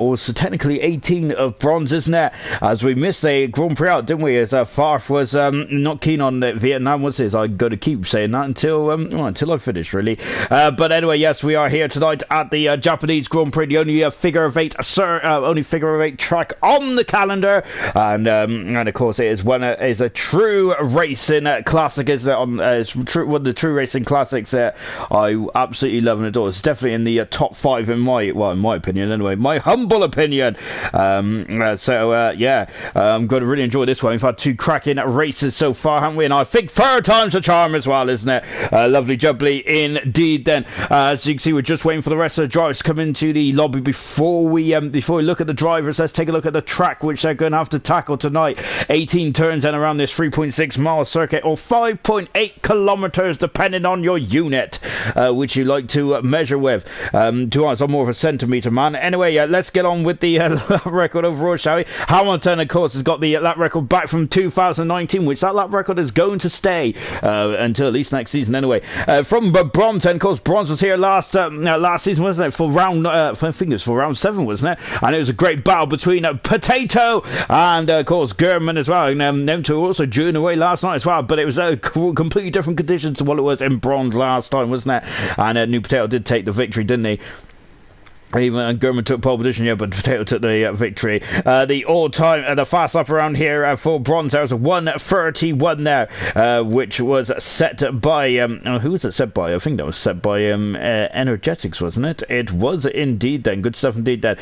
Also, technically 18 of bronze, isn't it? As we missed a Grand Prix out, didn't we? As Farf was not keen on Vietnam, was it? I'm going to keep saying that until I finish, really. But anyway, yes, we are here tonight at the Japanese Grand Prix, the only figure of eight track on the calendar, and of course it is is a true racing classic, is it? It's one of the true racing classics that I absolutely love and adore. It's definitely in the top 5 in my opinion, anyway. My humble opinion. I'm going to really enjoy this one. We've had 2 cracking races so far, haven't we? And I think 3rd time's a charm as well, isn't it? Lovely jubbly indeed. Then, as you can see, we're just waiting for the rest of the drivers to come into the lobby before we look at the drivers. Let's take a look at the track which they're going to have to tackle tonight. 18 turns and around this 3.6 mile circuit, or 5.8 kilometers, depending on your unit, which you like to measure with. To be honest, I'm more of a centimeter man. Anyway, let's get on with the lap record overall, shall we? Hamilton, of course, has got the lap record back from 2019, which that lap record is going to stay until at least next season, anyway. From Brompton, of course, bronze was here last season, wasn't it? For round, I think it was for round 7, wasn't it? And it was a great battle between Potato and, of course, German as well. And them two also drew away last night as well, but it was completely different conditions to what it was in bronze last time, wasn't it? And New Potato did take the victory, didn't he? Even German took pole position, yeah, but Potato took the victory. The all-time, the fast lap around here for bronze, there was a 1:31 there, which was set by, who was it set by? I think that was set by Energetics, wasn't it? It was indeed then. Good stuff indeed then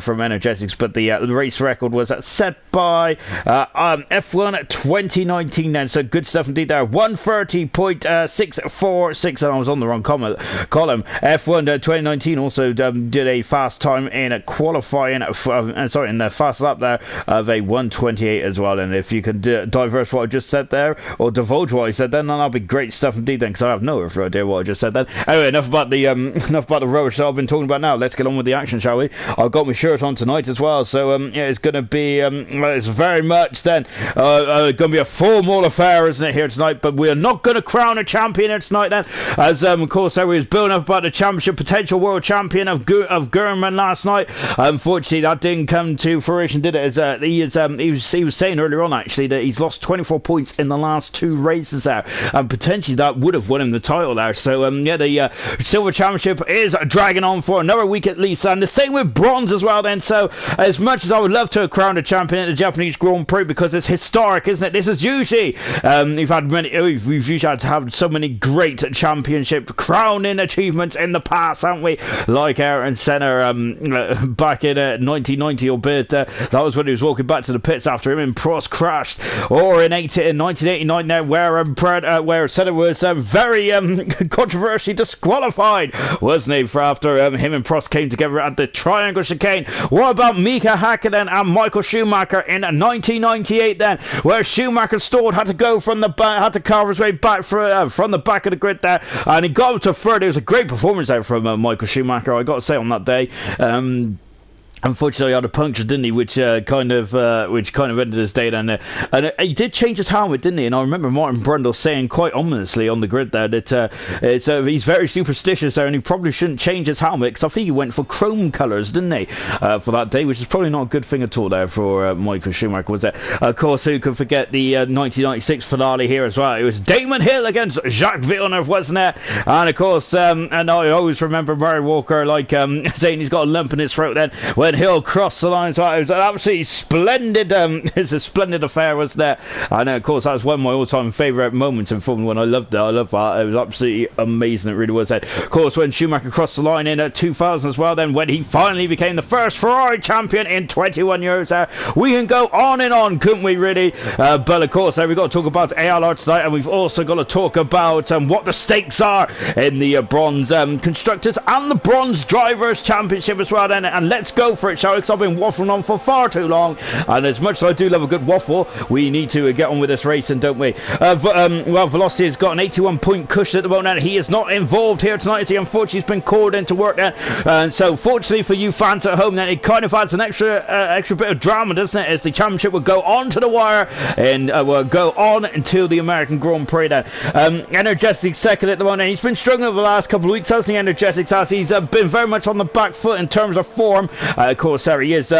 from Energetics, but the race record was set by F1 2019 then, so good stuff indeed there. 1:30.646, and I was on the wrong column. F1 2019 also did a fast time in qualifying in the fast lap there of a 1:28 as well. And if you can diverse what I just said there, or divulge what I said then that'll be great stuff indeed then, because I have no idea what I just said then. Anyway, enough about the rubbish that I've been talking about now. Let's get on with the action, shall we? I've got my shirt on tonight as well, so it's going to be it's very much then going to be a formal affair, isn't it, here tonight? But we are not going to crown a champion here tonight then, as of course there was building up about the championship, potential world champion of German last night. Unfortunately, that didn't come to fruition, did it? As he was saying earlier on, actually, that he's lost 24 points in the last 2 races there, and potentially that would have won him the title there. So the silver championship is dragging on for another week at least, and the same with bronze as well then. So as much as I would love to have crowned a champion at the Japanese Grand Prix, because it's historic, isn't it? This is usually we've usually had to have so many great championship crowning achievements in the past, haven't we? Like Ayrton Senna back in 1990, albeit that was when he was walking back to the pits after him and Prost crashed, or in 1989 there, where Senna was very controversially disqualified, wasn't he, for after him and Prost came together at the Triangle Chicane. What about Mika Hakkinen and Michael Schumacher in 1998 then, where Schumacher stalled, had to go from the back, had to carve his way back from the back of the grid there, and he got up to third. It was a great performance there from Michael Schumacher, I got to say, on that day. Unfortunately, he had a puncture, didn't he? Which kind of ended his day. And he did change his helmet, didn't he? And I remember Martin Brundle saying quite ominously on the grid there that he's very superstitious there, and he probably shouldn't change his helmet, because I think he went for chrome colours, didn't he? For that day, which is probably not a good thing at all there for Michael Schumacher, was it? Of course, who could forget the 1996 finale here as well? It was Damon Hill against Jacques Villeneuve, wasn't it? And of course, and I always remember Murray Walker saying he's got a lump in his throat then when Hill crossed the line. So it was an absolutely splendid it's a splendid affair, wasn't it? And of course that was one of my all-time favourite moments in Formula 1. I loved that. It was absolutely amazing, it really was. Of course, when Schumacher crossed the line in 2000 as well, then when he finally became the first Ferrari champion in 21 years there, we can go on and on, couldn't we, really? But of course we've got to talk about ALR tonight, and we've also got to talk about what the stakes are in the bronze constructors and the bronze drivers championship as well then. And let's go for it, shall we? Because I've been waffling on for far too long, and as much as I do love a good waffle, we need to get on with this racing, don't we? Velocity has got an 81-point cushion at the moment, and he is not involved here tonight, as he unfortunately has been called into work then. And so fortunately for you fans at home then, it kind of adds an extra bit of drama, doesn't it, as the championship will go on to the wire and will go on until the American Grand Prix then. Energetics second at the moment, and he's been struggling over the last couple of weeks, hasn't he? Energetics, as he's been very much on the back foot in terms of form. Of course, there he is.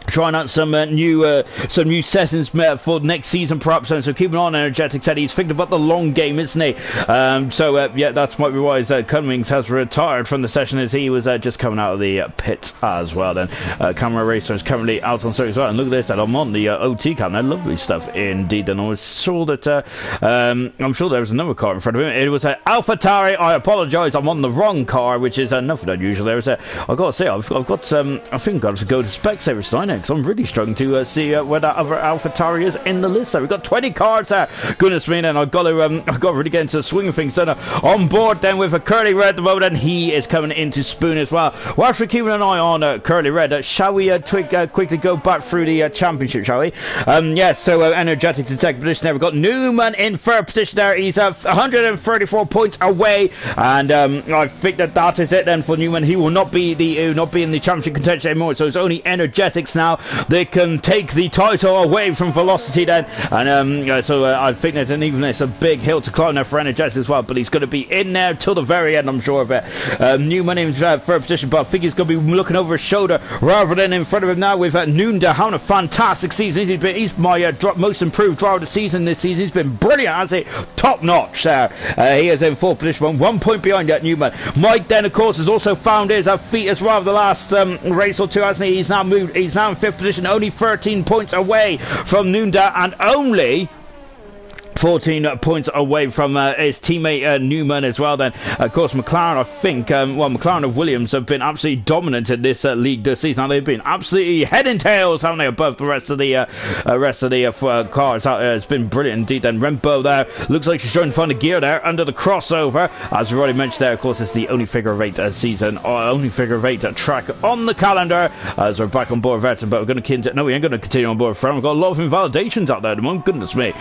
Trying out some new settings for next season, perhaps. And so keep an eye on Energetic. Said he's thinking about the long game, isn't he? Yeah, that's might be why Cummings has retired from the session, as he was just coming out of the pits as well. Then Camera Racer is currently out on circuit as well. And look at this, that I'm on the OT cam. Now, lovely stuff indeed. And I was sure that I'm sure there was another car in front of him. It was AlphaTauri. I apologise, I'm on the wrong car, which is nothing unusual. There is I've got to say, I've got I think I've got to go to Specsavers tonight. Because I'm really struggling to see where that other AlphaTauri is in the list. So we've got 20 cars there. Goodness me, and I've got to really get into the swing of things. Then on board then with a Curly Red at the moment, and he is coming into Spoon as well. Whilst we're keeping an eye on Curly Red, shall we quickly go back through the championship, shall we? Yes, so Energetic to second position there. We've got Newman in third position there. He's 134 points away, and I think that is it then for Newman. He will not be in the championship contention anymore. So it's only Energetics now. They can take the title away from Velocity then, and so I think there's a big hill to climb there for Energetics as well, but he's going to be in there till the very end, I'm sure of it. Newman in third position, but I think he's going to be looking over his shoulder rather than in front of him now with Nunda having a fantastic season. He's my most improved driver of the season this season. He's been brilliant, hasn't he? Top notch there. He is in fourth position, 1 point behind Newman. Mike then, of course, has also found his feet as well the last race or two, hasn't he? He's now in fifth position, only 13 points away from Nunda, and only 14 points away from his teammate Newman as well. Then, of course, McLaren, I think, McLaren and Williams have been absolutely dominant in this league this season. They've been absolutely head and tails, haven't they, above the rest of the cars. It's been brilliant indeed. Then Rembo there looks like she's trying to find a gear there under the crossover. As we've already mentioned there, of course, it's the only figure of 8 season, or only figure of 8 track on the calendar. As we're back on board Vettel, but we're going to continue. No, we ain't going to continue on board Fran. We've got a lot of invalidations out there at the moment. Goodness me.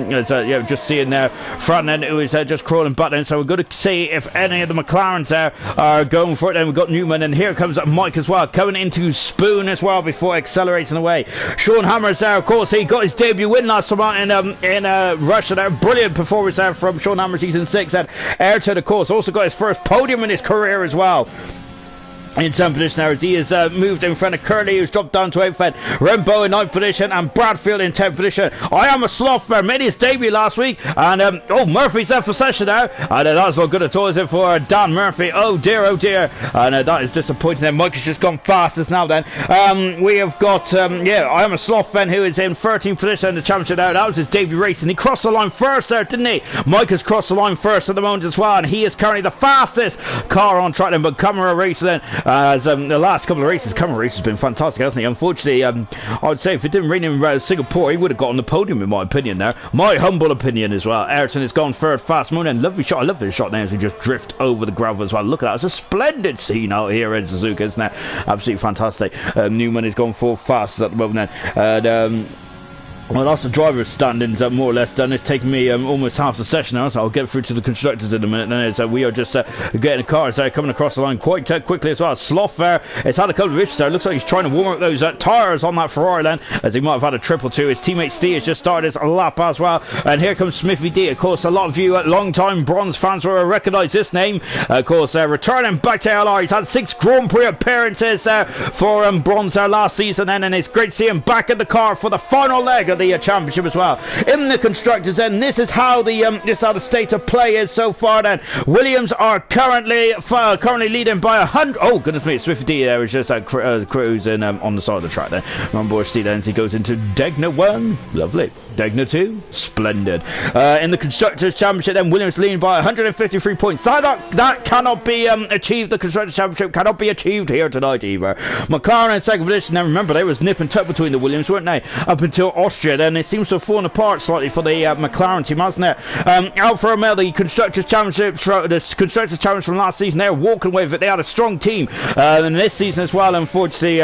Yeah, just seeing there, Ferdinand, who is just crawling back in. So we're going to see if any of the McLarens there are going for it. Then we've got Newman, and here comes Mike as well, coming into Spoon as well before accelerating away. Sean Hammers there, of course, he got his debut win last time in Russia there. Brilliant performance there from Sean Hammers, season 6. And Ayrton, of course, also got his first podium in his career as well. In 7th position now, as he has moved in front of Curly, who's dropped down to 8th. Rembo in 9th position, and Bradfield in 10th position. I am a sloth there, made his debut last week, and Murphy's there for session now, and that's not good at all, is it, for Dan Murphy? Oh dear, and that is disappointing. Then Mike has just gone fastest now. Then we have got I am a sloth then, who is in 13th position in the championship now. That was his debut race, and he crossed the line first there, didn't he? Mike has crossed the line first at the moment as well, and he is currently the fastest car on track then. But Camera Racer then, as the last couple of races, Camera Racer has been fantastic, hasn't he? Unfortunately, I would say if it didn't rain in Singapore, he would have got on the podium, in my opinion there. My humble opinion as well. Ayrton has gone third fast. Moon, lovely shot. I love this shot now as we just drift over the gravel as well. Look at that. It's a splendid scene out here in Suzuka, isn't it? Absolutely fantastic. Newman has gone fourth fast at the moment then. And well, that's the driver's standings more or less done. It's taken me almost half the session now, so I'll get through to the constructors in a minute. Then we are just getting the cars there coming across the line quite quickly as well. Sloth there, it's had a couple of issues there. Looks like he's trying to warm up those tyres on that Ferrari then, as he might have had a trip or two. His teammate Steve has just started his lap as well. And here comes Smithy D. Of course, a lot of you long-time bronze fans will recognise this name. Of course, returning back to ALR. He's had 6 Grand Prix appearances for bronze last season then, and it's great to see him back in the car for the final leg of the championship as well. In the constructors then, this is how the state of play is so far then. Williams are currently leading by 100. Oh goodness me, Swift D there is just cruising on the side of the track there. On board Steve then, he goes into Degna 1, lovely. Degna 2, splendid. In the constructors championship then, Williams leading by 153 points. That cannot be achieved. The constructors championship cannot be achieved here tonight either. McLaren in second position. Now remember, they was nip and tuck between the Williams, weren't they, up until Austria. Then it seems to have fallen apart slightly for the McLaren team, hasn't it? Alfa Romeo, the constructors championship from last season, they're walking away with it. They had a strong team in this season as well. Unfortunately,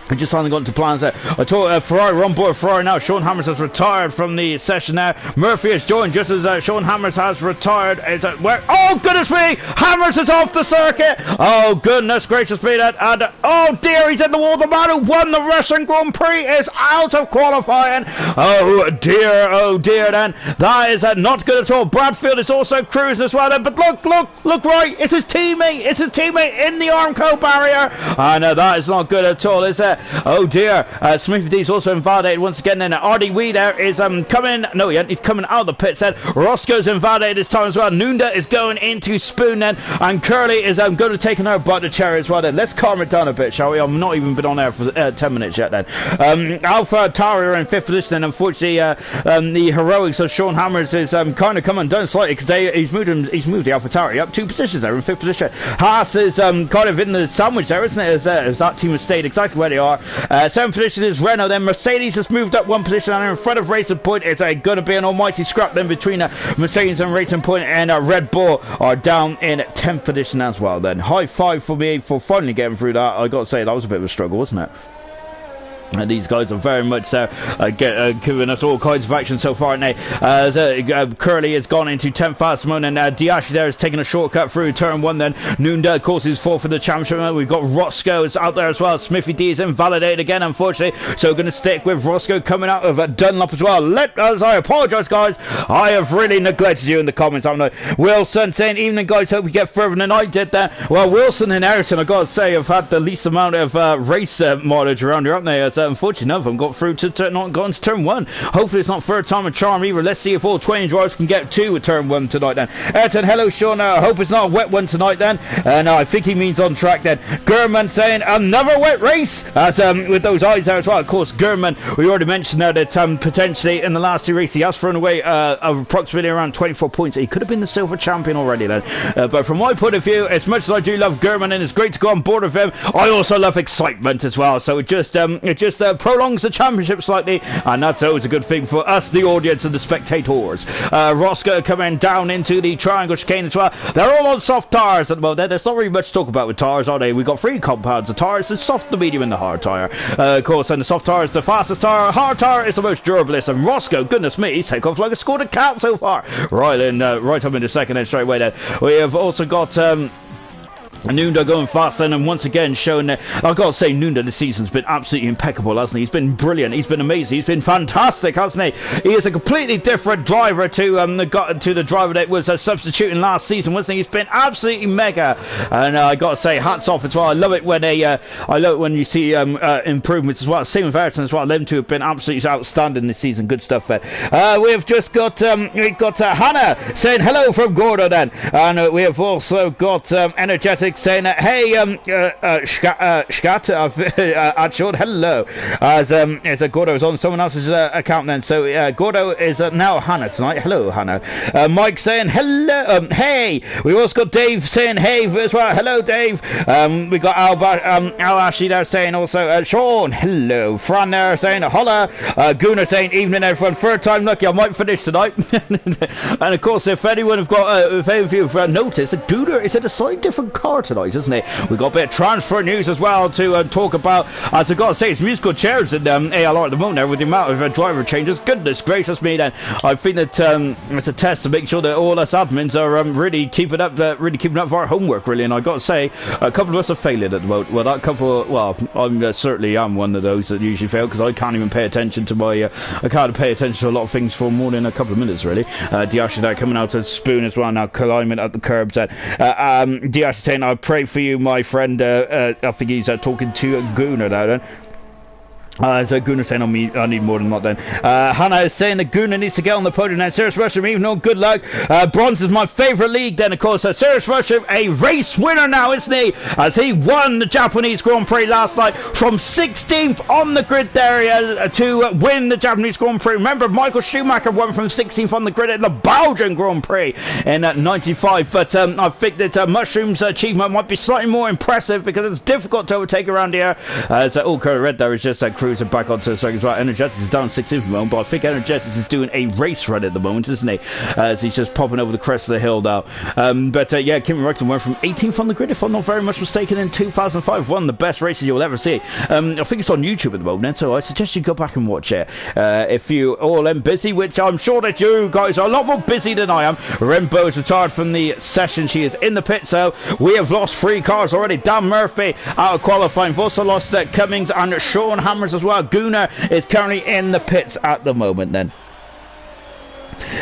I just finally got into plans there. I told Ferrari, we're on board Ferrari now. Sean Hammers has retired from the session now. Murphy has joined just as Sean Hammers has retired. Oh, goodness me! Hammers is off the circuit! Oh, goodness gracious me. And oh, dear, he's in the wall. The man who won the Russian Grand Prix is out of qualifying. Oh, dear, then. That is not good at all. Bradfield is also cruising as well then. But look, right. It's his teammate. It's his teammate in the Armco barrier. And that is not good at all, is it? Oh dear, Smithy D's also invalidated once again. Then Artie Wee there is coming. No, he's coming out of the pits. Then Roscoe's invalidated this time as well. Nunda is going into Spoon then, and Curly is going to take another bite of cherry as well. Then let's calm it down a bit, shall we? I've not even been on there for 10 minutes yet. Then Alpha Tauri are in 5th position, and unfortunately the heroics of Sean Hammers is kind of coming down slightly because he's moved the Alpha Tauri up 2 positions there in 5th position. Haas is kind of in the sandwich there, isn't it? As that team has stayed exactly where they are. 7th position is Renault. Then Mercedes has moved up 1 position, and in front of Racing Point it's going to be an almighty scrap then between Mercedes and Racing Point, and Red Bull are down in 10th position as well. Then high five for me for finally getting through that. I got to say that was a bit of a struggle, wasn't it? And these guys are very much giving us all kinds of action so far. And Curly has gone into 10th fast mode, and Diashi there is taking a shortcut through turn 1. Then Nunda, of course, is 4th for the championship. We've got Roscoe is out there as well. Smithy D is invalidated again, unfortunately. So we're going to stick with Roscoe coming out of Dunlop as well. I apologise, guys. I have really neglected you in the comments, haven't I? Wilson saying, evening, guys. Hope we get further than I did there. Well, Wilson and Harrison, I've got to say, have had the least amount of race mileage around here, haven't they? Unfortunately, none of them got through to not gone to turn 1. Hopefully it's not third time a charm either. Let's see if all 20 drivers can get to turn 1 tonight then. Ayrton, hello Sean, I hope it's not a wet one tonight then. No, I think he means on track then. Gurman saying another wet race, as with those eyes there as well. Of course, Gurman, we already mentioned there that potentially in the last 2 races he has thrown away approximately around 24 points. He could have been the silver champion already then. But from my point of view, as much as I do love Gurman and it's great to go on board with him, I also love excitement as well. So it just prolongs the championship slightly, and that's always a good thing for us, the audience and the spectators. Roscoe coming down into the triangle chicane as well. They're all on soft tyres at the moment. There's not really much to talk about with tyres, are they? We've got 3 compounds of tyres: the soft, the medium and the hard tyre. Of course, and the soft tyre is the fastest tyre, hard tyre is the most durablest, and Roscoe, goodness me, he's taken off like a scored cat so far. Right then, right up in the second then straight away then. We have also got Nunda going fast and once again showing that, I've got to say, Nunda this season's been absolutely impeccable, hasn't he? He's been brilliant, he's been amazing, he's been fantastic, hasn't he? He is a completely different driver to the driver that was substituting last season, wasn't he? He's been absolutely mega, and I got to say, hats off as well. I love it when you see improvements as well. Same with Everton as well. Them two have been absolutely outstanding this season. Good stuff there. We've just got Hannah saying hello from Gordo then, and we have also got Energetic saying hey Scat Adshot, hello, as Gordo is on someone else's account then, so Gordo is now Hannah tonight. Hello Hannah. Mike saying hello, hey. We've also got Dave saying hey as well. Hello Dave. We got Al Ashley there saying also Sean, hello. Fran there saying holla. Gunnar saying evening everyone, third time lucky, I might finish tonight. And of course, if anyone have got if any of you have noticed that Gunnar is in a slightly different car tonight, isn't it? We've got a bit of transfer news as well to talk about. As I've got to say, it's musical chairs in ALR at the moment there with the amount of driver changes. Goodness gracious me then. I think that it's a test to make sure that all us admins are really keeping up for our homework, really. And I've got to say, a couple of us are failing at the moment. Well, I certainly am one of those that usually fail, because I can't even pay attention to I can't pay attention to a lot of things for more than a couple of minutes, really. Diash there coming out to Spoon as well now, climbing up the curbs. Diash saying, I pray for you, my friend. I think he's talking to Gunnar now then. So Gunnar saying I need more than that then. Hannah is saying that Gunnar needs to get on the podium now. Sirius Rusham, even though good luck. Bronze is my favourite league then, of course. Sirius Rusham, a race winner now, isn't he? As he won the Japanese Grand Prix last night from 16th on the grid there to win the Japanese Grand Prix. Remember, Michael Schumacher won from 16th on the grid at the Belgian Grand Prix in 95. But I think that Mushroom's achievement might be slightly more impressive, because it's difficult to overtake around here. All Curry Red there is just cruiser back onto the circuit as well. Energetics is down 16th at the moment, but I think Energetics is doing a race run at the moment, isn't he? As he's just popping over the crest of the hill now. Yeah, Kimi Räikkönen went from 18th on the grid, if I'm not very much mistaken, in 2005. One of the best races you'll ever see. I think it's on YouTube at the moment, so I suggest you go back and watch it. If you all are busy, which I'm sure that you guys are a lot more busy than I am. Rembo is retired from the session. She is in the pit, so we have lost 3 cars already. Dan Murphy out of qualifying. We've also lost Cummings and Sean Hammers as well. Gunnar is currently in the pits at the moment then.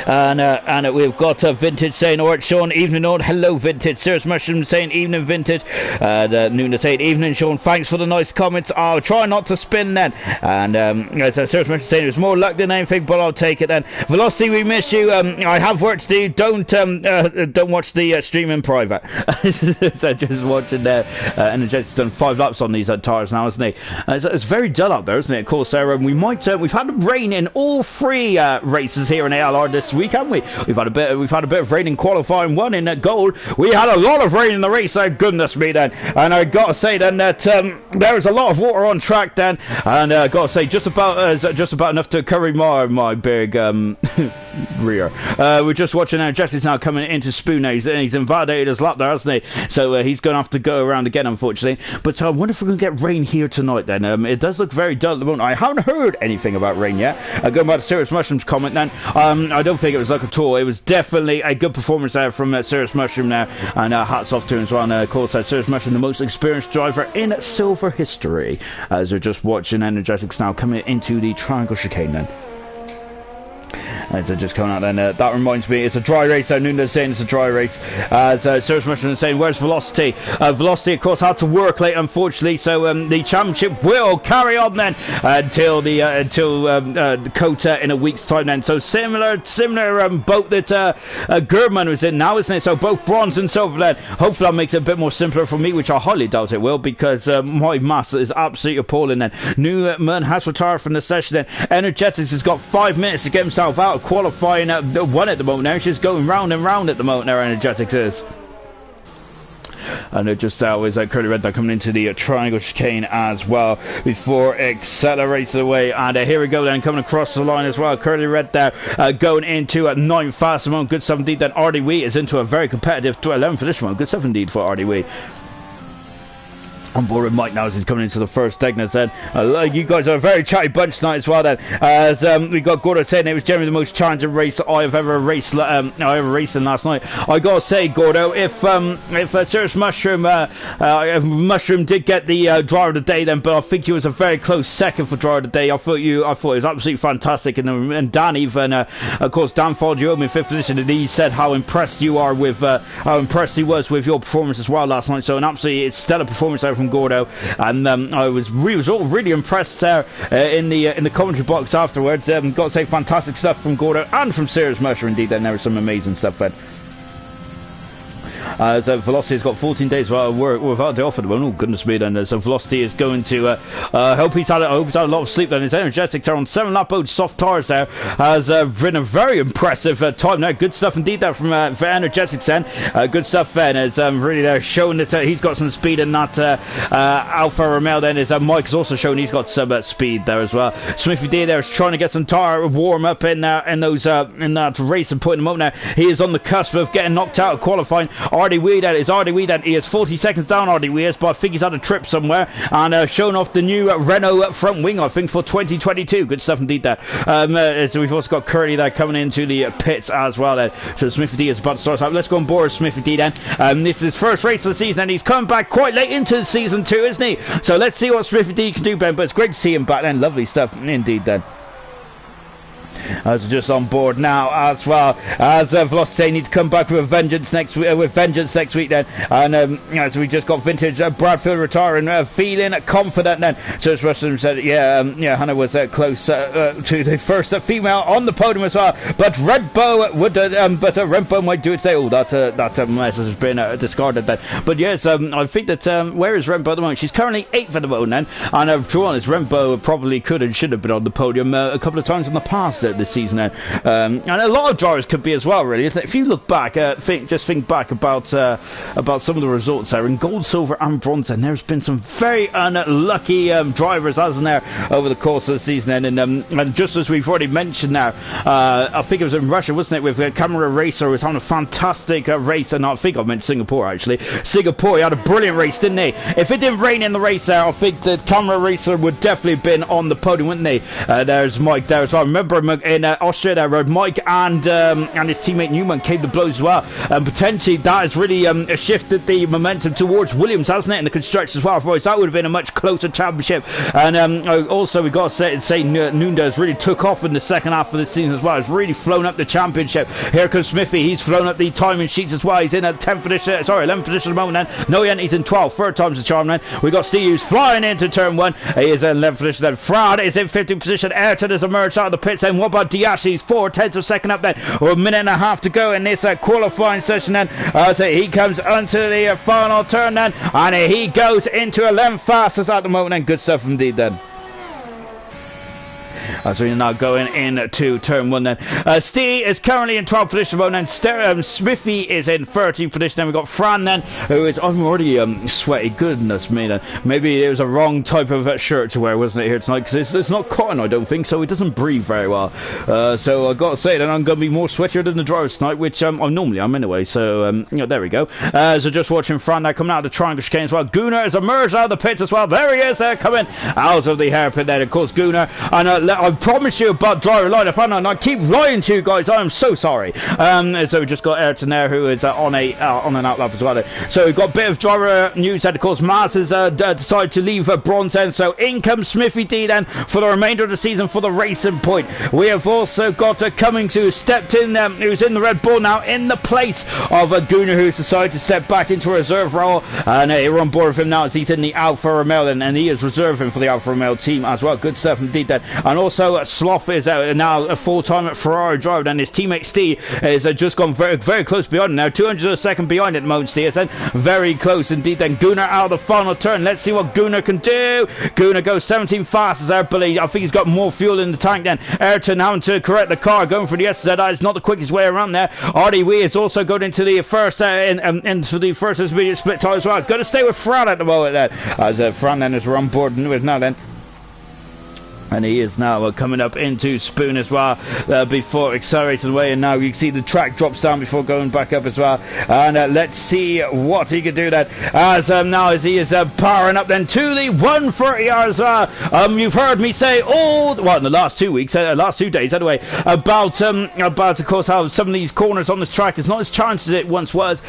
And we've got Vintage saying, alright Sean, evening on, hello Vintage. Serious Mushroom saying, evening Vintage. Nuna saying, evening Sean, thanks for the nice comments. I'll try not to spin then. And Serious Mushroom saying, it was more luck than anything, but I'll take it then. Velocity, we miss you. I have work to do. Don't watch the stream in private. So just watching there. Energetic's done 5 laps on these tyres now, hasn't he? It's very dull up there, isn't it? Of course, we've had rain in all 3 races here in ALR this week, haven't we? We've had a bit of rain in qualifying 1 in gold. We had a lot of rain in the race, goodness me then. And I gotta say then that there was a lot of water on track then, and I gotta say just about enough to cover my big rear. We're just watching Energetics now coming into Spoon now. He's invalidated his lap there, hasn't he? So he's gonna have to go around again, unfortunately. But I wonder if we're gonna get rain here tonight then. It does look very dull at the moment. I haven't heard anything about rain yet. Going back to Serious Mushroom's comment then, I don't think it was luck at all. It was definitely a good performance there from Serious Mushroom now, and hats off to him as well. And of course, Serious Mushroom, the most experienced driver in silver history, as we're just watching Energetics now coming into the triangle chicane then. And so just coming out then, that reminds me, it's a dry race. Nuna's saying it's a dry race. Serious Mushroom is saying, where's Velocity? Velocity, of course, had to work late, unfortunately. So the championship will carry on then until Kota in a week's time then. So similar boat that Gurman was in now, isn't it? So both bronze and silver then. Hopefully that makes it a bit more simpler for me, which I highly doubt it will, because my maths is absolutely appalling then. Newman has retired from the session then. Energetics has got 5 minutes to get himself out of qualifying 1 at the moment now. She's going round and round at the moment now, Energetics is. And just was Curly Red there coming into the triangle chicane as well before accelerates away. And here we go then, coming across the line as well. Curly Red there going into 9th fast amount. Good stuff indeed. Then Artie Wee is into a very competitive 11th for this one. Good stuff indeed for Artie Wee. On board with Mike now as he's coming into the first segment then. You guys are a very chatty bunch tonight as well then. As we got Gordo saying it was generally the most challenging race I have ever raced in last night. I gotta say, Gordo, if Serious Mushroom Mushroom did get the driver of the day then, but I think he was a very close second for driver of the day. I thought it was absolutely fantastic, and Dan even of course Dan followed you up in 5th position, and he said how impressed you are with how impressed he was with your performance as well last night. So an absolutely stellar performance there from Gordo, and I was all really impressed there in the commentary box afterwards. Got to say, fantastic stuff from Gordo and from Serious Mushroom indeed. Then there was some amazing stuff then. So Velocity has got 14 days without the off at the moment. Oh goodness me then. So Velocity is going to hope he's had a lot of sleep then. His Energetics are on 7 lap boat soft tires there. Has ridden a very impressive time there. Good stuff indeed there from Energetics then. Good stuff then. Is really showing that he's got some speed in that Alfa Romeo then. Is Mike has also shown he's got some speed there as well. Smithy D there is trying to get some tire warm up in that race and putting him up now. He is on the cusp of getting knocked out of qualifying. Artie Wee then is Artie Wee then. He is 40 seconds down, Artie Wee is, but I think he's had a trip somewhere and showing off the new Renault front wing, I think, for 2022. Good stuff indeed there. So we've also got Curly there coming into the pits as well then. So Smithy D is about to start out. Let's go on board Smithy D then. This is his first race of the season and he's coming back quite late into season 2, isn't he? So let's see what Smithy D can do, Ben, but it's great to see him back then. Lovely stuff indeed then. As just on board now as well as Velocity needs to come back with vengeance next week. Then, and so we just got Vintage Bradfield retiring, feeling confident. Then, so as Russell said, Hannah was close to the first female on the podium as well. But Redbow would, Redbow might do it today. Oh, that message has been discarded then. But yes, I think that where is Redbow at the moment? She's currently 8th at the moment then, and to be honest, Redbow probably could and should have been on the podium a couple of times in the past. this season. And a lot of drivers could be as well, really. If you look back, think back about some of the results there in gold, silver, and bronze. And there's been some very unlucky drivers, hasn't there, over the course of the season. And just as we've already mentioned now, I think it was in Russia, wasn't it, with Camera Racer, who was having a fantastic race. And I think I meant Singapore, actually. Singapore, he had a brilliant race, didn't he? If it didn't rain in the race there, I think the Camera Racer would definitely have been on the podium, wouldn't he? There's Mike there as well. Remember in Austria there, where Mike and his teammate Newman came to blows as well. And potentially that has really shifted the momentum towards Williams, hasn't it, in the construction as well? Otherwise, that would have been a much closer championship. And also, we've got to say Nunez really took off in the second half of the season as well. It's really flown up the championship. Here comes Smithy. He's flown up the timing sheets as well. He's in 11th position at the moment then. No, he's in 12th. Third time's the charm then. We've got Steve Hughes flying into turn 1. He is in 11th position then. Frad is in 15th position. Ayrton has emerged out of the pits then. What about Diash? He's 4/10 of second up then. Or a minute and a half to go in this qualifying session then. So he comes onto the final turn then. And he goes into 11th fastest at the moment then. Good stuff indeed then. So we're now going into turn 1 then. Steve is currently in 12th position then. Smithy is in 13th position. Then we've got Fran then, who is, I'm already sweaty. Goodness me then. Maybe it was a wrong type of shirt to wear, wasn't it, here tonight? Because it's not cotton, I don't think, so it doesn't breathe very well. So I've got to say that I'm going to be more sweatier than the drivers tonight, which I'm anyway. So, there we go. So just watching Fran now coming out of the triangle chicane as well. Gunnar has emerged out of the pits as well. There he is there, coming out of the hairpin there. Of course, Gunnar. And I promise you about driver lineup, and I keep lying to you guys. I am so sorry. So we just got Ayrton there, who is on an outlap as well. So we've got a bit of driver news that, of course, Mars has decided to leave bronze then. So in comes Smithy D then for the remainder of the season for the Racing Point. We have also got Cummings, who stepped in, who's in the Red Bull now in the place of Gunnar, who's decided to step back into a reserve role. And we're on board with him now as he's in the Alfa Romeo, and he is reserving for the Alfa Romeo team as well. Good stuff indeed then. And also Sloth is now a full-time at Ferrari driver, and his teammate Steve has just gone very, very close behind him now. 200 of a second behind at the moment, Steve is then very close indeed. Then Gunnar out of the final turn. Let's see what Gunnar can do. Gunnar goes 17 fastest there, but I think he's got more fuel in the tank then. Ayrton having to correct the car, going for the SZI. It's not the quickest way around there. Artie Wee is also going into the first into the first intermediate split tire as well. Got to stay with Fran at the moment then, as Fran then is on board with now then. And he is now coming up into Spoon as well before accelerating away. And now you can see the track drops down before going back up as well. And let's see what he can do then. As now as he is powering up then to the 130 as well. You've heard me say in the last 2 weeks, last 2 days anyway, about of course how some of these corners on this track is not as challenged as it once was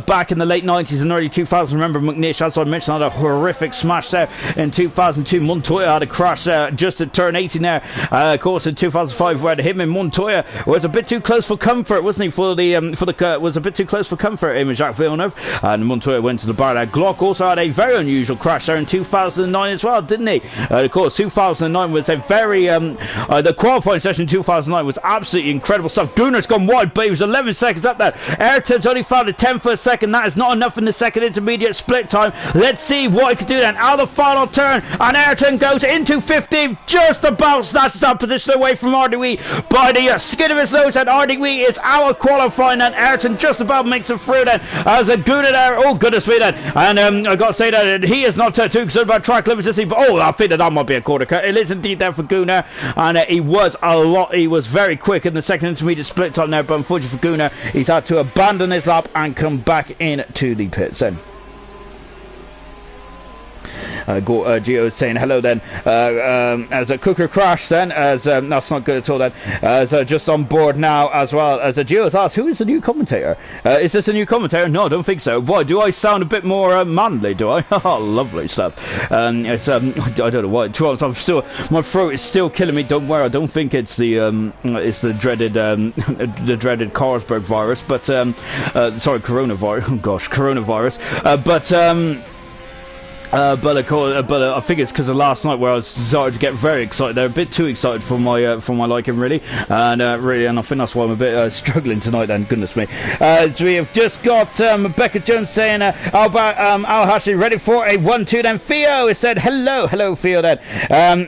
back in the late 90s and early 2000s. Remember McNish, as I mentioned, had a horrific smash there in 2002. Montoya had a crash just at turn 18 there. Of course, in 2005, where him and Montoya was a bit too close for comfort, wasn't he? Was a bit too close for comfort, him and Jacques Villeneuve. And Montoya went to the bar there. Glock also had a very unusual crash there in 2009 as well, didn't he? Of course, 2009 was a very the qualifying session in 2009 was absolutely incredible stuff. Gunnar's gone wide, but he was 11 seconds up there. Ayrton's only found a 10th for a second. That is not enough in the second intermediate split time. Let's see what he can do then. Out of the final turn, and Ayrton goes into 15th, just about snatches that position away from Ardewey by the skin of his nose, and Ardewey is out of qualifying, and Ayrton just about makes it through then as a Gunnar there. Oh goodness me then. And I got to say that he is not too concerned about track limits, is he? But I think that might be a quarter cut. It is indeed there for Gunnar, and he was very quick in the second intermediate split time there, but unfortunately for Gunnar, he's had to abandon his lap and come back into the pits then. Gio is saying hello then, as a Cooker crash then, as that's not good at all then, as just on board now as well, as Gio has asked, who is the new commentator? Is this a new commentator? No, I don't think so. Boy, do I sound a bit more manly, do I? Oh, lovely stuff. It's I don't know why, I'm still, my throat is still killing me. Don't worry, I don't think it's the dreaded Carlsberg virus, but sorry, coronavirus. Oh gosh, coronavirus, but But of course, I think it's because of last night where I was started to get very excited. They're a bit too excited for my liking, really, and I think that's why I'm a bit struggling tonight. Then, goodness me, we have just got Becca Jones saying, "How about Al Hashi ready for a 1-2?" Then Theo has said, "Hello, Theo." Then,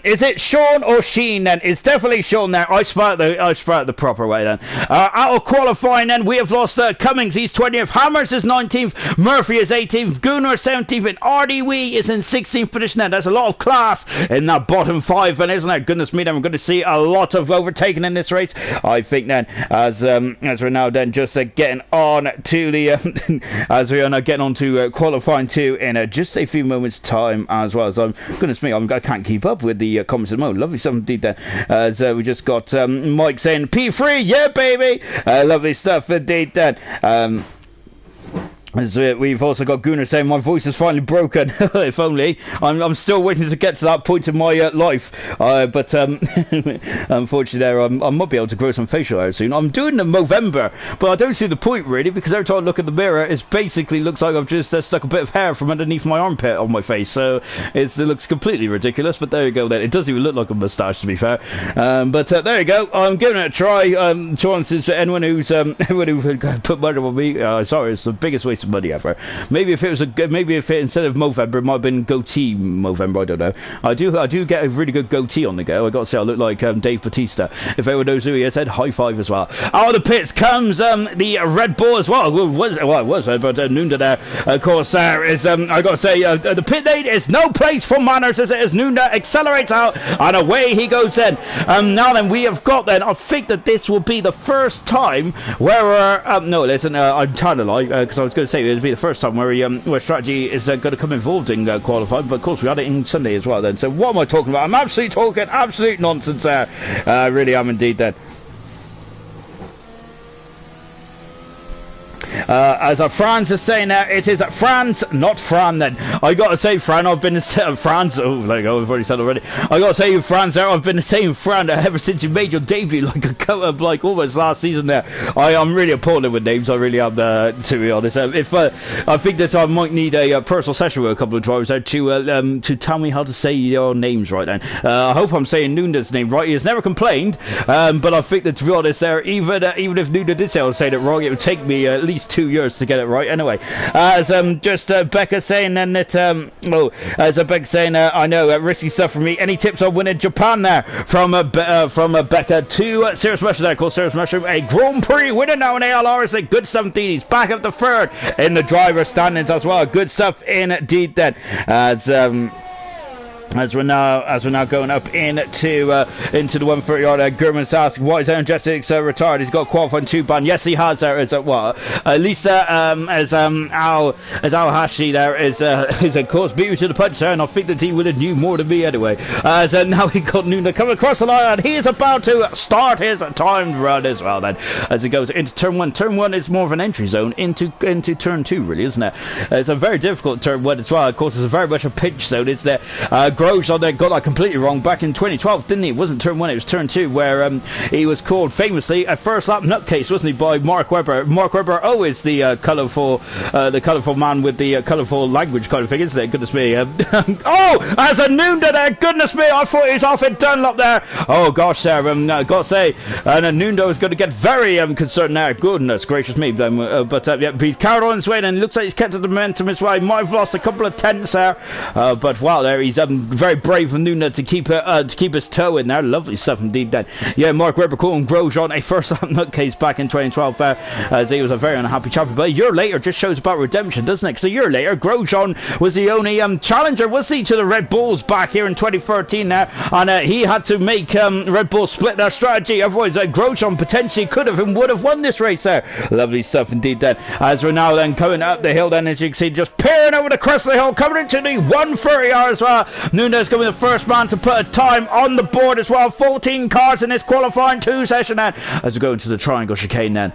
is it Sean or Sheen? Then it's definitely Sean. There, I spout the proper way. Then, out of qualifying, then we have lost Cummings. He's 20th. Hammers is 19th. Murphy is 18th. Gunnar 17th, and RDW is in 16th position. Then there's a lot of class in that bottom 5, and isn't it? Goodness me, then we're going to see a lot of overtaking in this race, I think. Then as we're now then just getting on to the as we are now getting on to qualifying 2 in just a few moments time as well. So goodness me, I can't keep up with the comments at the moment. Lovely stuff indeed there. As we just got Mike saying P3, yeah baby, lovely stuff indeed then. We've also got Gunnar saying my voice is finally broken. If only. I'm still waiting to get to that point in my life, but unfortunately there I might be able to grow some facial hair soon. I'm doing the Movember, but I don't see the point really, because every time I look in the mirror it basically looks like I've just stuck a bit of hair from underneath my armpit on my face, so it looks completely ridiculous. But there you go then. It doesn't even look like a moustache, to be fair. But there you go. I'm giving it a try. Chances anyone who put money on me, sorry, it's the biggest waste of money ever. Maybe if it instead of Movember it might have been goatee Movember, I don't know. I do get a really good goatee on the go. I got to say I look like Dave Bautista. If anyone knows who he is, said high five as well. Out of the pits comes the Red Bull as well. It was but Nunda there, of course, is I got to say the pit lane is no place for manners as it is. Nunda accelerates out and away he goes in. Now then we have got then, I think that this will be the first time where we're no listen, I'm trying to lie, because I was going to say it'll be the first time where strategy is going to come involved in qualifying, but of course we had it in Sunday as well then. So what am I talking about? I'm absolutely talking absolute nonsense there. I really am indeed then. As Franz is saying there, it is Franz, not Fran then. I gotta say, Fran, I've been Franz, oh, like I've already said already. I gotta say, Franz there, I've been saying Fran ever since you made your debut, like almost last season there. I'm really appalling with names, I really am, to be honest. If I think that I might need a personal session with a couple of drivers there to tell me how to say your names right then. I hope I'm saying Nunda's name right. He has never complained, but I think that, to be honest there, even if Nunda did say I was saying it wrong, it would take me at least 2 years to get it right anyway. As just Becca saying then that as Becca saying I know risky stuff for me. Any tips on winning Japan there from Becca to Serious Mushroom there. Of course, Serious Mushroom, a Grand Prix winner now in ALR, is a good 17. He's back up the third in the driver standings as well. Good stuff indeed then. As we're now going up into the 130 yard. Gurman's asking why is Energetics retired. He's got qualifying 2 ban. Yes, he has. There is at least as Al Hashi there is of course beat me to the punch there, and I think that he would have knew more than me anyway. As now he got Nuna coming across the line, and he is about to start his timed run as well. Then as he goes into turn 1. Turn 1 is more of an entry zone into turn 2, really, isn't it? It's a very difficult turn 1 as well. Of course, it's very much a pinch zone. It's there. Grosjean there got that completely wrong back in 2012, didn't he? It wasn't turn 1, it was turn 2, where he was called famously a first lap nutcase, wasn't he, by Mark Webber. Mark Webber always the colourful man with the colourful language kind of thing, isn't it? Goodness me. Oh, as a Nunda there, goodness me, I thought he was off in Dunlop there. Oh gosh there, got to say, and Nunda is going to get very concerned there. Goodness gracious me. But yeah, he's carried on his way, and looks like he's kept the momentum his way. He might have lost a couple of tenths there, but wow, there he's very brave of Nuna to keep his toe in there. Lovely stuff indeed then. Yeah, Mark Webber calling Grosjean a first lap nutcase back in 2012 as he was a very unhappy champion. But a year later just shows about redemption, doesn't it? Because a year later Grosjean was the only challenger, was he, to the Red Bulls back here in 2013 now, and he had to make Red Bull split their strategy, otherwise Grosjean potentially could have and would have won this race there. Lovely stuff indeed then. As we're now then coming up the hill then, as you can see, just peering over the crest of the hill, coming into the 130 hour as well. Nunes going to be the first man to put a time on the board as well. 14 cars in this qualifying 2 session then, as we go into the triangle chicane then.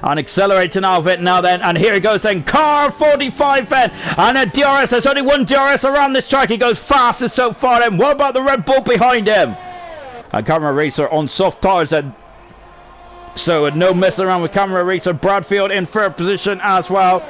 And accelerating out of it now then, and here he goes then, car 45 then, and a DRS. There's only one DRS around this track. He goes fastest so far then. What about the Red Bull behind him? And Camera Racer on soft tyres then, so no messing around with Camera Racer. Bradfield in third position as well.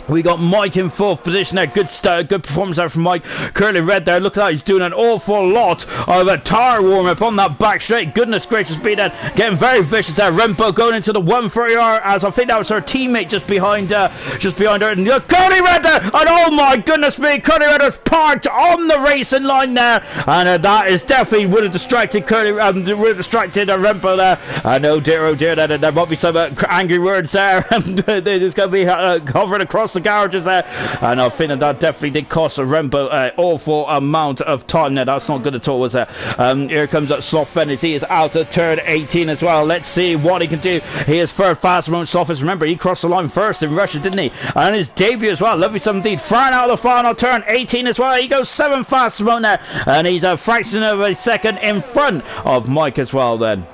We got Mike in fourth position there. Good start, good performance there from Mike. Curly Red there. Look at that. He's doing an awful lot of a tire warm up on that back straight. Goodness gracious me then. Getting very vicious there. Rempo going into the 130R as I think that was her teammate just behind her. And Curly Red there. And oh my goodness me. Curly Red was parked on the racing line there. And that is definitely would have distracted Rempo there. I know, dear, there might be some angry words there. They're just going to be hovering across the garages there, and I think that definitely did cost Rembo an awful amount of time there. That's not good at all, was it? Here comes Sloth Venice. He is out of turn 18 as well. Let's see what he can do. He is third fast moment. Sloth, remember, he crossed the line first in Russia, didn't he? And his debut as well. Lovely stuff indeed. Fran out of the final turn 18 as well. He goes 7 fast moment there, and he's a fraction of a second in front of Mike as well then.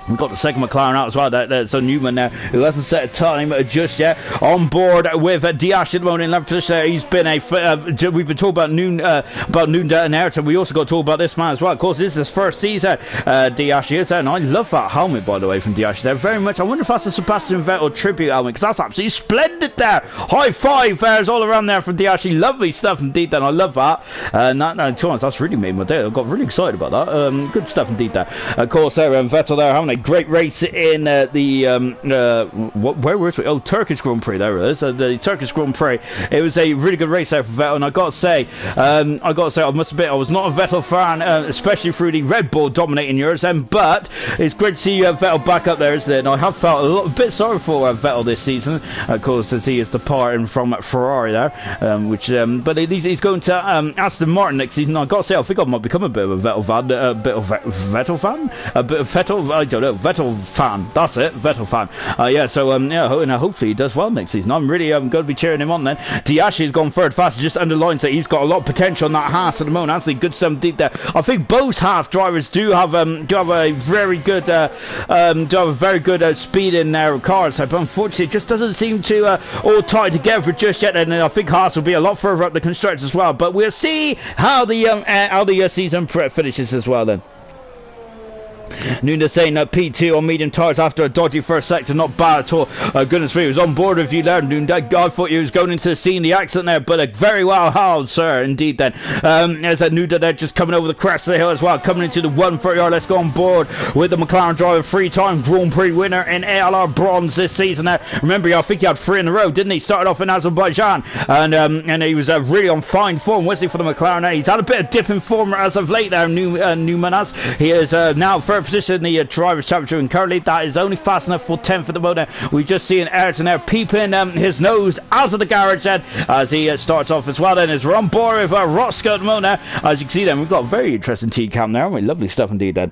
We've got the second McLaren out as well. So Newman there, who hasn't set a time just yet, on board with Diash at the moment in 11th position. He's been we've been talking about Noonda and Ayrton. We also got to talk about this man as well. Of course, this is his first season. Diash is there, and I love that helmet, by the way, from Diash there very much. I wonder if that's a Sebastian Vettel tribute helmet, because that's absolutely splendid there. High five there's all around there from Diash. Lovely stuff indeed. Then I love that. To be honest, that's really made my day. I got really excited about that. Good stuff indeed there. Of course, Vettel there having a great race in where were we? Oh, Turkish Grand Prix. There it is. The Turkish Grand Prix. It was a really good race there for Vettel, and I got to say, I must admit, I was not a Vettel fan, especially through the Red Bull dominating years. But it's great to see Vettel back up there, isn't it? And I have felt a bit sorry for Vettel this season, of course, as he is departing from Ferrari there. But he's going to Aston Martin next season. I got to say, I think I might become a bit of a Vettel fan, I don't know. Vettel fan, that's it, Vettel fan. Hopefully he does well next season. I'm really going to be cheering him on then. Diashi's gone third fast, just underlines that he's got a lot of potential on that Haas at the moment. Actually, good stuff deep there. I think both Haas drivers do have a very good speed in their cars, but unfortunately it just doesn't seem to all tie together just yet. And I think Haas will be a lot further up the constructors as well. But we'll see how the season finishes as well then. Nuna saying P2 on medium tyres after a dodgy first sector, not bad at all. Goodness me, he was on board with you there, Nuna. I thought he was going into the scene, the accident there, but very well held, sir, indeed then. There's a Nuna there just coming over the crest of the hill as well, coming into the 130R. Let's go on board with the McLaren driver, 3-time Grand Prix winner in ALR bronze this season there. Remember, I think he had 3 in a row, didn't he? Started off in Azerbaijan, and he was really on fine form, wasn't he, for the McLaren? He's had a bit of dip in form as of late there, Newman has. He is now third position in the Drivers' Championship, and currently that is only fast enough for 10th at the moment. We just see an Ayrton there peeping his nose out of the garage then as he starts off as well. Then as we're on board with Roscoe at the moment, as you can see then, we've got a very interesting team cam there, haven't we? Lovely stuff indeed then.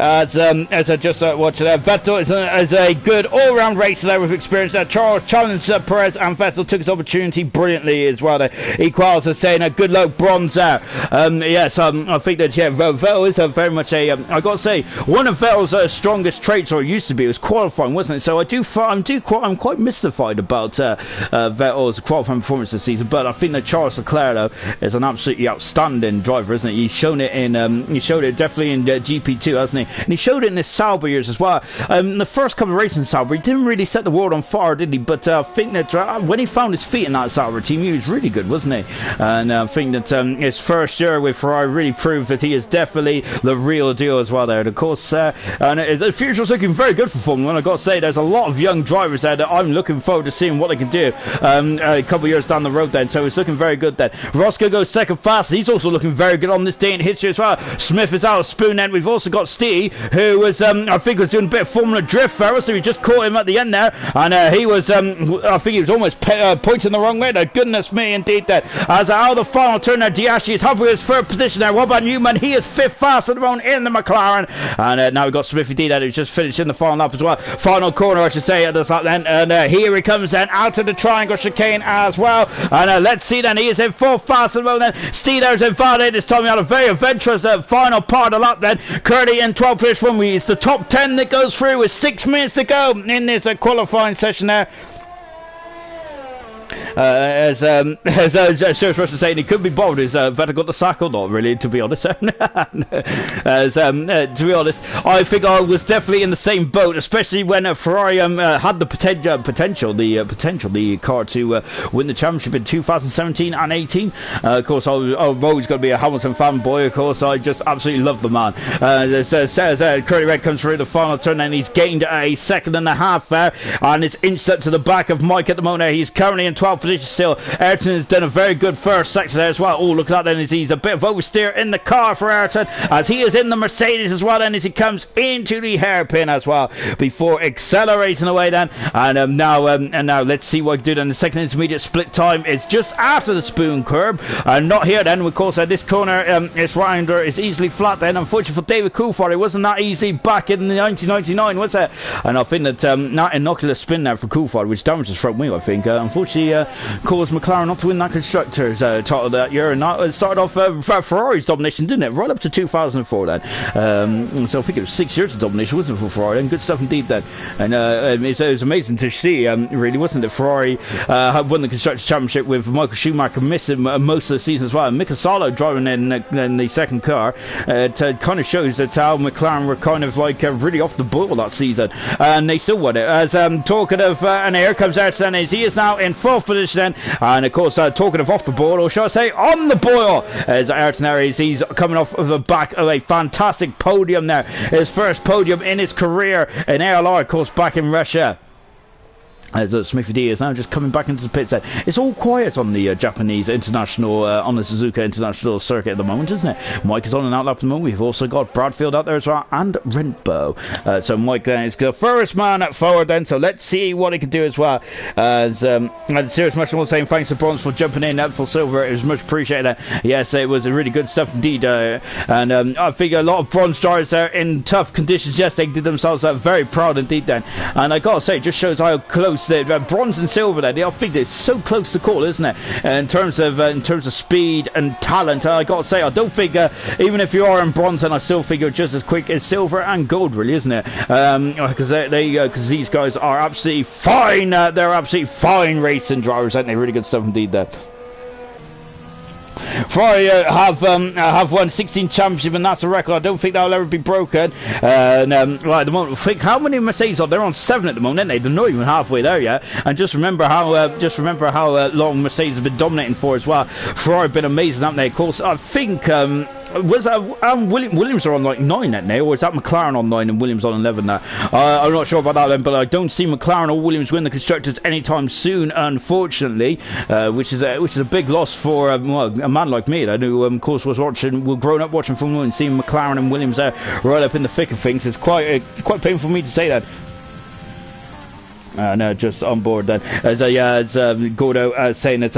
As I just watched there, Vettel is a good all-round racer there with experience. Charles challenged Perez, and Vettel took his opportunity brilliantly as well there. Equals are saying a good luck bronze there. I think that Vettel is very much I got to say, one of Vettel's strongest traits, or it used to be, was qualifying, wasn't it? So I'm quite mystified about Vettel's qualifying performance this season. But I think that Charles Leclerc though is an absolutely outstanding driver, isn't he? He's shown it definitely in GP2, hasn't he? And he showed it in his Sauber years as well. The first couple of races in Sauber, he didn't really set the world on fire, did he? But I think that when he found his feet in that Sauber team, he was really good, wasn't he? And I think that his first year with Ferrari really proved that he is definitely the real deal as well there. And of course, the future's looking very good for Formula 1. I've got to say, there's a lot of young drivers there that I'm looking forward to seeing what they can do a couple of years down the road then. So it's looking very good then. Roscoe goes second fast. He's also looking very good on this day in history as well. Smith is out of spoon end. We've also got Steve, who was I think was doing a bit of Formula drift there, so we just caught him at the end there, and he was I think he was almost pointing the wrong way there. Goodness me indeed there. As out of the final turn there, Diashi is happy with his third position there. What about Newman? He is 5th fast at the moment in the McLaren, and now we've got Smithy D there who's just finished in the final lap as well. Final corner I should say at this lap then, and here he comes then out of the triangle chicane as well, and let's see then, he is in 4th fast at the moment then. Steve there is invalidated this time. We had a very adventurous final part of the lap then. Curdy in 12th position. It's the top 10 that goes through with 6 minutes to go in this qualifying session there. Serious Russian saying he could be bothered. Is Vettel got the sack or not? Really, to be honest. To be honest, I think I was definitely in the same boat, especially when Ferrari had the potential, the car to win the championship in 2017 and 18. Of course, I've always got to be a Hamilton fanboy. Of course, I just absolutely love the man. Curly Red comes through the final turn, and he's gained a second and a half there, and it's inched up to the back of Mike at the moment. He's currently in 12th position still. Ayrton has done a very good first section there as well. Oh, look at that then, as he's a bit of oversteer in the car for Ayrton, as he is in the Mercedes as well, and as he comes into the hairpin as well before accelerating away then. And now let's see what he can do then. The second intermediate split time is just after the spoon curb, and not here then. Of course, this corner is rounder, is easily flat then. Unfortunately for David Coulthard, it wasn't that easy back in 1999, was it? And I think that that innocuous spin there for Coulthard, which damaged his front wheel, I think, unfortunately caused McLaren not to win that constructors title that year, and that started off Ferrari's domination, didn't it? Right up to 2004 then. So I think it was 6 years of domination, wasn't it, for Ferrari? And good stuff indeed then. And it was amazing to see, really, wasn't it? Ferrari had won the constructors championship with Michael Schumacher missing most of the season as well, and Mika Salo driving in the second car. It kind of shows that how McLaren were kind of like really off the boil that season, and they still won it. As talking of, and here comes Ayrton, as he is now in 4th position then, and of course talking of off the boil, or shall I say on the boil, as Ayrton there is, he's coming off of the back of a fantastic podium there, his first podium in his career in ALR, of course, back in Russia. As Smithy D is now just coming back into the pit set. It's all quiet on the Japanese international, on the Suzuka international circuit at the moment, isn't it? Mike is on an outlap at the moment. We've also got Bradfield out there as well, and Rentbo. So Mike then is the first man forward then, so let's see what he can do as well. As Serious Mushroom was saying, thanks to Bronze for jumping in for silver. It was much appreciated. Yes, it was a really good stuff indeed. And I think a lot of bronze drivers there in tough conditions, yes, they did themselves very proud indeed then. And I gotta say, it just shows how close bronze and silver there. I think they're so close to call, isn't it? In terms of speed and talent, I got to say, I don't think even if you are in bronze, then I still think you're just as quick as silver and gold, really, isn't it? Because these guys are absolutely fine. They're absolutely fine racing drivers, aren't they? Really good stuff indeed there. Ferrari have won 16 championships, and that's a record. I don't think that'll ever be broken. Right at the moment, think how many Mercedes are they're on 7 at the moment, aren't they? They're not even halfway there yet. And just remember how long Mercedes have been dominating for as well. Ferrari have been amazing, haven't they? Of course, I think Williams are on like 9 at now, or is that McLaren on 9 and Williams on 11 now? I'm not sure about that then, but I don't see McLaren or Williams win the constructors anytime soon, unfortunately, which is a big loss for a man like me that who of course was grown up watching Formula 1 and seeing McLaren and Williams there right up in the thick of things. It's quite painful for me to say that. No, just on board then. As Gordo saying that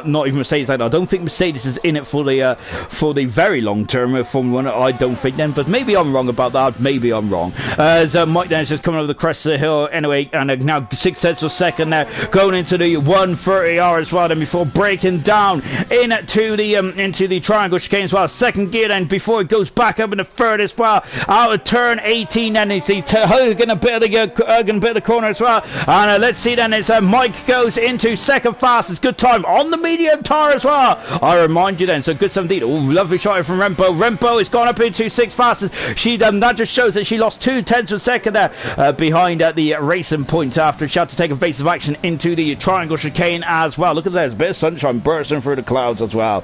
not even Mercedes. I don't think Mercedes is in it for the very long term of Formula 1. I don't think then, but maybe I'm wrong about that. Maybe I'm wrong. As Mike then is just coming over the crest of the hill anyway, and now 6 tenths of a second there, going into the 130 hour as well. Then before breaking down into the triangle chicane as well. Second gear then before it goes back up in the third as well. Out of turn 18 then he's hugging a bit of the corner as well. And let's see then, it's Mike goes into second fastest. Good time on the medium tire as well, I remind you then. So good stuff indeed. Oh, lovely shot from Rempo. Rempo has gone up into 6th fastest. She that just shows that she lost 2 tenths of a second there behind the racing point after she had to take a base of action into the triangle chicane as well. Look at that, there's a bit of sunshine bursting through the clouds as well.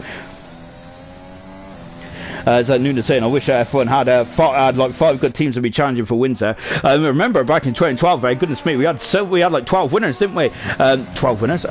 As Nunes saying, I wish F1 had like 5 good teams to be challenging for wins there. Remember back in 2012, goodness me, we had like 12 winners, didn't we? 12 winners.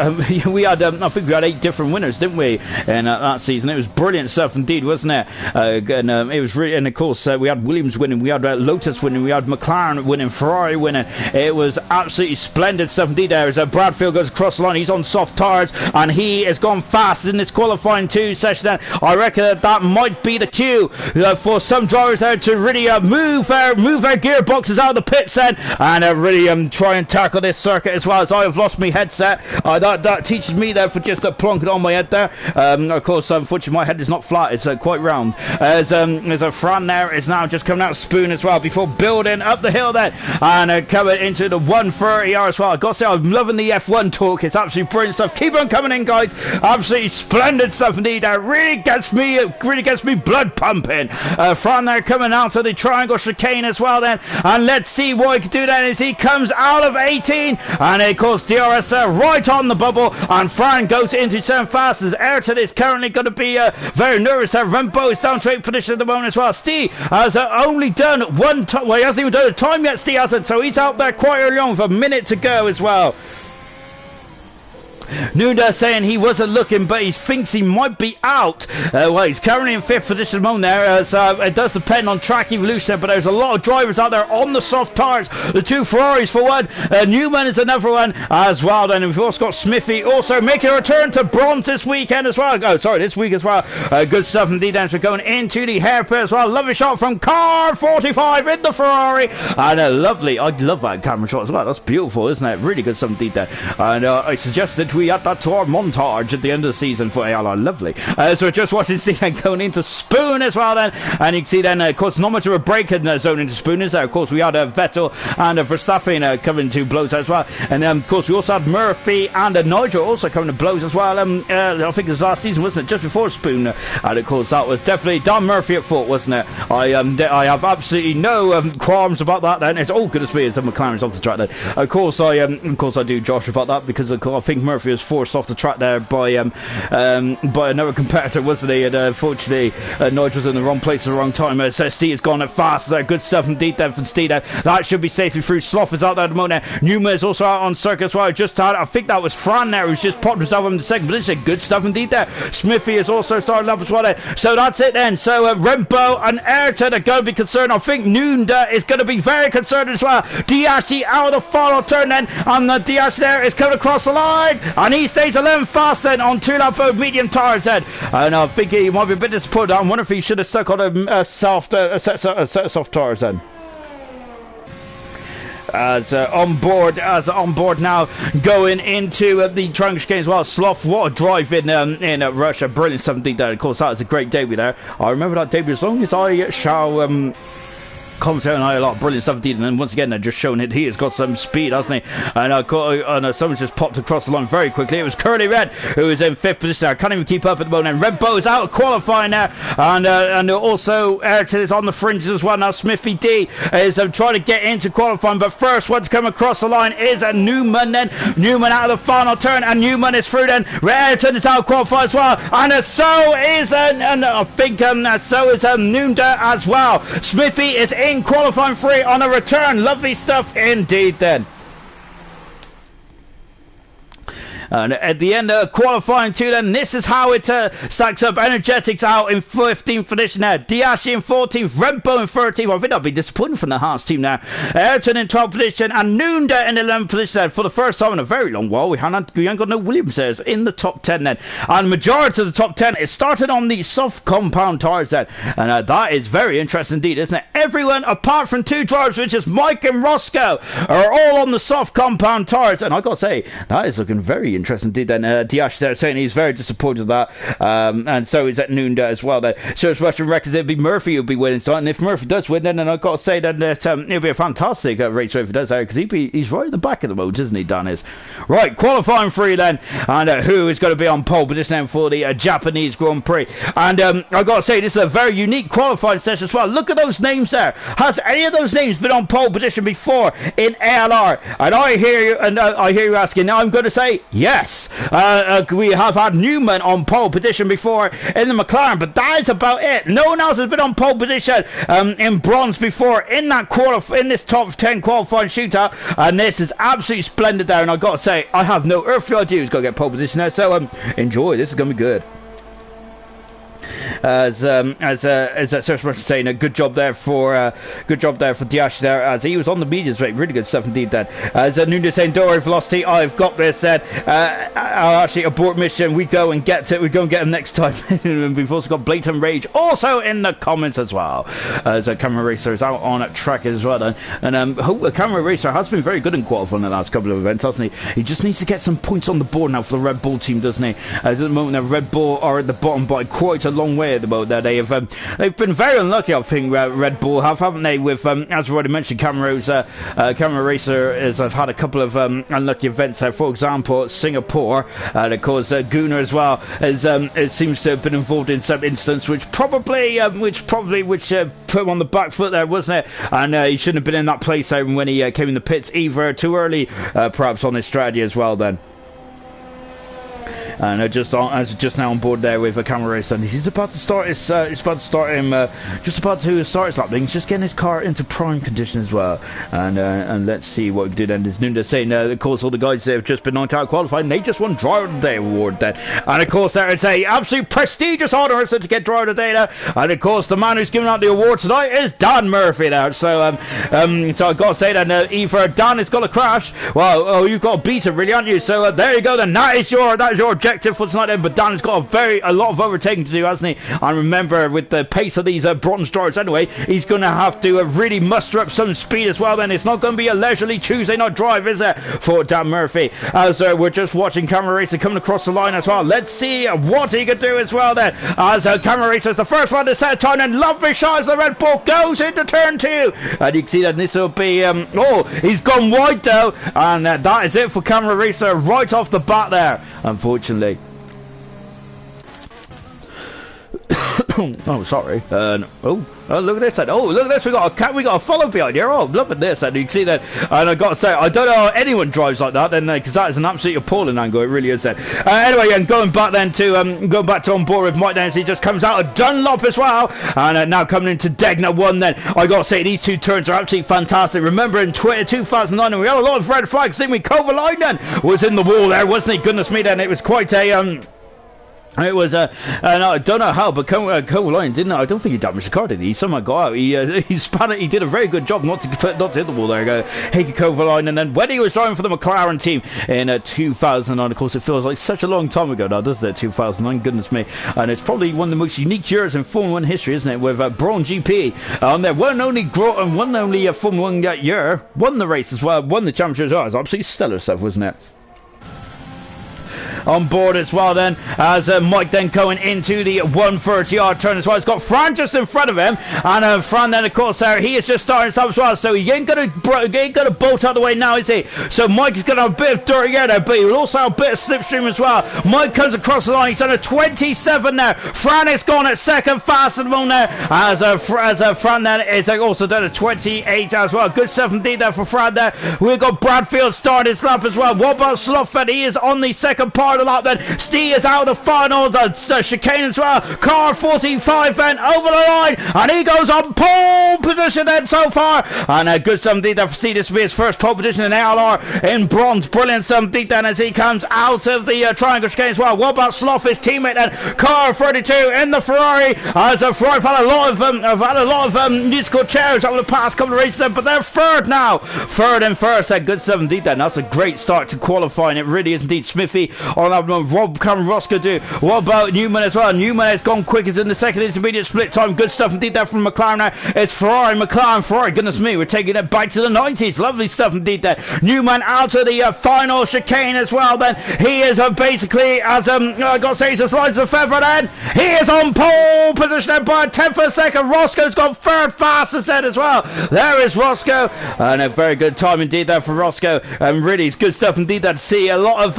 We had I think we had 8 different winners, didn't we? In that season, it was brilliant stuff indeed, wasn't it? And it was really, and of course we had Williams winning, we had Lotus winning, we had McLaren winning, Ferrari winning. It was absolutely splendid stuff indeed. There as Bradfield goes across the line, he's on soft tires, and he has gone fast in this qualifying 2 session. I reckon that might be the cue for some drivers there to really move their gearboxes out of the pits then, and really try and tackle this circuit as well, as I have lost my headset. That teaches me there for just plonking on my head there. Of course, unfortunately, my head is not flat, it's quite round. As a Fran there is now just coming out Spoon as well before building up the hill there, and coming into the 130R as well. I've got to say, I'm loving the F1 talk. It's absolutely brilliant stuff. Keep on coming in, guys. Absolutely splendid stuff indeed. That really gets me blood pumping. Fran there coming out of the triangle chicane as well then, and let's see what he can do then as he comes out of 18, and of course DRS there right on the bubble, and Fran goes into 7 fast as Ayrton is currently going to be very nervous there. Rembo is down to 8th position at the moment as well. Steve has only done one time. Well, he hasn't even done a time yet, Steve hasn't, so he's out there quite early on with a minute to go as well. Nunda saying he wasn't looking, but he thinks he might be out. Well, he's currently in 5th position at the moment there, as it does depend on track evolution, but there's a lot of drivers out there on the soft tires. The 2 Ferraris for one, Newman is another one as well. Then we've also got Smithy also making a return to bronze this weekend as well. Oh, sorry, this week as well. Good stuff indeed then. So going into the hairpin as well. Lovely shot from car 45 in the Ferrari, and lovely. I love that camera shot as well. That's beautiful, isn't it? Really good stuff indeed there. And I suggested we add that to our montage at the end of the season for ALR. Lovely. So we're just watching Steve going into Spoon as well then, and you can see then of course not much of a break in the zone into Spoon is there. Of course we had Vettel and Verstappen coming to blows as well, and of course we also had Murphy and Nigel also coming to blows as well. I think it was last season, wasn't it, just before Spoon, and of course that was definitely Dan Murphy at fault, wasn't it? I have absolutely no qualms about that then. It's all good to see some McLaren's off the track then. Of course I do Josh about that, because of course, I think Murphy was forced off the track there by another competitor, wasn't he? And unfortunately Nigel's in the wrong place at the wrong time. Steve has gone fast there. Good stuff indeed then from Steve there. That should be safely through. Sloth is out there at the moment. Newman is also out on circuit as well. I think that was Fran there who's just popped himself in the second position. Good stuff indeed there. Smithy is also starting up as well there. So that's it then. So Rembo and Ayrton are going to be concerned. I think Nunda is going to be very concerned as well. Diashi out of the final turn then, and the Diashi there is coming across the line, and he stays 11 fast then on 2-lap medium tires then, and I think he might be a bit disappointed. I wonder if he should have stuck on a set of soft tires then. As on board now, going into the triangle chicane as well. Sloth, what a drive in Russia. Brilliant stuff indeed there. Of course, that was a great debut there. I remember that debut as long as I shall commentator and I a lot of brilliant stuff indeed, and then once again they're just showing that he has got some speed, hasn't he? And someone's just popped across the line very quickly. It was Curly Red who is in 5th position there. Can't even keep up at the moment. Red Bull is out of qualifying now, and also Ayrton is on the fringes as well now. Smithy D is trying to get into qualifying, but first one to come across the line is Newman then. Newman out of the final turn, and Newman is through then. Ayrton is out of qualifying as well, and so is I think so is Nunda as well. Smithy is in qualifying 3 on a return. Lovely stuff indeed then. And at the end of qualifying 2 then, this is how it stacks up. Energetics out in 15th position there. Diashi in 14th. Rembo in 13th. I think that'll be disappointing from the Haas team now. Ayrton in 12th position, and Nunda in 11th position there. For the first time in a very long while, we ain't got no Williams there in the top 10 then. And majority of the top 10 is started on the soft compound tires then. And that is very interesting indeed, isn't it? Everyone apart from 2 drivers, which is Mike and Roscoe, are all on the soft compound tires. And I got to say, that is looking very interesting indeed then. Diash there saying he's very disappointed with that, and so is at Nunda as well then. So it's Russian records, it'll be Murphy who'll be winning tonight, and if Murphy does win, then I've got to say that it'll be a fantastic race if he does, because he's right at the back of the moment, isn't he, Dan is? Right, qualifying 3 then, and who is going to be on pole position then for the Japanese Grand Prix, and I've got to say this is a very unique qualifying session as well. Look at those names there. Has any of those names been on pole position before in ALR? And I hear you asking. Now I'm going to say yes. We have had Newman on pole position before in the McLaren, but that is about it. No one else has been on pole position in bronze before in this top 10 qualifying shootout, and this is absolutely splendid there. And I've got to say, I have no earthly idea who's going to get pole position there, so enjoy. This is going to be good. as Search Russian saying a good job there for Diash there, as he was on the mediums, mate. Really good stuff indeed. Then as Nunes saying, "Don't worry, Velocity, I've got this." Said, "I'll actually abort mission. We go and get it. We go and get him next time." We've also got Blatant Rage also in the comments as well. As Camera Racer is out on track as well. Then. And Camera Racer has been very good in qualifying the last couple of events, hasn't he? He just needs to get some points on the board now for the Red Bull team, doesn't he? As at the moment, the Red Bull are at the bottom by quite a long way at the moment. There, they've been very unlucky, I think. Red Bull haven't they? With as we already mentioned, Camera Racer have had a couple of unlucky events there. For example, Singapore, and of course Gunnar as well. It seems to have been involved in some instance, which probably put him on the back foot there, wasn't it? And he shouldn't have been in that place there when he came in the pits either. Too early, perhaps, on his strategy as well. Then. And just now on board there with a Camera Racer, and he's about to start his just about to start his lap. He's just getting his car into prime condition as well. And let's see what we can do then. There's Nunda saying, of course, all the guys that have just been knocked out qualified, and they just won Driver of the Day award then. And of course, there it's a absolute prestigious honour to get Driver of the Day there. And of course, the man who's giving out the award tonight is Dan Murphy there. So I've got to say that either Dan has got a crash, well, you've got to beat him, really, aren't you? So there you go. Then that is your objective for tonight then. But Dan's got a lot of overtaking to do, hasn't he? And remember, with the pace of these bronze drivers anyway, he's going to have to really muster up some speed as well. Then it's not going to be a leisurely Tuesday night drive, is it, for Dan Murphy? As we're just watching Camera Racer coming across the line as well. Let's see what he can do as well then. As Camera Racer is the first one to set a time, and lovely shot as the Red Bull goes into turn 2. And you can see that this will be he's gone wide though, and that is it for Camera Racer right off the bat there, unfortunately. Oh, sorry. Oh, look at this then. Oh, look at this. We got a follow behind here. Oh, I'm loving this. And you can see that. And I got to say, I don't know how anyone drives like that then, because that is an absolutely appalling angle. It really is then. Anyway, and going back to on board with Mike then, as he just comes out of Dunlop as well. And now coming into Degna 1 then. I got to say, these two turns are absolutely fantastic. Remember in 2009, and we had a lot of red flags, didn't we? Kovalainen was in the wall there, wasn't he? Goodness me, then. It was quite a It was I don't know how, but Kovalainen didn't. I don't think he damaged the car, did he? He somehow got out. He span it. He did a very good job not to hit the wall there. Heikki Kovalainen, and then when he was driving for the McLaren team in 2009, of course, it feels like such a long time ago now, doesn't it? 2009, goodness me, and it's probably one of the most unique years in Formula 1 history, isn't it? With Braun GP on there, one only Formula 1 year, won the race as well, won the championship as well. It was absolutely stellar stuff, wasn't it? On board as well then, as Mike then going into the 130-yard turn as well. He's got Fran just in front of him, and Fran then of course there, he is just starting stuff as well, so he ain't gonna bolt out of the way now, is he? So Mike is gonna have a bit of dirty air there, but he will also have a bit of slipstream as well. Mike comes across the line, he's done a 27 there. Fran is gone at second fast at the moment there, as Fran then is also done a 28 as well. Good stuff indeed there for Fran there. We've got Bradfield starting his lap as well. What about Slothfed? He is on the second part of the lap then. Steve is out of the final chicane as well. Car 45 then over the line, and he goes on pole position then so far, and good stuff indeed there for Steve. This will be his first pole position in ALR in bronze. Brilliant stuff indeed then as he comes out of the triangle chicane as well. What about Sloth, his teammate then? Car 32 in the Ferrari, as Ferrari have had a lot of musical chairs over the past couple of races then, but they're third now, third and first. Good stuff indeed then. That's a great start to qualifying, it really is indeed. Smithy on that one. Rob Cameron Roscoe do. What about Newman as well? Newman has gone quick, is in the second intermediate split time. Good stuff indeed there from McLaren now. It's Ferrari, McLaren, Ferrari. Goodness me, we're taking it back to the 90s. Lovely stuff indeed there. Newman out of the final chicane as well then. He is basically, as I got to say, he's as light as a feather then. He is on pole position then by a tenth of a second. Roscoe's got third fastest then as well. There is Roscoe, and a very good time indeed there for Roscoe. Really, it's good stuff indeed there to see a lot of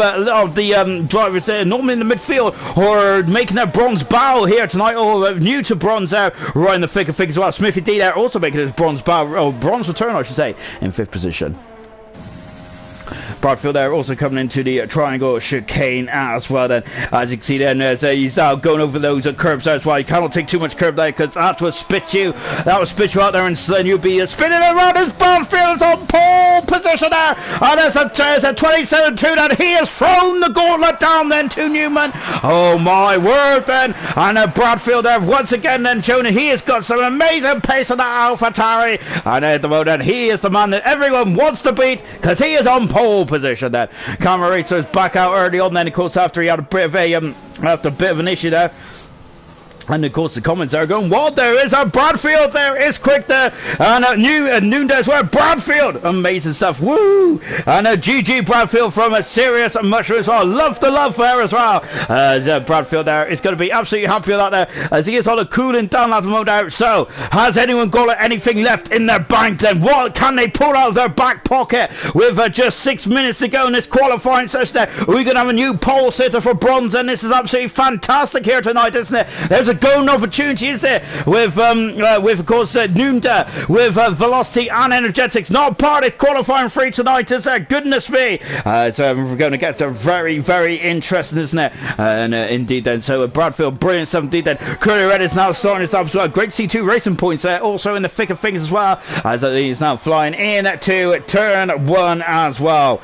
the drivers there, normally in the midfield, or making a bronze bow here tonight, or new to bronze there, right in the thick of things as well. Smithy D there also making his bronze bow, or bronze return, I should say, in 5th position. Bradfield there also coming into the triangle chicane as well. Then, as you can see, then he's now going over those curbs as well. You cannot take too much curb there because that will spit you. That will spit you out there, and then you'll be spinning around. His Bradfield's on pole position there, and there's a 27-2 that he has thrown the gauntlet down then to Newman. Oh my word then, and Bradfield there once again then showing he has got some amazing pace on that AlphaTauri, and at the moment he is the man that everyone wants to beat because he is on pole position then. Camera Racer is back out early on then, of course, after he had a bit of an issue there. And of course the comments are going wild. There is a Bradfield there is quick there, and Noonday as well. Bradfield, amazing stuff, woo! And GG Bradfield from a serious mushroom as well. Love the love there as well. Bradfield there is going to be absolutely happy with that there, as he is on a cooling down level mode out. So has anyone got anything left in their bank then? What can they pull out of their back pocket with just 6 minutes to go in this qualifying session there? We're going to have a new pole sitter for bronze, and this is absolutely fantastic here tonight, isn't it? There's a golden opportunity, is there, with of course Noonda, with Velocity and Energetics not part of qualifying free tonight, is there? Goodness me. So we're going to get to very, very interesting, isn't it? And indeed then, so Bradfield, brilliant stuff indeed then. Curly Red is now starting his up as well. Great C2 racing points there, also in the thick of things as well, as he's now flying in to turn 1 as well.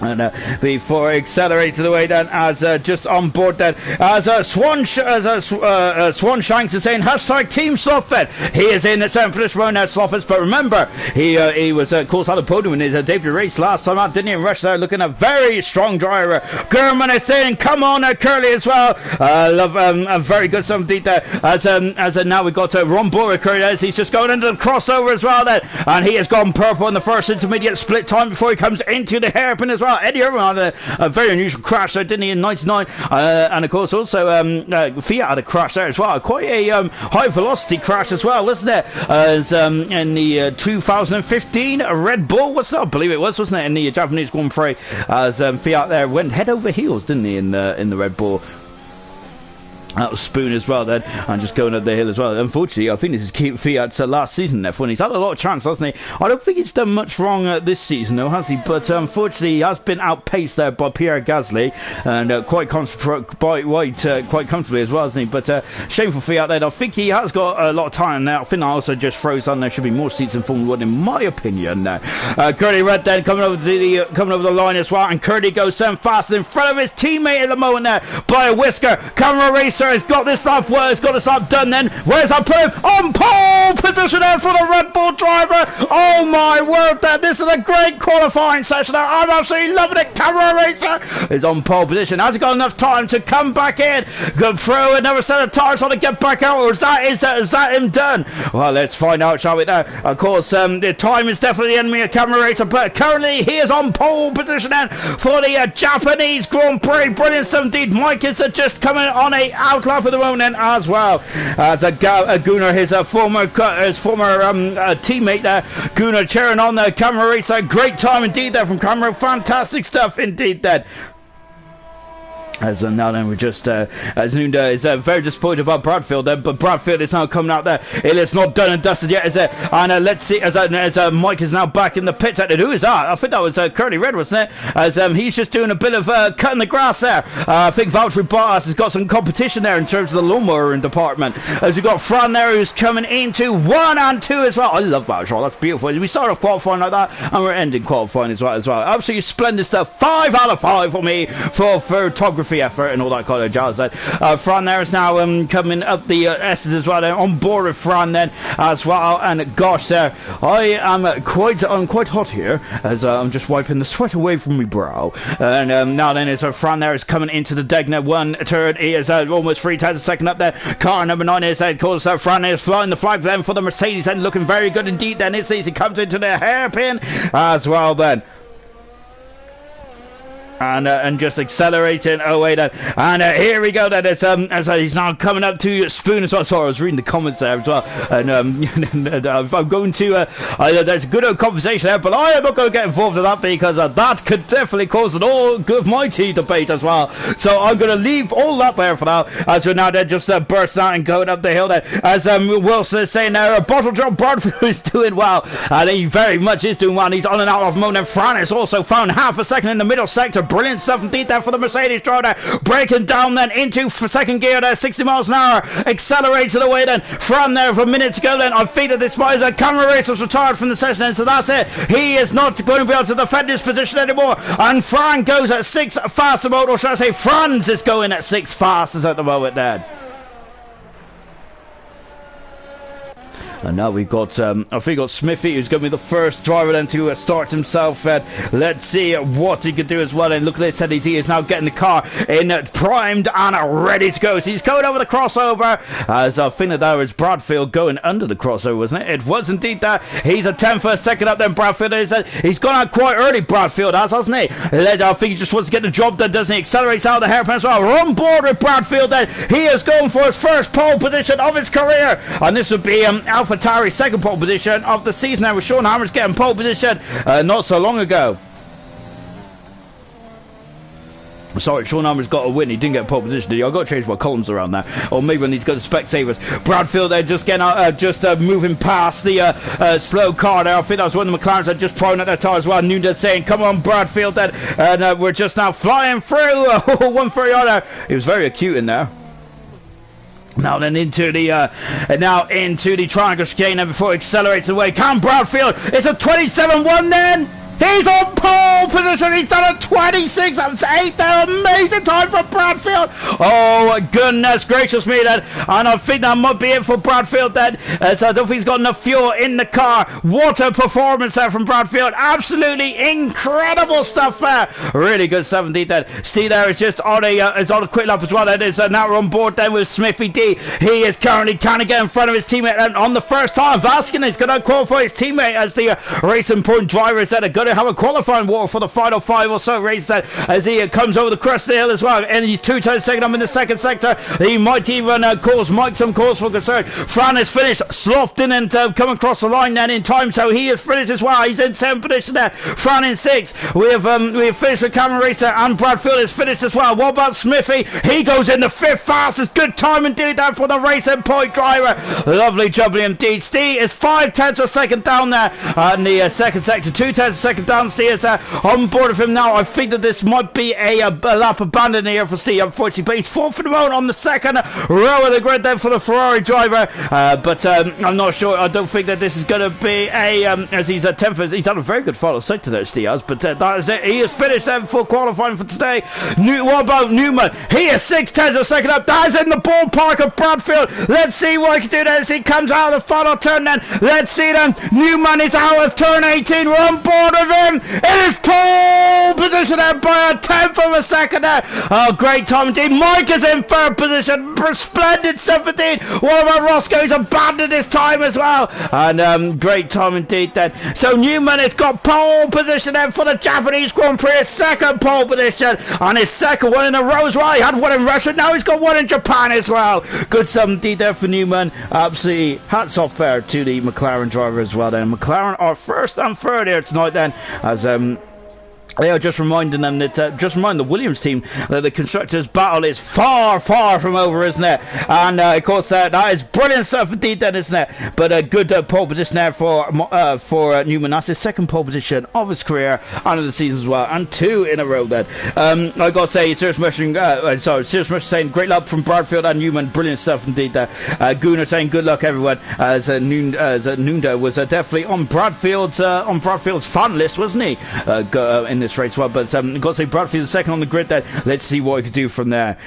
And before he accelerates the way then, as just on board then, as Swan Shanks is saying hashtag Team Slothfed. He is in the for this round now, Slothfed. But remember, he was of course on the podium in his debut race last time out, didn't he? And Rush there looking a very strong driver. German is saying, come on, Curly as well. Love a very good stuff indeed there. As now we've got Ron Boer Curly as he's just going into the crossover as well then, and he has gone purple in the first intermediate split time before he comes into the hairpin as well. Eddie Irvine had a very unusual crash there, didn't he, in 99, and of course also Fiat had a crash there as well, quite a high velocity crash as well, wasn't it, as in the 2015 Red Bull, I believe it was, wasn't it, in the Japanese Grand Prix, as Fiat there went head over heels, didn't he, in the Red Bull. That was Spoon as well then, and just going up the hill as well. Unfortunately, I think this is Fiat's last season there, when he's had a lot of chance, hasn't he? I don't think he's done much wrong this season though, has he? But unfortunately, he has been outpaced there by Pierre Gasly, and quite comfortably as well, hasn't he? But shameful Fiat there. I think he has got a lot of time now. I think I also just froze on. There should be more seats in Formula 1 in my opinion now. Curly Red then coming over the line as well, and Curly goes so fast in front of his teammate at the moment there by a whisker. Camera Racer has got this lap, it's got this lap done then. Where's that put him? On pole position there for the Red Bull driver. Oh my word there, this is a great qualifying session there. I'm absolutely loving it. Camera Racer is on pole position. Has he got enough time to come back in, go through another set of tires on to get back out, or is that him done? Well, let's find out, shall we now? Of course, the time is definitely the enemy of Camera Racer, but currently he is on pole position then for the Japanese Grand Prix. Brilliant stuff indeed. Mike is just coming on a outlap for the moment then as well, as Gunnar, his former teammate there, Gunnar cheering on the Camera Racer. Great time indeed there from Camera, fantastic stuff indeed then. As now then we're just as Nunda is very disappointed about Bradfield then, but Bradfield is now coming out there. It is not done and dusted yet, is it? And let's see, as Mike is now back in the pits. Who is that? I think that was Curly Red, wasn't it? As he's just doing a bit of cutting the grass there. I think Valtteri Bottas has got some competition there in terms of the lawnmower department. As we've got Fran there who's coming into 1 and 2 as well. I love that shot, that's beautiful. We start off qualifying like that and we're ending qualifying as well. Absolutely splendid stuff. 5 out of 5 for me for photography effort and all that kind of jazz. Fran there is now coming up the S's as well. On board with Fran then as well. And gosh, I'm quite hot here as I'm just wiping the sweat away from my brow. And now then, as Fran there is coming into the Degner 1 turn. He is almost 3 tenths a second up there. Car number 9 is of course Fran is flying the flag then for the Mercedes and looking very good indeed. Then he comes into the hairpin as well then. and just accelerating away then. And here we go then. It's as he's now coming up to Spoon as well. Sorry, I was reading the comments there as well, and I'm going to there's a good conversation there, but I am not going to get involved in that because that could definitely cause an all good mighty debate as well. So I'm going to leave all that there for now, as we're now then just bursting out and going up the hill there. As Wilson is saying there, Bottle John Bradford is doing well, and he very much is doing well. And he's on and out of mode. And Fran has also found half a second in the middle sector. Brilliant stuff indeed there for the Mercedes driver, breaking down then into second gear there, 60 miles an hour, accelerated away then. Fran there for minutes ago then. I think that this is a camera race was retired from the session then, so that's it. He is not going to be able to defend his position anymore, and Fran goes at 6 fast mode, or should I say Franz is going at 6 fastest at the moment then. And now we've got, I think we've got Smithy, who's going to be the first driver then to start himself. Let's see what he can do as well. And look at this, he is now getting the car in primed and ready to go. So he's going over the crossover. As I think that was Bradfield going under the crossover, wasn't it? It was indeed that. He's a 10th for a second up then. Bradfield is. He's gone out quite early, Bradfield has, hasn't he? I think he just wants to get the job done, doesn't he? Accelerates out of the hairpin as well. We're on board with Bradfield then. He is going for his first pole position of his career. And this would be Alpha Tauri's second pole position of the season. Now with Sean Hammers getting pole position not so long ago. Sorry, Sean Hammers got a win. He didn't get pole position, did he? I've got to change my columns around there. Or maybe I need to go to spectators. Bradfield there just getting out, moving past the slow car there. I think that was one of the McLarens that just prone at their tire as well. Nunez saying, come on, Bradfield then. And we're just now flying through. 130 there. He was very acute in there. Now then into the triangle chicane, and before it accelerates away, Cam Bradfield, it's a 27-1 then. He's on pole position. He's done a 26. That's 8 there. Amazing time for Bradfield. Oh, goodness gracious me then. And I think that might be it for Bradfield then. So I don't think he's got enough fuel in the car. What a performance there from Bradfield. Absolutely incredible stuff there. Really good stuff indeed then. Steve there is just on a quick lap as well. That is now we're on board then with Smithy D. He is currently kind of getting in front of his teammate, and on the first time Vaskin is going to qualify his teammate as the Racing Point driver. Is going to have a qualifying war for the final 5 or so races as he comes over the crest of the hill as well, and he's 2 turns second up in the second sector. He might even cause Mike some cause for concern. Fran is finished, sloughed in and come across the line then in time, so he is finished as well. He's in 7th position there. Fran in 6th. We have finished with Cameron Racer, and Bradfield is finished as well. What about Smithy? He goes in the 5th fastest. Good time indeed there for the Racing Point driver. Lovely jubbly indeed. Steve is 5 tenths a second down there in the second sector. 2 tenths a second down. Steve is on board with him now. I think that this might be a lap abandoned here for Steve, unfortunately, but he's 4th for the moment on the second row of the grid then for the Ferrari driver. But I'm not sure. I don't think that this is going to be as he's at 10th. He's had a very good follow sector there, Steve has, but that is it. He has finished for qualifying for today. What about Newman? He is 6 tenths a second up. That is in the ballpark of Bradfield. Let's see what he can do then as he comes out of the final turn then. Let's see then. Newman is out of turn 18. We're on board with him. It is pole position there by a 10th of a second there. Oh, great time indeed. Mike is in 3rd position. Splendid stuff indeed. What about Roscoe? He's abandoned his time as well. And great time indeed then. So Newman has got pole position then for the Japanese Grand Prix. His 2nd pole position. And his 2nd one in a row as well. He had one in Russia. Now he's got one in Japan as well. Good stuff indeed there for Newman. Absolutely hats off there to the McLaren driver as well then. McLaren are 1st and 3rd here tonight then. As they are just reminding them that, just remind the Williams team that the constructors' battle is far, far from over, isn't it? And of course, that is brilliant stuff indeed, then, isn't it? But a good pole position there for Newman. That's his 2nd pole position of his career and of the season as well, and 2 in a row then. I got to say, Serious Mercer saying great luck from Bradfield and Newman. Brilliant stuff indeed there. Gunnar saying good luck everyone. As Nunda was definitely on Bradfield's fan list, wasn't he? In this race, well, but got to say Bradfield 2nd on the grid there. Let's see what he can do from there.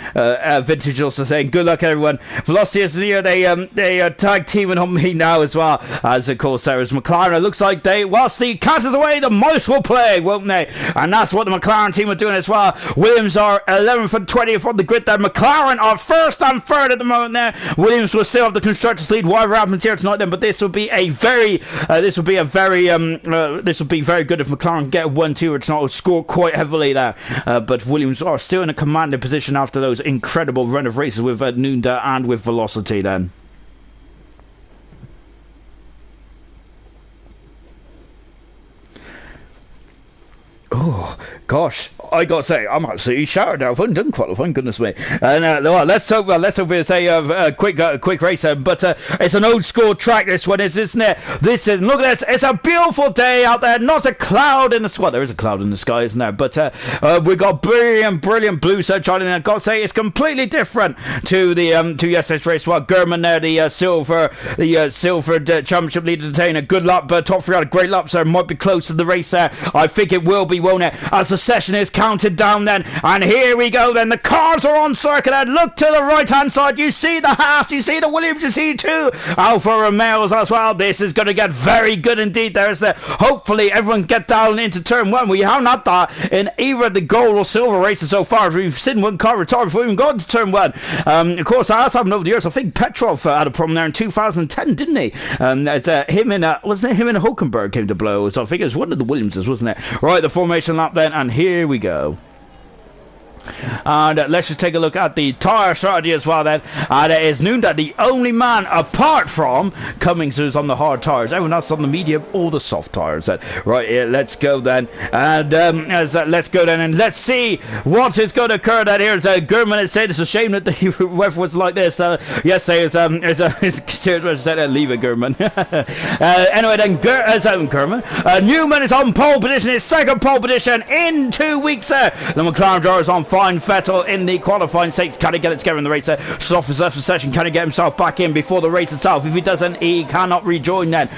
Vintage also saying good luck everyone. Velocity is here. They are tag teaming on me now as well, as of course there is McLaren. It looks like whilst the cat is away, the mouse will play, won't they? And that's what the McLaren team are doing as well. Williams are 11th and 20th on the grid there. McLaren are 1st and 3rd at the moment there. Williams will still have the constructors lead, whatever happens here tonight then, but this will be very good if McLaren get a 1-2 or tonight. outscored quite heavily there. But Williams are still in a commanding position after those incredible run of races with Nunda and with Velocity then. Oh gosh, I gotta say, I'm absolutely shattered now. I've done qualifying, goodness me. Well, let's hope it's a quick race. But it's an old school track. This one is, isn't it? Look at this. It's a beautiful day out there. Not a cloud in the sky. Well, there is a cloud in the sky, isn't there? But we got brilliant blue sunshine, and I gotta say, it's completely different to the to yesterday's race. Well, Gurman there, the silver championship leader, today, a good lap. But top three had a great lap, so it might be close to the race there. I think it will be, won't it? As the session is counted down then, and here we go then. The cars are on circuit and look to the right hand side. You see the Haas, you see the Williams, you see two Alfa Romeos as well. This is going to get very good indeed. There's hopefully everyone get down into turn one. We haven't had that in either the gold or silver races so far. We've seen one car retire before we even got into turn one. Of course, Haas happened over the years. I think Petrov had a problem there in 2010, didn't he? Wasn't it him and Hulkenberg came to blows? I think it was one of the Williamses, wasn't it? Right, the formation lap then, and here we go. And let's just take a look at the tyre strategy as well then. And it is Nunda, the only man apart from Cummings who's on the hard tyres. Everyone else on the medium or the soft tyres. Right, here, let's go then. And let's go then and let's see what is going to occur. That here's Gurman has said it's a shame that the weather was like this. Yesterday is leave it, Gurman. Anyway then, Gurman. Newman is on pole position, his second pole position in 2 weeks there. The McLaren driver is on fine. Vettel in the qualifying stakes. Can he get it together in the race there? Sloth is left for session. Can he get himself back in before the race itself? If he doesn't, he cannot rejoin then.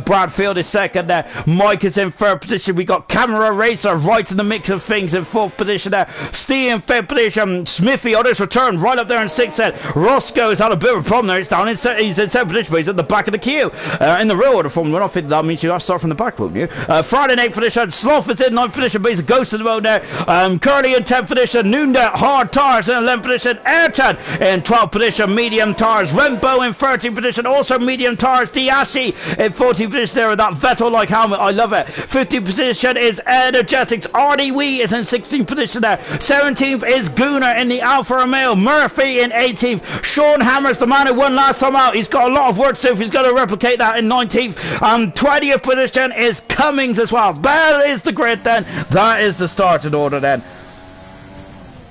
Bradfield is second there. Mike is in third position. We got Camera Racer right in the mix of things in fourth position there. Steve in fifth position. Smithy on his return right up there in sixth there. Roscoe's had a bit of a problem there. He's down in he's in seventh position, but he's at the back of the queue. In the real order form, I think that means you have to start from the back, won't you? Friday in eighth position. Sloth is in ninth position, but he's a ghost of the road there. Curly in 10th position. Nunda, hard tyres in 11th position. Ayrton in 12th position, medium tyres. Rembo in 13th position, also medium tyres. Diashi in 14th position there with that Vettel-like helmet. I love it. 15th position is Energetics. Artie Wee is in 16th position there. 17th is Gooner in the Alfa Romeo. Murphy in 18th. Sean Hammers, the man who won last time out. He's got a lot of work to do if he's going to replicate that in 19th. 20th position is Cummings as well. There is the grid then. That is the starting order then.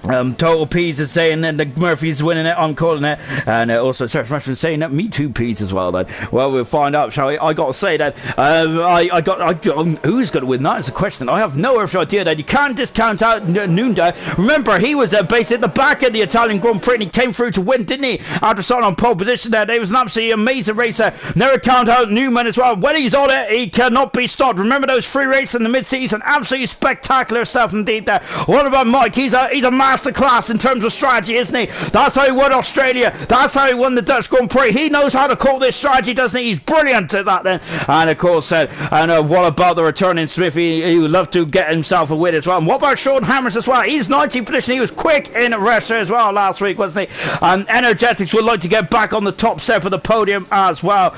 Total Peas is saying that the Murphy's winning it. I'm calling it. And also Surf Rushman saying that me too, Peas as well then. Well, we'll find out, shall we? I got to say that who's going to win that is a question. I have no earthly idea that you can't discount out Nunda. Remember, he was basically at the back of the Italian Grand Prix and he came through to win, didn't he? After starting on pole position there. It was an absolutely amazing racer. Never count out Newman as well. When he's on it, he cannot be stopped. Remember those free races in the mid-season? Absolutely spectacular stuff indeed there. What about Mike? He's a masterclass in terms of strategy, isn't he? That's how he won Australia. That's how he won the Dutch Grand Prix. He knows how to call this strategy, doesn't he? He's brilliant at that then. And of course, what about the returning Smith? He would love to get himself a win as well. And what about Sean Hammers as well? He's 19th position. He was quick in Russia as well last week, wasn't he? And Energetics would like to get back on the top step of the podium as well.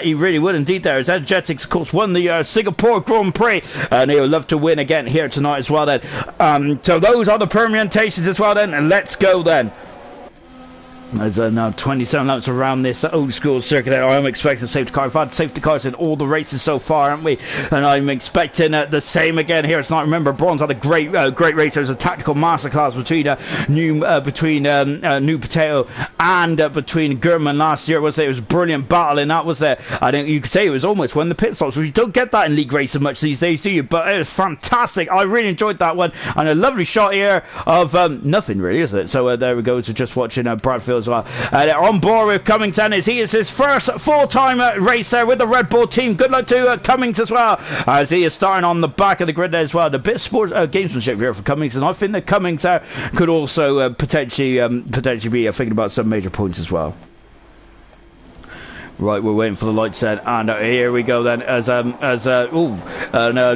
He really would indeed there. As Energetics, of course, won the Singapore Grand Prix. And he would love to win again here tonight as well then. So those are the permutations as well then, and let's go then. There's now 27 laps around this old school circuit. I'm expecting safety car. I've had safety cars in all the races so far, haven't we? And I'm expecting the same again here. It's not. Remember, Bronze had a great race. There was a tactical masterclass between New Potato and between Gurman last year. It was a brilliant battle, and that was there. I think you could say it was almost when the pit stops. You don't get that in league racing much these days, do you? But it was fantastic. I really enjoyed that one, and a lovely shot here of nothing really, is it? So there we go. So just watching Bradfield as well. On board with Cummings, and he is his first full-time race there with the Red Bull team. Good luck to Cummings as well, as he is starting on the back of the grid there as well. A bit of sports gamesmanship here for Cummings, and I think that Cummings could also potentially be thinking about some major points as well. Right, we're waiting for the lights then, and here we go then,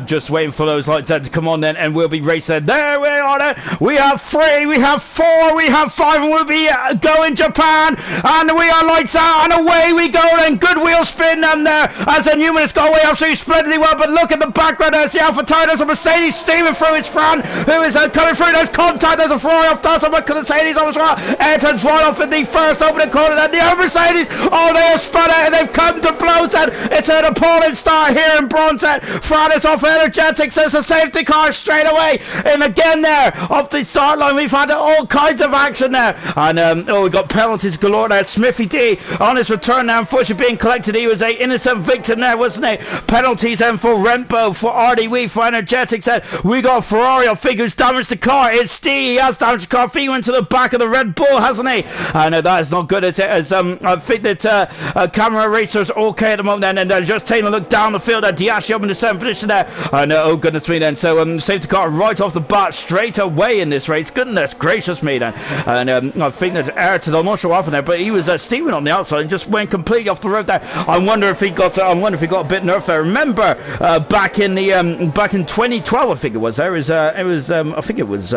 just waiting for those lights then to come on then, and we'll be racing. There we are, car. We have 3, we have 4, we have 5, and we'll be going Japan. And we are lights out, and away we go. And good wheel spin and there as a Newman has got away absolutely splendidly well. But look at the background. There's the Alpha Tauri. There's a Mercedes steaming through its front, who is coming through. There's contact. There's a Ferrari off. That's a Mercedes on as well. Ayrton's right off in the first opening corner. And the other Mercedes, oh, they have spun out and they've come to blows. And it's an appalling start here in Bronson. Fran is off energetics. There's a safety car straight away. And again there, off the start line, we've had all kinds of action there. And we got penalties galore there. Smithy D on his return now, unfortunately being collected. He was a innocent victim there, wasn't he? Penalties then for Rempo, for RDW, for energetics. And we got Ferrari, I think, who's damaged the car. It's D, he has damaged the car. I think he went to the back of the Red Bull, hasn't he? And that is not good. It's, I think that camera racers okay at the moment then. And just taking a look down the field at Diashi up in the 7th position there. And oh goodness me then. So safety car right off the bat straight away in this race. Goodness gracious me then. And I think that Ayrton, I'm not sure what happened there, but he was steaming on the outside and just went completely off the road there. I wonder if he got a bit nerfed there. Remember back in 2012, I think it was. I think it was.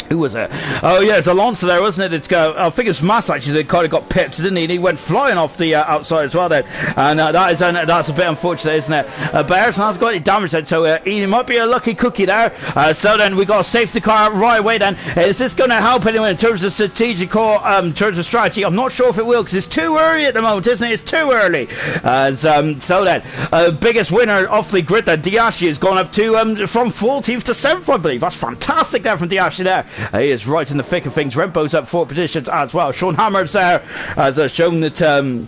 Who was it? Oh yeah, it's Alonso there, wasn't it? I think it's Mass actually that kind of got pipped, didn't he? And he went flying off the outside as well then. And that's a bit unfortunate, isn't it? But Ayrton has got any damage then, so he might be a lucky cookie there. So then we got a safety car right away then. Is this going to help anyone in terms of strategical, in terms of strategy? I'm not sure if it will, because it's too early at the moment, isn't it? It's too early. So then, biggest winner off the grid then, Diashi has gone up to from 14th to 7th, I believe. That's fantastic there from Diashi there. He is right in the thick of things. Rempo's up 4 positions as well. Sean Hammer's there has shown that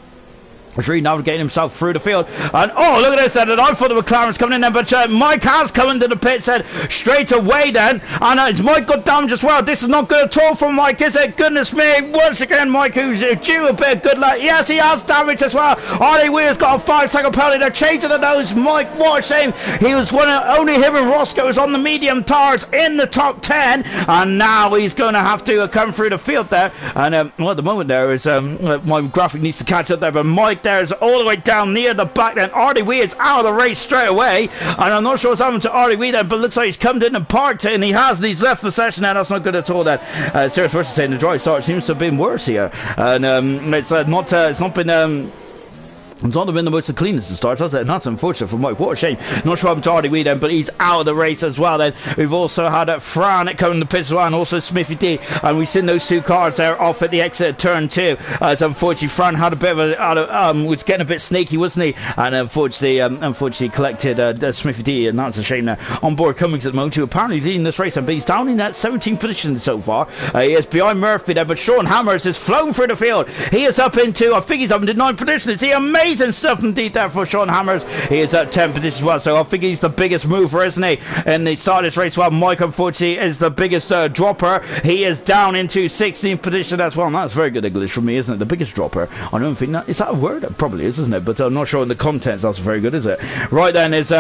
was really navigating himself through the field. And oh, look at this then. And I thought the McLaren's coming in then, but Mike has come into the pit said straight away then. And it's Mike got damage as well. This is not good at all for Mike, is it? Goodness me. Once again, Mike, who's due a bit of good luck. Yes, he has damage as well. Arlie Weir's got a 5-second penalty. They're changing the nose. Mike, what a shame. He was only him and Roscoe was on the medium tires in the top 10. And now he's going to have to come through the field there. And well, at the moment there is my graphic needs to catch up there, but Mike there's all the way down near the back then. RDW is out of the race straight away, and I'm not sure what's happened to RDW then, but looks like he's come in and parked it, and he's left the session now. That's not good at all then. Serious person saying the dry start seems to have been worse here, and it's not been it's not been the most cleanest of starts, has it? And that's unfortunate for Mike. What a shame. Not sure what happened to RDW then, but he's out of the race as well then. We've also had Fran coming in the pits as well, and also Smithy D. And we've seen those 2 cars there off at the exit of turn 2. So unfortunately, Fran had a bit of was getting a bit sneaky, wasn't he? And unfortunately collected Smithy D, and that's a shame there. On board Cummings at the moment, who apparently is leading this race, but he's down in that 17th position so far. He is behind Murphy there, but Sean Hammers has flown through the field. He is up into, I think he's up into 9th position. It's amazing stuff indeed there for Sean Hammers. He is at 10th position as well, so I think he's the biggest mover, isn't he, in the start of this race? Well, Mike unfortunately is the biggest dropper. He is down into 16th position as well. That's very good English from me, isn't it? The biggest dropper. I don't think that is that a word. It probably is, isn't it? But I'm not sure in the contents that's very good, is it? Right then is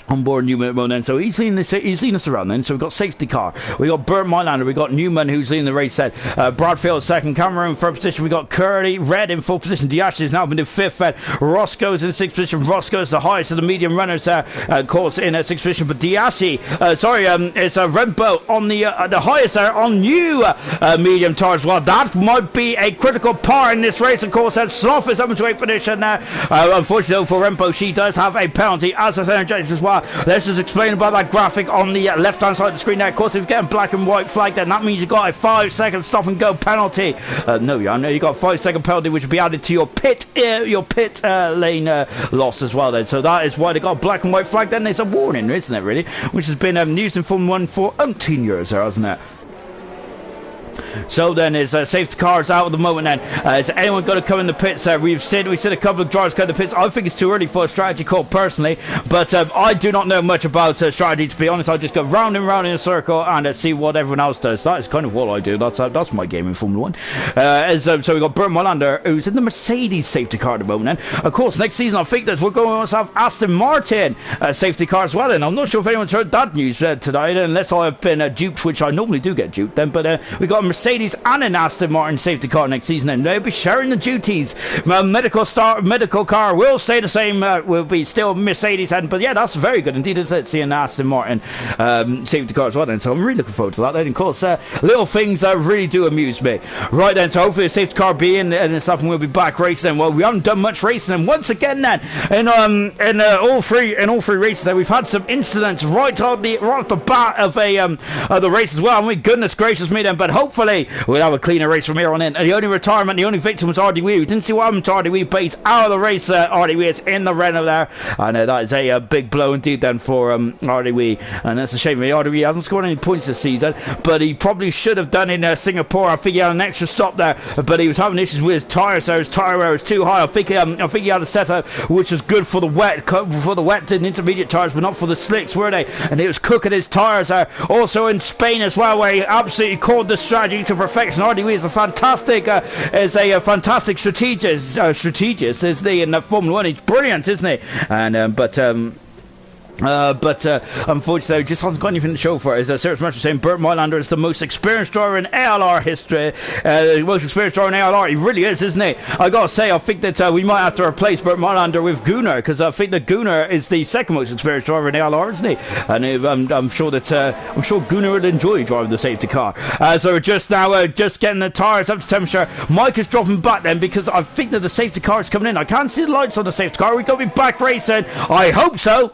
on board Newman then, so he's leading us around then. So we've got safety car, we got Burt Mylander, we got Newman who's leading the race set, Bradfield second, Cameron 3rd position, we got Curly Red in 4th position, Diash is now been in 5th fed, Roscoe's in 6th position. Roscoe's the highest of the medium runners of course in 6th position, but Diashi it's Rempo on the highest there on new medium tires. Well, that might be a critical part in this race, of course. And Sloth is up into 8th position now. Unfortunately for Rempo, she does have a penalty, as does Energetics as well. Let's just explain about that graphic on the left hand side of the screen there. Of course, if you get a black and white flag, then that means you got a 5-second stop and go penalty. No, you got a 5-second penalty, which will be added to your pit lane loss as well then. So that is why they got a black and white flag. Then there's a warning, isn't it, really? Which has been used in Formula 1 for umpteen years there, hasn't it? So then his safety car is out at the moment then. Is anyone going to come in the pits there? We've seen a couple of drivers come in the pits. I think it's too early for a strategy call personally, but I do not know much about strategy, to be honest. I just go round and round in a circle and see what everyone else does. That is kind of what I do. That's my game in Formula 1. So we've got Burt Mylander, who's in the Mercedes safety car at the moment then. Of course, next season I think that we're going to have Aston Martin safety car as well, and I'm not sure if anyone's heard that news tonight, unless I've been duped, which I normally do get duped then, but we got a Mercedes Mercedes and an Aston Martin safety car next season, and they'll be sharing the duties. Medical car will stay the same, will be still Mercedes, but yeah, that's very good indeed, isn't it? Seeing an Aston Martin safety car as well, then, so I'm really looking forward to that. And of course, little things really do amuse me. Right then, so hopefully the safety car be in and stuff, and we'll be back racing. Well, we haven't done much racing, and once again, then in all three races, then we've had some incidents right off the bat of the race as well. I mean, goodness gracious me, then. But hopefully we'll have a cleaner race from here on in. And the only retirement, the only victim was RDW. We didn't see what happened to RDW, but he's out of the race. RDW is in the Renault there, and that is a big blow indeed then for RDW, and that's a shame. RDW hasn't scored any points this season, but he probably should have done in Singapore. I think he had an extra stop there, but he was having issues with his tyres. So his tyre wear was too high. I think he had a setup which was good for the wet and intermediate tyres, but not for the slicks, were they? And he was cooking his tyres there. Also in Spain as well, where he absolutely called the strategy to perfection. RDW is a fantastic strategist, isn't he? In the Formula 1, he's brilliant, isn't he? And but unfortunately, he just hasn't got anything to show for it. As Serious Match was saying, Burt Mylander is the most experienced driver in ALR history. The most experienced driver in ALR. He really is, isn't he? I gotta say, I think that we might have to replace Burt Mylander with Gunnar, because I think that Gunnar is the second most experienced driver in ALR, isn't he? And I'm sure Gunnar would enjoy driving the safety car. So we're just getting the tyres up to temperature. Mike is dropping back then, because I think that the safety car is coming in. I can't see the lights on the safety car. We're gonna be back racing. I hope so.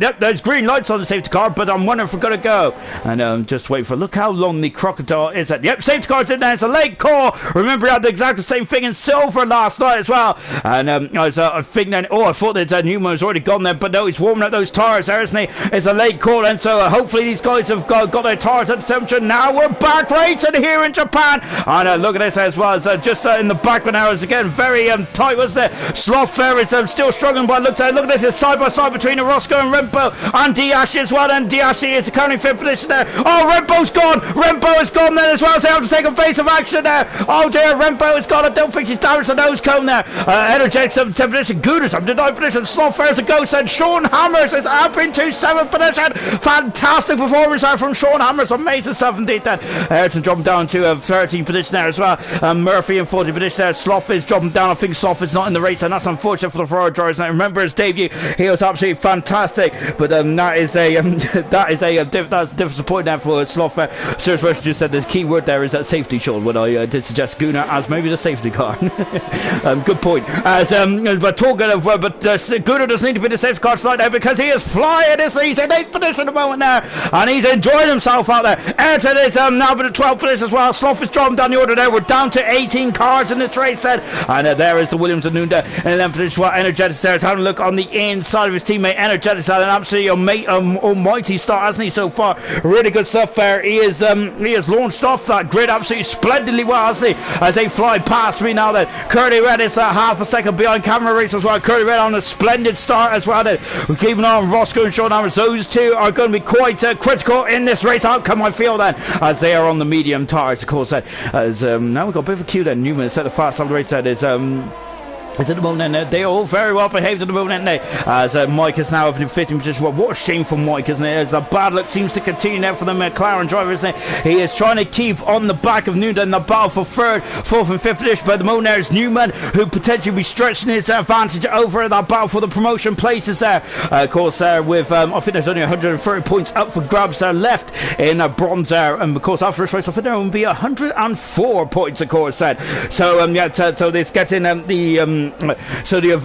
Yep, there's green lights on the safety car, but I'm wondering if we're going to go. And just wait for, look how long the crocodile is at. Yep, safety car's in there. It's a late call. Remember, he had the exact same thing in silver last night as well. And I think then, I thought that Newman was already gone there, but no, he's warming up those tyres there, isn't he? It's a late call, and so hopefully these guys have got their tyres at the temperature. Now we're back racing here in Japan. And look at this as well. So just in the back of now is again very tight, wasn't it? Sloth there is still struggling, but look at this. It's side by side between Roscoe and Rempo and Diashi as well, and Diashi is currently fifth position there. Oh, Rempo's gone. Rempo is gone then as well, so they have to take a face of action there. Oh dear, Rempo is gone. I don't think she's damaged the nose cone there. Energetic 7th position, Gooders up to 9th position, Sloth Fair's a ghost, and Sean Hammers is up into 7th position. Fantastic performance there from Sean Hammers, amazing stuff indeed then. Ayrton dropping down to 13th position there as well. Murphy in 14th position there. Sloth is dropping down. I think Sloth is not in the race, and that's unfortunate for the Ferrari drivers. Now remember his debut, he was absolutely fantastic, but that's disappointing there for Sloth. Serious Rush just said the key word there is that safety, Sean, when I did suggest Gunnar as maybe the safety car. Good point. But talking of Gunnar doesn't need to be the safety car tonight there, because he is flying, isn't he? He's in 8th position at the moment there, and he's enjoying himself out there. Ayrton is now in the 12th position as well. Sloth is dropping down the order there. We're down to 18 cars in the race then, and there is the Williams and Nunda in 11th position. Energetic there is having a look on the inside of his teammate. Energetic had an absolutely almighty start, hasn't he, so far? Really good stuff there. He has launched off that grid absolutely splendidly well, hasn't he, as they fly past me now then. Curly Red is half a second behind Camera Race as well. Curly Red on a splendid start as well then. We're keeping on Roscoe and Sean Hammers. Those two are going to be quite critical in this race outcome, I feel then, as they are on the medium tyres, of course. Now we've got a bit of a queue then. Newman set the fast on the race that is at the moment, and they are all very well behaved at the moment, aren't they? As Mike is now up in 15th position. Well, what a shame for Mike, isn't it? As the bad luck seems to continue now for the McLaren driver, isn't it? He is trying to keep on the back of Newman in the battle for 3rd, 4th and 5th position, but at the moment there is Newman, who potentially be stretching his advantage over that battle for the promotion places there. Of course, with I think there's only 130 points up for grabs left in bronze there, and of course after this race I think there will be 104 points, of course. So so it's getting so you're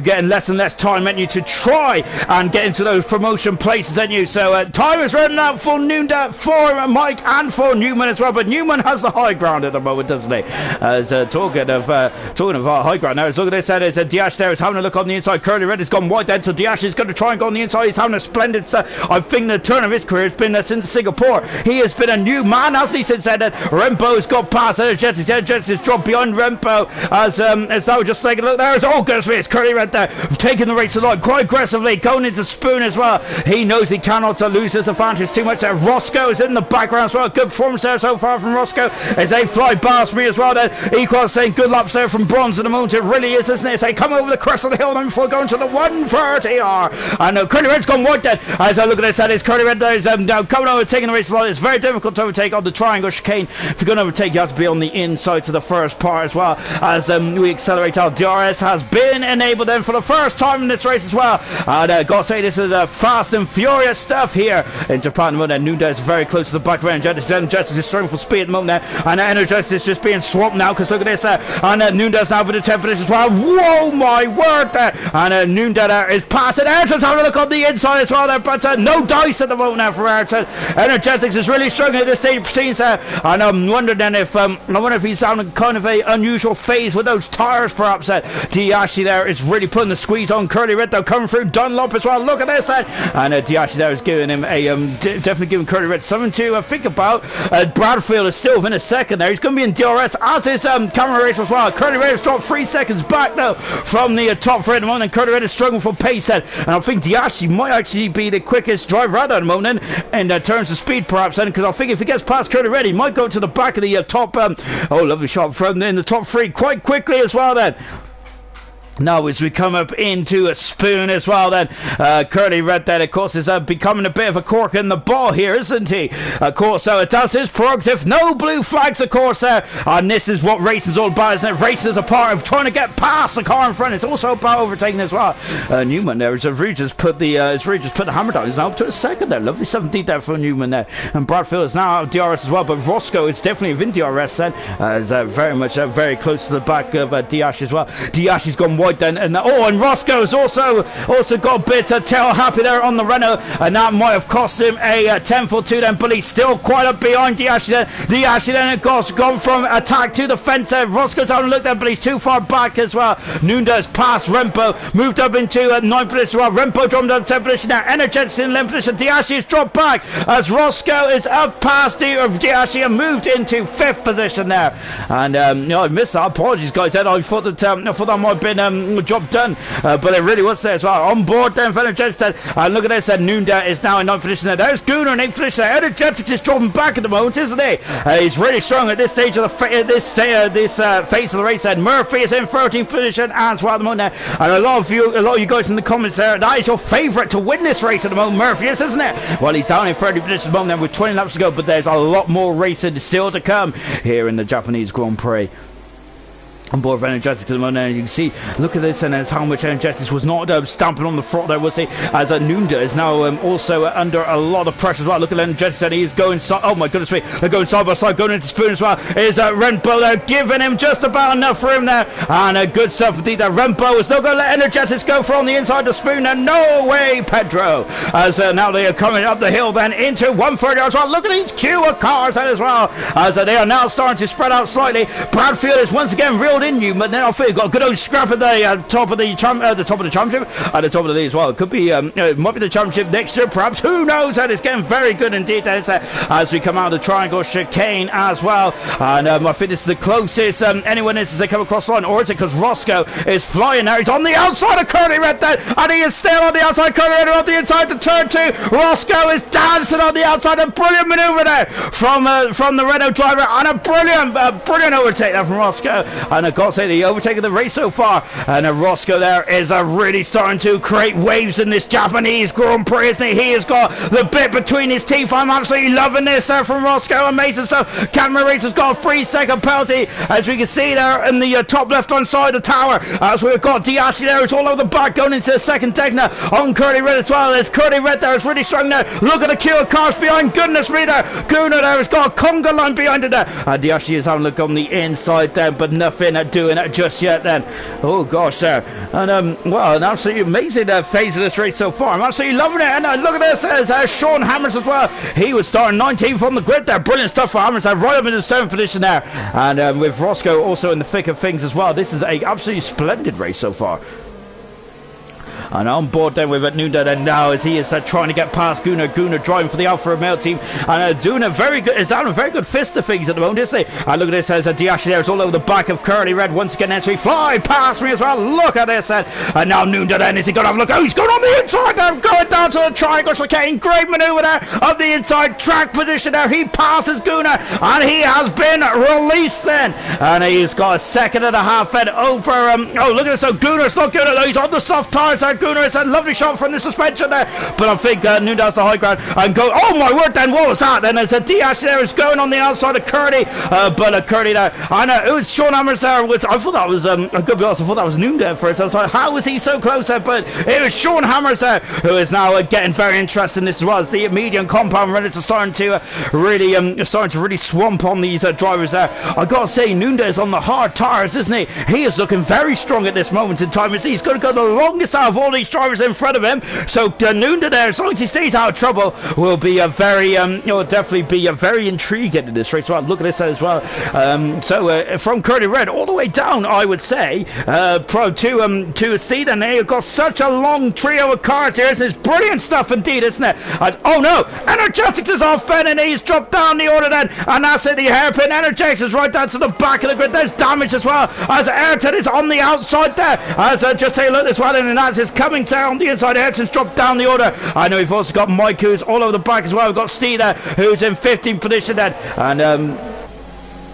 getting less and less time, aren't you, to try and get into those promotion places, aren't you? So time is running out for Nunda, for Mike, and for Newman as well. But Newman has the high ground at the moment, doesn't he? As talking of high ground now, look at this. There's Diash there is having a look on the inside. Curly Red has gone wide then, so Diash is going to try and go on the inside. He's having a splendid I think the turn of his career has been since Singapore. He has been a new man, hasn't he, since then? Rempo has got past Energetic. Energetic has dropped behind Rempo as now just like taking a look there. Oh, goodness me, it's Curly Red there, taking the race along quite aggressively, going into Spoon as well. He knows he cannot lose this advantage too much there. Roscoe is in the background as well. Good performance there so far from Roscoe as they fly past me as well. Then Equal saying good laps there from Bronze at the moment. It really is, isn't it? As they come over the crest of the hill then before going to the 130R. And Curly Red's gone wide then. As I look at this, that is Curly Red there is now coming over, taking the race along. It's very difficult to overtake on the triangle chicane. If you're going to overtake, you have to be on the inside to the first part as well. As we accelerate out, DRS has been enabled then for the first time in this race as well. And gotta say, this is fast and furious stuff here in Japan. Nunez is very close to the back of Energetic is struggling for speed at the moment there, and Energetic is just being swapped now, because look at this, and Nunez now with the 10th position as well. Whoa, my word there, and Nunez is passing. Ayrton's having a look on the inside as well there, but no dice at the moment now for Ayrton. Energetics is really struggling at this stage of proceedings there, and I'm wondering then if I wonder if he's having kind of a unusual phase with those tires perhaps. Diashi there is really putting the squeeze on Curly Red though, coming through Dunlop as well. Look at this, and Diashi there is giving him a definitely giving Curly Red something to think about. Bradfield is still within a second there. He's going to be in DRS as is camera race as well. Curly Red has dropped 3 seconds back now from the top three at the moment, and Curly Red is struggling for pace and I think Diashi might actually be the quickest driver out at the moment in terms of speed perhaps, because I think if he gets past Curly Red he might go to the back of the top oh, lovely shot from in the top three quite quickly as well then. Now as we come up into a Spoon as well then, Curly Red then of course is becoming a bit of a cork in the ball here, isn't he? Of course, so it does his prerogative, no blue flags of course there, and this is what racing's all about, isn't it? Racing is a part of trying to get past the car in front. It's also about overtaking as well. Newman there is just put the hammer down. He's now up to a second there. Lovely 17th there for Newman there, and Bradfield is now out of DRS as well, but Roscoe is definitely in DRS then, is very much very close to the back of Diash as well. Diashi's gone wide then, and Roscoe's also got a bit tail happy there on the Renault, and that might have cost him a 10th or 2 then, but he's still quite up behind Diashi then. Diashi then of course gone from attack to the fence there. Roscoe's having a look there, but he's too far back as well. Nunez passed Rempo, moved up into 9th position as well. Rempo dropped down to 10th position now. Energetic in 11th position. Diashi has dropped back as Roscoe is up past Diashi and moved into 5th position there. And I missed that. Apologies guys, I thought that might have been job done, but it really was there as well. On board then for Energetic, and look at this, Nunda is now in 9th position there. There's Gunnar in 8th position there. Energetic is dropping back at the moment, isn't he? He's really strong at this stage of the this phase of the race. And Murphy is in 13th position as well at the moment there. And a lot of you guys in the comments there, that is your favourite to win this race at the moment. Murphy is, isn't it? Well, he's down in 30th position at the moment there with 20 laps to go, but there's a lot more racing still to come here in the Japanese Grand Prix. On board of Energetics at the moment, and you can see, look at this, and it's how much Energetics was not stamping on the front there, was he? As Nunda is now also under a lot of pressure as well. Look at Energetics, and he's going, oh my goodness me, they're going side by side, going into Spoon as well. Is Rempo there, giving him just about enough for him there, and good stuff indeed there. Rempo is still going to let Energetics go for on the inside of Spoon, and no way, Pedro, as now they are coming up the hill then into 130 as well. Look at these queue of cars then as well, as they are now starting to spread out slightly. Bradfield is once again reeled in you, but then I feel you've got a good old scrap at the top of the championship, at the top of the league as well. It could be, it might be the championship next year, perhaps. Who knows? And it's getting very good indeed as we come out of the triangle chicane as well. And I think this is the closest anyone is as they come across the line, or is it because Roscoe is flying now? He's on the outside of Curly Red then, and he is still on the outside. Curly Red on the inside to turn 2. Roscoe is dancing on the outside. A brilliant manoeuvre there from the Renault driver, and a brilliant overtake there from Roscoe. And I've got to say, the overtaking the race so far, and Roscoe there is really starting to create waves in this Japanese Grand Prix, isn't he? He has got the bit between his teeth. I'm absolutely loving this from Roscoe. Amazing stuff. Camera Race has got a 3-second penalty, as we can see there in the top left hand side of the tower, as we've got Diashi there. It's all over the back going into the second Tegna on Curly Red as well. There's Curly Red there. It's really strong there. Look at the queue of cars behind. Goodness me there. Gunnar there has got a conga line behind it there. Diashi is having a look on the inside then, but nothing doing it just yet then. Oh gosh there. And well, an absolutely amazing phase of this race so far. I'm absolutely loving it. And look at this, there's Sean Hammers as well. He was starting 19th on the grid there. Brilliant stuff for Hammers there, right up in the 7th position there. And with Roscoe also in the thick of things as well. This is a absolutely splendid race so far. And on board then with Nunda then now as he is trying to get past Gunnar. Gunnar driving for the Alpha Male team. And Duna is down a very good fist of things at the moment, isn't he? And look at this as Diashi there is all over the back of Curly Red once again. Entry fly past me as well. Look at this. And now Nunda then is he going to have a look? Oh, he's going on the inside there, going down to the triangle chicane. Great manoeuvre there of the inside track position there. He passes Gunnar and he has been released then. And he's got a second and a half then over. Oh, look at this. So Gunnar's not good. He's on the soft tires there. Gunnar is a lovely shot from the suspension there. But I think Nunda has the high ground and go. Oh my word! Then what was that? Then as Diash there is going on the outside of Curly, but Curly there. And it was Sean Hammers there. I thought that was a good be honest. I thought that was Nunda at first. I was like, how was he so close there? But it was Sean Hammers there who is now getting very interested in this as well. As the medium compound runners are starting to really swamp on these drivers there. I gotta say, Nunda is on the hard tires, isn't he? He is looking very strong at this moment in time. As he's going to go the longest out of all these drivers in front of him. So Nunda there, as long as he stays out of trouble, will be a very will definitely be a very intriguing in this race. Well, look at this as well. So from Curly Red all the way down, I would say, pro to Steed, and they've got such a long trio of cars here. It's brilliant stuff indeed, isn't it? Oh no, Energetics is off then, and he's dropped down the order then, and that's it. The hairpin Energetics is right down to the back of the grid. There's damage as well as Ayrton is on the outside there. As just take a look this one, and as it's coming down the inside, Ayrton's dropped down the order. I know we've also got Mike who's all over the back as well. We've got Steve there who's in 15th position then, and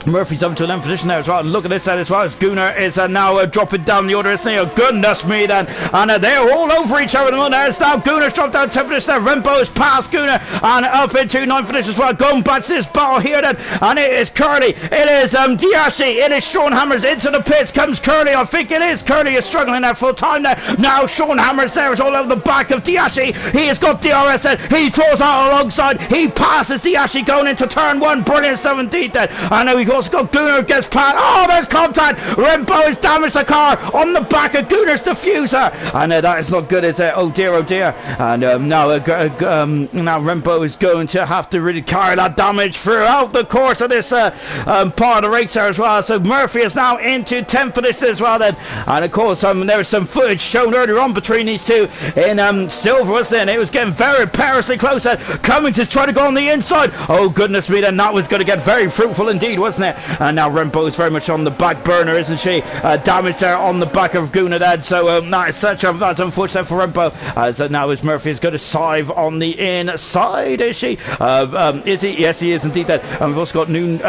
Murphy's up to 11th position there as well. Look at this as well as Gunnar is now dropping down the order, isn't he? Oh, goodness me then. And they're all over each other at the moment. There's now Gunnar's dropped down 10th position there. Rembo is past Gunnar and up into 9th position as well. Going back to this battle here then. And it is Curly. It is Diashi. It is Sean Hammers. Into the pits comes Curly. I think it is. Curly is struggling there full time there. Now Sean Hammers there is all over the back of Diashi. He has got DRS then. He throws out alongside. He passes Diashi going into turn 1. Brilliant 17th then. I know he also got Gunnar gets past. Oh, there's contact. Rembo has damaged the car on the back of Gunnar's diffuser, and that is not good, is it? Oh dear, oh dear. And now Rembo is going to have to really carry that damage throughout the course of this part of the race there as well. So Murphy is now into 10th position as well then, and of course there was some footage shown earlier on between these two in silver, wasn't it? And it was getting very perilously close. Cummings is trying to go on the inside. Oh goodness me, then that was going to get very fruitful indeed, wasn't it? And now Rembo is very much on the back burner, isn't she? Damage there on the back of Gunnar then. So that's unfortunate for Rembo. As now as Murphy is going to sive on the inside, is she? Is he? Yes, he is indeed. Then and we've also got Noon.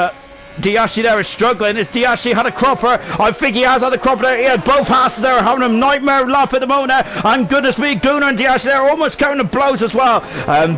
Diashi there is struggling. Is Diashi had a cropper? I think he has had a cropper there. He had both Hasses there having a nightmare laugh at the moment there. And goodness me, Gunnar and Diashi there are almost counting the blows as well.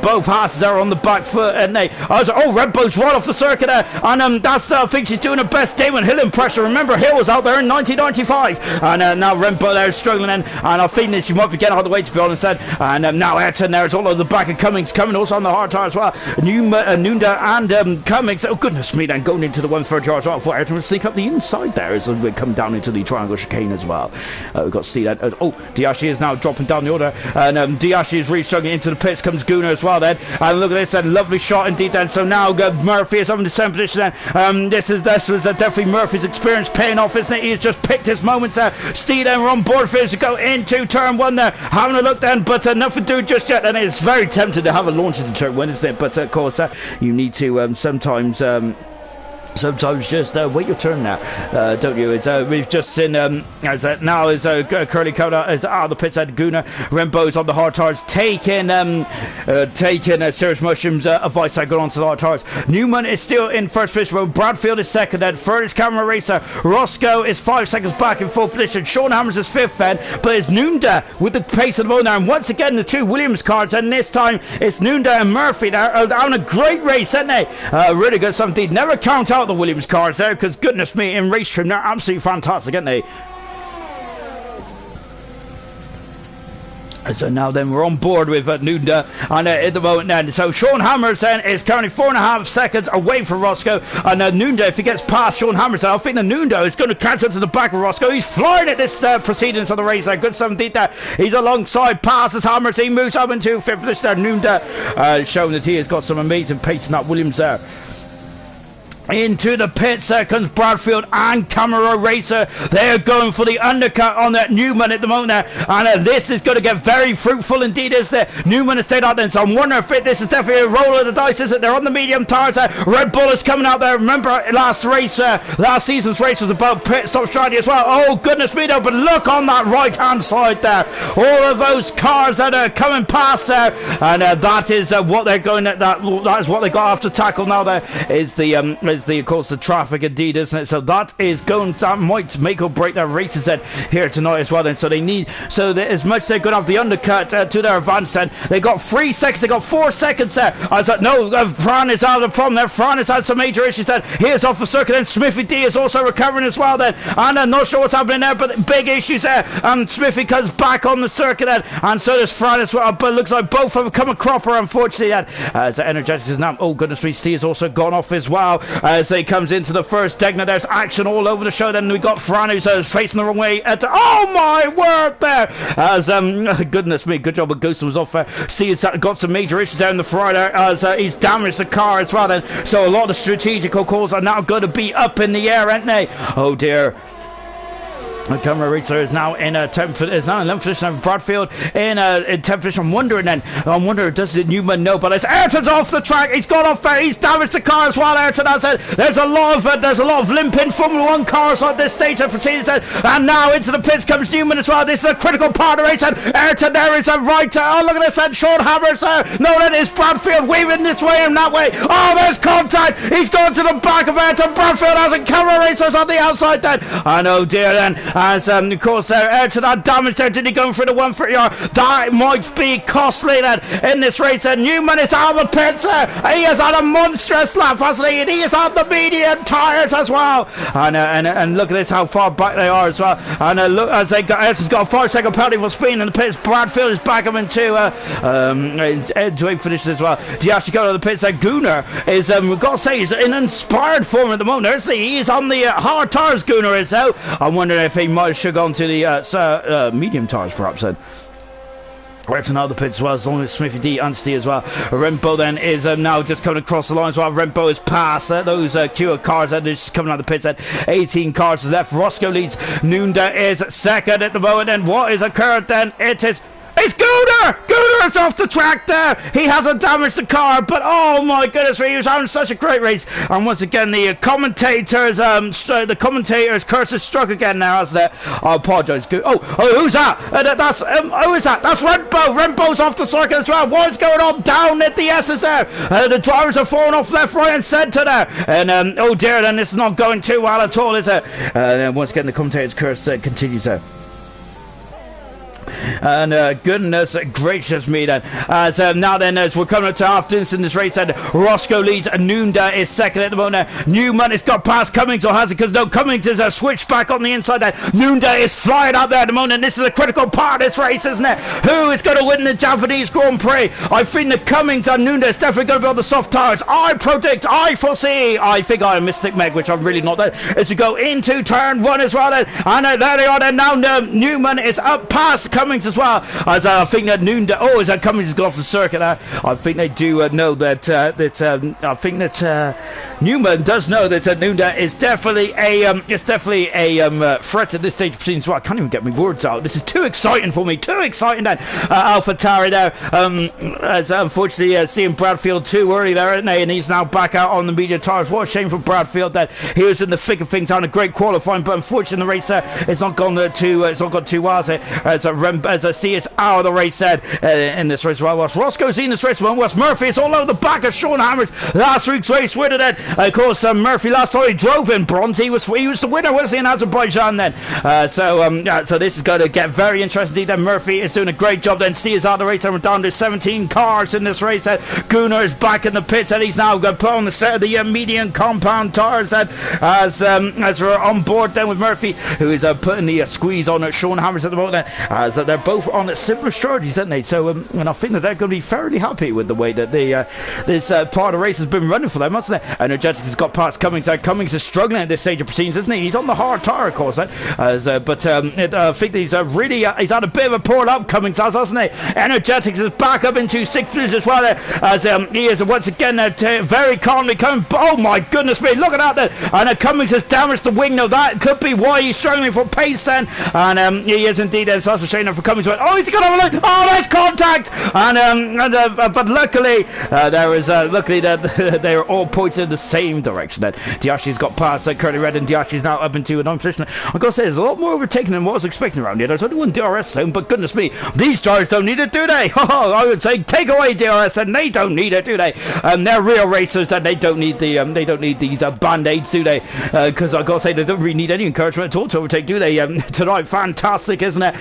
Both Hasses there on the back foot, and Rembo's right off the circuit there. And that's I think she's doing her best Damon Hill impression. Remember, Hill was out there in 1995, and now Rembo there is struggling, and I think that she might be getting out of the way, to be honest. And now Ayrton there is all over the back of Cummings coming also on the hard tire as well. Nunda and Cummings. Oh goodness me, then going into the 1/3 yard as well. For Ayrton to sneak up the inside there as we come down into the triangle chicane as well. We've got Steve. Diashi is now dropping down the order, and Diashi is really struggling into the pits. Comes Gunnar as well then, and look at this, then lovely shot indeed then. So now Murphy is up in the same position then. This was definitely Murphy's experience paying off, isn't it? He's just picked his moments there. Steve then we're on board for his to go into turn 1 there, having a look then, but nothing to do just yet, and it's very tempting to have a launch into turn 1, isn't it? But of course you need to sometimes just wait your turn now, don't you? We've just seen Curly Coda is out of the pits at Gunnar. Rembo's on the hard tires, taking Serious Mushroom's advice going on to the hard tires. Newman is still in first position. Bradfield is second then. Third is Camera Racer. Roscoe is 5 seconds back in full position. Sean Hammers is fifth then, but it's Nunda with the pace of the moment now. And once again, the two Williams cars, and this time it's Nunda and Murphy. They're having a great race, aren't they? Really good stuff indeed. Never count out the Williams cars there, because goodness me, in race trim they're absolutely fantastic, aren't they? So now then we're on board with Nunda, and at the moment then, so Sean Hammers then is currently 4.5 seconds away from Roscoe, and Nunda, if he gets past Sean Hammers, I think the Nunda is going to catch up to the back of Roscoe. He's flying at this proceedings of the race there. Good 17th there. He's alongside, passes Hammers, he moves up into 5th position there. Nunda showing that he has got some amazing pace in that Williams there. Into the pits, there comes Bradfield and Camera Racer. They're going for the undercut on that Newman at the moment, and this is going to get very fruitful indeed, isn't it? Newman has stayed out there, so I'm wondering if this is definitely a roll of the dice, is it? They're on the medium tires. Red Bull is coming out there. Remember, last season's race was about pit stop strategy as well. Oh goodness me, though! But look on that right-hand side there, all of those cars that are coming past there, and that is what they're going at. That is what they got after tackle. Now there is of course the traffic indeed, isn't it? So that might make or break their races then here tonight as well. And so they need, as much they're going to have the undercut to their advance, then they got 3 seconds, they got 4 seconds there. I was like, no, Fran is out of the problem there. Fran has had some major issues then. Here's off the circuit, and Smithy D is also recovering as well then, and I'm not sure what's happening there, but big issues there, and Smithy comes back on the circuit then, and so does Fran as well. But it looks like both of them come a cropper, unfortunately, then as Energetics is now, oh goodness me, Steve has also gone off as well as they comes into the first Degna. There's action all over the show. Then we got Fran who's facing the wrong way oh my word there, as goodness me, good job, but Ghost was off there. Steve's got some major issues there in the Friday as he's damaged the car as well then, so a lot of strategical calls are now going to be up in the air, aren't they? Oh dear. The Camera Racer is now in 11th position. Bradfield in 10th position. I'm wondering, does the Newman know? But as Ayrton's off the track, he's gone off there. He's damaged the car as well. Ayrton has said there's a lot of limping Formula 1 cars at this stage of proceedings. And now into the pits comes Newman as well. This is a critical part of the race. And Ayrton there is a right. Oh, look at this. And Sean Hammers there. No, that is Bradfield weaving this way and that way. Oh, there's contact. He's gone to the back of Ayrton. Bradfield has a Camera Racers on the outside then. And oh dear then. As of course Ayrton had damage there. Did he go for the 130R? That might be costly then in this race. And Newman is out of the pits. He has had a monstrous lap, hasn't he? And he is on the medium tyres as well. And look at this, how far back they are as well. And look, as they got, Ayrton's got a 5-second penalty for speed in the pits. Bradfield is back him into end-to-end finish as well. He actually got out of the pits. Gunnar is, we've got to say, he's in inspired form at the moment, isn't he? He is on the hard tyres, Gunnar is out. I'm wondering if he might should go on to the medium tyres perhaps then. Ayrton out of the pits as well, as long as Smithy D and Steve as well. Rempo then is now just coming across the line as well. Rempo is past those queue of cars that are just coming out of the pits. 18 cars left. Roscoe leads. Nunda is second at the moment. And what is occurred then? It's Gunnar! Gunnar is off the track there. He hasn't damaged the car, but oh my goodness, he was having such a great race. And once again, the commentators' curse is struck again now, hasn't it? I apologise. Oh, who's that? Who is that? That's Rempo. Rempo's off the circuit as well. What's going on down at the S's there? The drivers are falling off left, right, and centre there. And oh dear, then this is not going too well at all, is it? Once again, the commentators' curse continues there. And goodness gracious me then, as now then, as we're coming up to half distance in this race, and Roscoe leads, and Nunda is second at the moment. Newman has got past Cummings, or has it? Because no, Cummings is a switchback on the inside there. Nunda is flying out there at the moment, and this is a critical part of this race, isn't it? Who is going to win the Japanese Grand Prix? I think that Cummings and Nunda is definitely going to be on the soft tires. I foresee, I think I'm a Mystic Meg, which I'm really not there, as we go into turn 1 as well then. And there they are then. Now Newman is up past Cummings as well, as I think that Cummings has gone off the circuit. I think they do know that I think that Newman does know that Nunda is definitely a threat at this stage of proceedings. Well, I can't even get my words out. This is too exciting for me. Too exciting then. AlphaTauri there, as unfortunately seeing Bradfield too early there, isn't he? And he's now back out on the media tires. What a shame for Bradfield that he was in the thick of things, having a great qualifying, but unfortunately the race it's not gone too well. As I see, it's out of the race in this race. Well, whilst Roscoe's in this race, Wes Murphy is all over the back of Sean Hammers. Last week's race winner then. Of course, Murphy last time he drove in bronze, he was the winner, wasn't he, in Azerbaijan then? So this is going to get very interesting. Then Murphy is doing a great job. Then Steve is out of the race, and we're down to 17 cars in this race. Gunnar is back in the pits, and he's now going to put on the set of the median compound tires. As we're on board then with Murphy, who is putting the squeeze on Sean Hammers at the moment. As they're both on similar strategies, aren't they? So, and I think that they're going to be fairly happy with the way that this part of the race has been running for them, hasn't it? Energetic has got past Cummings. Cummings is struggling at this stage of proceedings, isn't he? He's on the hard tire, of course, but I think he's he's had a bit of a pull up, Cummings has, hasn't he? Energetics is back up into 6th position as well, as he is once again very calmly coming. Oh my goodness me, look at that there. And Cummings has damaged the wing. Now that could be why he's struggling for pace then, and he is indeed so that's a shame for Cummings. Oh, he's got to look. Oh, there's contact, but luckily luckily that they are all pointed in the same direction. Then Diashi's got past Curly Red, and Diashi's now up into a 9th position. I've got to say, there's a lot more overtaken than what I was expecting around here. There's only one DRS zone, but goodness me, these drivers don't need it, do they? I would say take away DRS, and they don't need it, do they? They're real racers, and they don't need these band-aids, do they? Because I've got to say, they don't really need any encouragement at all to overtake, do they? Tonight, fantastic, isn't it?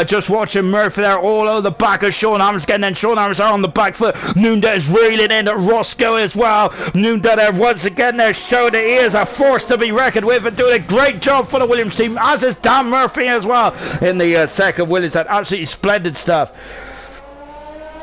Just watching Murphy there all over the back of Sean Hammers again, then Sean Hammers are on the back foot. Nunda is reeling in at Roscoe as well. Nunda there once again there showing that he is a force to be reckoned with and doing a great job for the Williams team, as is Dan Murphy as well in the second Williams. That absolutely splendid stuff.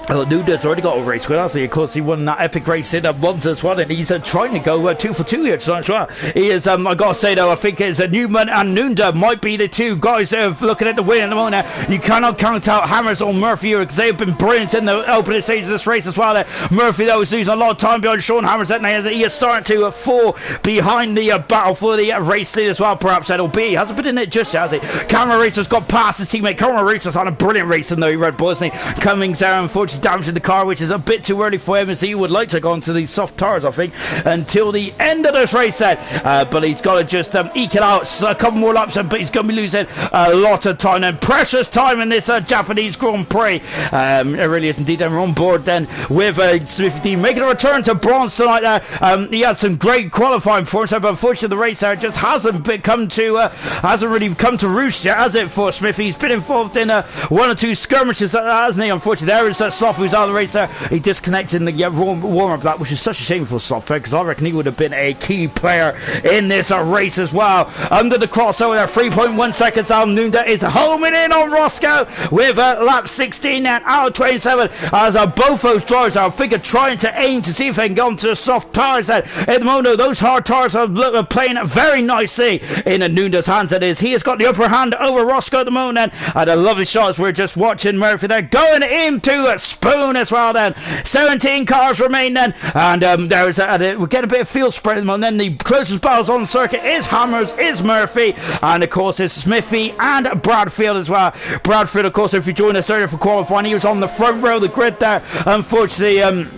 Well, Nunda's already got a race win, hasn't he? Of course, he won that epic race in Monza as well, and he's trying to go 2 for 2 here tonight as well. He is, I've got to say though, I think it's Newman and Nunda might be the two guys that are looking at the win at the moment. You cannot count out Hammers or Murphy here, because they've been brilliant in the opening stage of this race as well. Murphy, though, is losing a lot of time behind Sean Hammers, and he is starting to fall behind the battle for the race lead as well, perhaps. That'll be. He hasn't been in it just yet, has he? Camera Racer's got past his teammate. Camera Racer's on a brilliant race in the Red Bull, isn't he? Cummings there, unfortunately, damaging the car, which is a bit too early for him, as he would like to go onto these soft tires, I think, until the end of this race then. But he's got to just eke it out a couple more laps, but he's going to be losing a lot of time, and precious time in this Japanese Grand Prix. It really is indeed. And we're on board then with Smithy making a return to bronze tonight there. He had some great qualifying for us, but unfortunately the race there just hasn't really come to roost yet, has it, for Smithy? He's been involved in 1 or 2 skirmishes, hasn't he? Unfortunately, there is Sloth, who's out of the race there. He disconnected in the warm-up, that, which is such a shame for Sloth, because I reckon he would have been a key player in this race as well. Under the crossover there, 3.1 seconds down. Nunda is homing in on Roscoe with lap 16 and out 27, as both those drivers are, I think, are trying to aim to see if they can get onto the soft tires. At the moment, those hard tires are playing very nicely in Nunda's hands. That is, he has got the upper hand over Roscoe at the moment, and a lovely shot as we're just watching Murphy there going into a spoon as well then. 17 cars remain then, and we're getting a bit of field spread at the moment. Then the closest battles on the circuit is Hammers, is Murphy, and of course it's Smithy and Bradfield as well. Bradfield, of course, if you joined us earlier for qualifying, he was on the front row of the grid there. Unfortunately,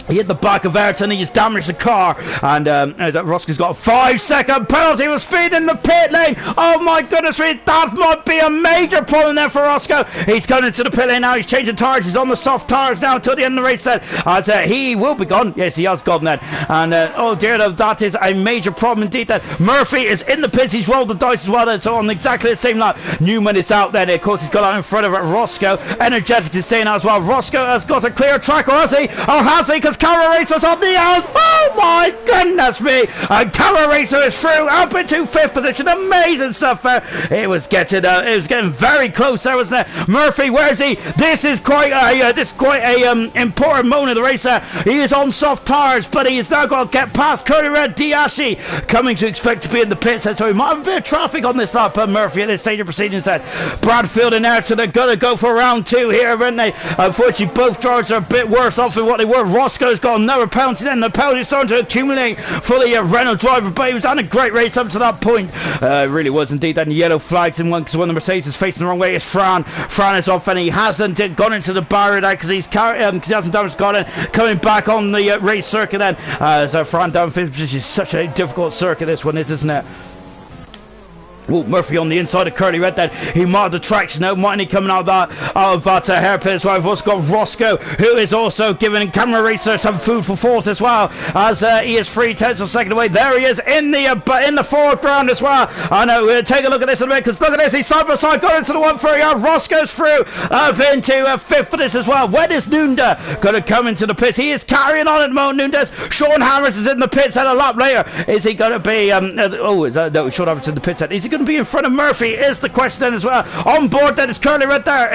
he hit the back of Ayrton, he's damaged the car, and Roscoe's got a 5-second penalty for speed in the pit lane. Oh my goodness me, that might be a major problem there for Roscoe. He's going into the pit lane now, he's changing tyres, he's on the soft tyres now until the end of the race then, as he will be gone. Yes, he has gone then, and oh dear, that is a major problem indeed. That Murphy is in the pits, he's rolled the dice as well then, so on exactly the same lap. Newman is out then, of course he's got out in front of Roscoe. Energetic is staying out as well. Roscoe has got a clear track, or has he? Or has he? Because Camera Racer's on the out. Oh my goodness me! And Camera Racer is through, up into 5th position. Amazing stuff there. It was getting very close there, wasn't it? Murphy, where is he? This is quite a important moment of the race there. He is on soft tires, but he has now got to get past Curly Red Diashi, coming to expect to be in the pits, so he might have a bit of traffic on this lap. Murphy at this stage of proceedings said. Bradfield and Ayrton, they're going to go for round 2 here, aren't they? Unfortunately, both drivers are a bit worse off than what they were. Roscoe's got another penalty, then the penalty is starting to accumulate for the Renault driver, but he was on a great race up to that point. Really was indeed. Then yellow flags in one, because one of the Mercedes is facing the wrong way. It's Fran is off, and he hasn't gone into the barrier there, because he hasn't damaged Gordon. Coming back on the race circuit then, so Fran down 5th position. Is such a difficult circuit this one is, isn't it? Oh, Murphy on the inside of Curly Red then. He marked the traction now. Might he coming out of that hairpin as well. We've also got Roscoe, who is also giving Camera Racer some food for thought as well, as he is 3/10 of a second away. There he is in the foreground as well. I know, we'll take a look at this in a minute, because look at this, he's side by side, got into the 130. Roscoe's through up into 5th for this as well. When is Nunda going to come into the pits? He is carrying on at the moment, Nunda's. Sean Hammers is in the pits, and a lap later, is he going to be no, Sean Hammers in the pits, is he going going to be in front of Murphy is the question then as well. On board then is Curly right there.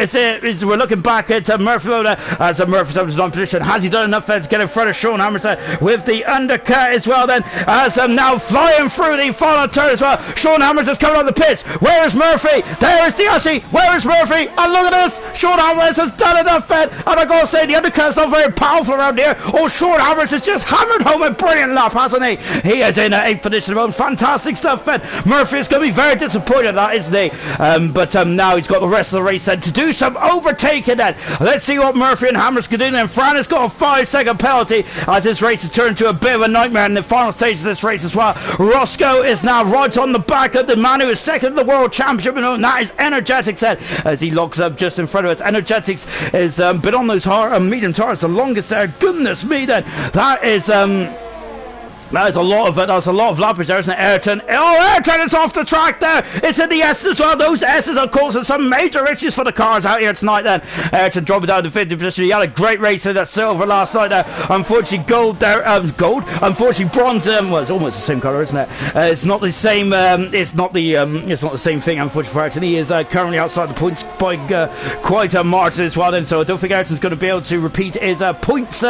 We're looking back at Murphy as Murphy's up to non position. Has he done enough to get in front of Sean Hammers with the undercut as well then, as now flying through the final turn as well. Sean Hammers is coming on the pitch. Where is Murphy? There is Diassi. Where is Murphy? And look at this. Sean Hammers has done enough then, and I gotta say the undercut's not very powerful around here. Oh, Sean Hammers has just hammered home a brilliant lap, hasn't he? He is in 8th position. Fantastic stuff, Ben. Murphy is going to be very disappointed at that, isn't he? But now he's got the rest of the race then to do some overtaking then. Let's see what Murphy and Hammers can do then. Fran has got a 5-second penalty as this race has turned into a bit of a nightmare in the final stage of this race as well. Roscoe is now right on the back of the man who is second in the world championship, and that is Energetics then, as he locks up just in front of us. Energetics has been on those medium tires the longest there. Goodness me then. That is a lot of lappage there, isn't it, Ayrton? Oh, Ayrton is off the track there. It's in the S as well. Those S's are causing some major issues for the cars out here tonight then. Ayrton dropping down to 50th position. He had a great race in that silver last night there. Unfortunately, gold there. Unfortunately, bronze. Well, it's almost the same colour, isn't it? It's not the same. It's not the same thing. Unfortunately for Ayrton, he is currently outside the points by quite a margin as well. Then, so I don't think Ayrton's going to be able to repeat his points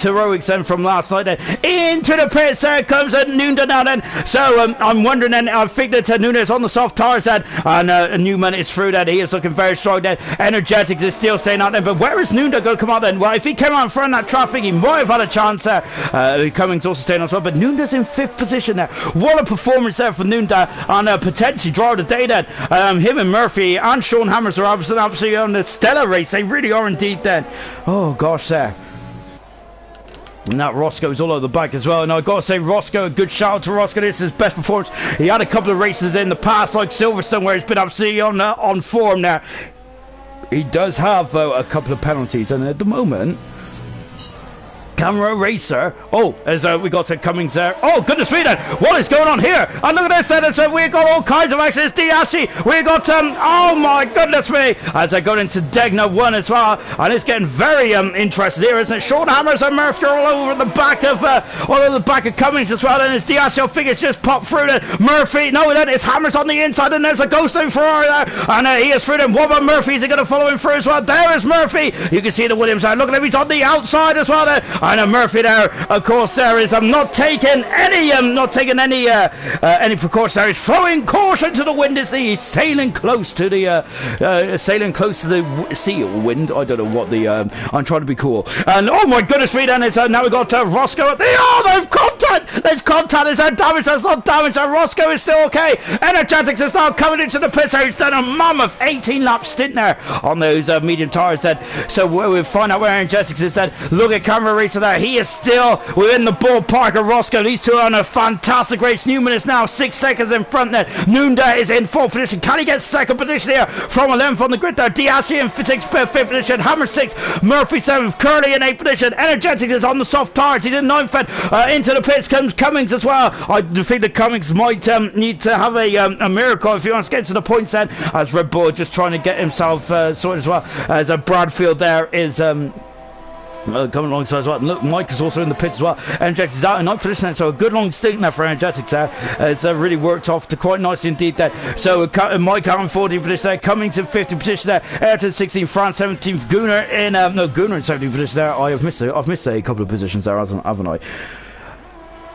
heroics then from last night. Then into the pits comes Nunda now then. So I'm wondering then, I think that Nunda is on the soft tires then, and Newman is through that. He is looking very strong then. Energetics is still staying out there, but where is Nunda going to come out then? Well, if he came out in front of that traffic, he might have had a chance there. Cummings also staying as well, but Nunda's in 5th position there. What a performance there for Nunda, and potentially draw the day then. Him and Murphy and Sean Hammers are absolutely on the stellar race. They really are indeed then. Oh gosh there. And that Roscoe's all over the back as well. And I've got to say, Roscoe, a good shout out to Roscoe. This is his best performance. He had a couple of races in the past, like Silverstone, where he's been absolutely on form now. He does have a couple of penalties, and at the moment, Camera Racer. Oh, as we got to Cummings there. Oh, goodness me then. What is going on here? And look at this then. So we've got all kinds of accidents. Diassi. We've got, oh my goodness me. As I go into Degna 1 as well. And it's getting very interesting here, isn't it? Sean Hammers and Murphy are all over the back of Cummings as well. And it's Diassi, I think it's just popped through then. Murphy. No, then it's Hammers on the inside. And there's a ghost in Ferrari there. And he is through them. What about Murphy? Is he going to follow him through as well? There is Murphy. You can see the Williams there. Look at him. He's on the outside as well there. And Murphy there, of course, there is not taking any precautions there. He's throwing caution to the wind as he's sailing close to the sea or wind. I don't know what the I'm trying to be cool. And oh my goodness me then, it's now we've got Roscoe at the they've contact. There's contact. Is there damage? There's not damage. So Roscoe is still okay. Energetics is now coming into the pits. He's done a mammoth 18-lap stint there on those medium tires then. So we'll find out where Energetics is then. Look at Camera Racer there. He is still within the ballpark of Roscoe. These two are on a fantastic race. Newman is now 6 seconds in front there. Nunda is in 4th position. Can he get 2nd position here from 11th on the grid there? Diassi in 5th position. Hammer 6th. Murphy 7th. Curly in 8th position. Energetic is on the soft tires. He's in 9th. Into the pits comes Cummings as well. I think that Cummings might need to have a miracle if he wants to get to the points then, as Red Bull just trying to get himself sorted as well. As Bradfield there is coming alongside as well. And look, Mike is also in the pit as well. Energetics is out in 9th position, so a good long stint there for Energetics there. It's really worked off to quite nicely indeed there. So Mike out in 14th position there. Cummings in 50th position there. Ayrton 16th, France 17th, Gunnar in 17th position there. I've missed a couple of positions there, haven't I?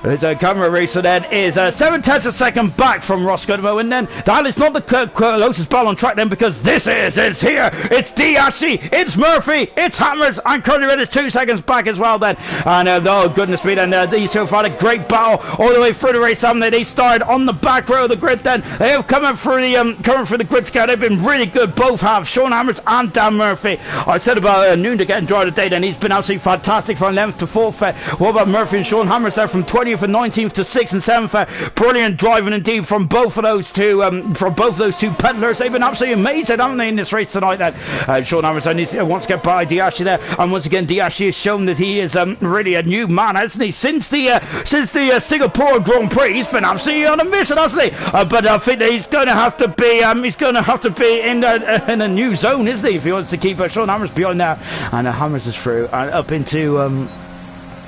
It's a Camera Racer then is 7/10 of a second back from Roscoe at the moment then. That is not the closest ball on track then, because this is here. It's Diassi, it's Murphy, it's Hammers, and Curly Red is 2 seconds back as well then. And oh goodness me then, these two have had a great battle all the way through the race, haven't they? They started on the back row of the grid then. They have coming through the grid scale. They've been really good, both have, Sean Hammers and Dan Murphy. I said about Nunda getting dry today then. He's been absolutely fantastic from 11th to 4th. What about Murphy and Sean Hammers there from 20th and 19th to 6th and 7th. Brilliant driving indeed from both of those two peddlers. They've been absolutely amazing, haven't they, in this race tonight then. Sean Hammers wants to get by Diassi there, and once again Diassi has shown that he is really a new man, hasn't he, since the Singapore Grand Prix. He's been absolutely on a mission, hasn't he? But I think that he's going to have to be in a new zone, isn't he, if he wants to keep Sean Hammers behind there. And Hammers is through and up into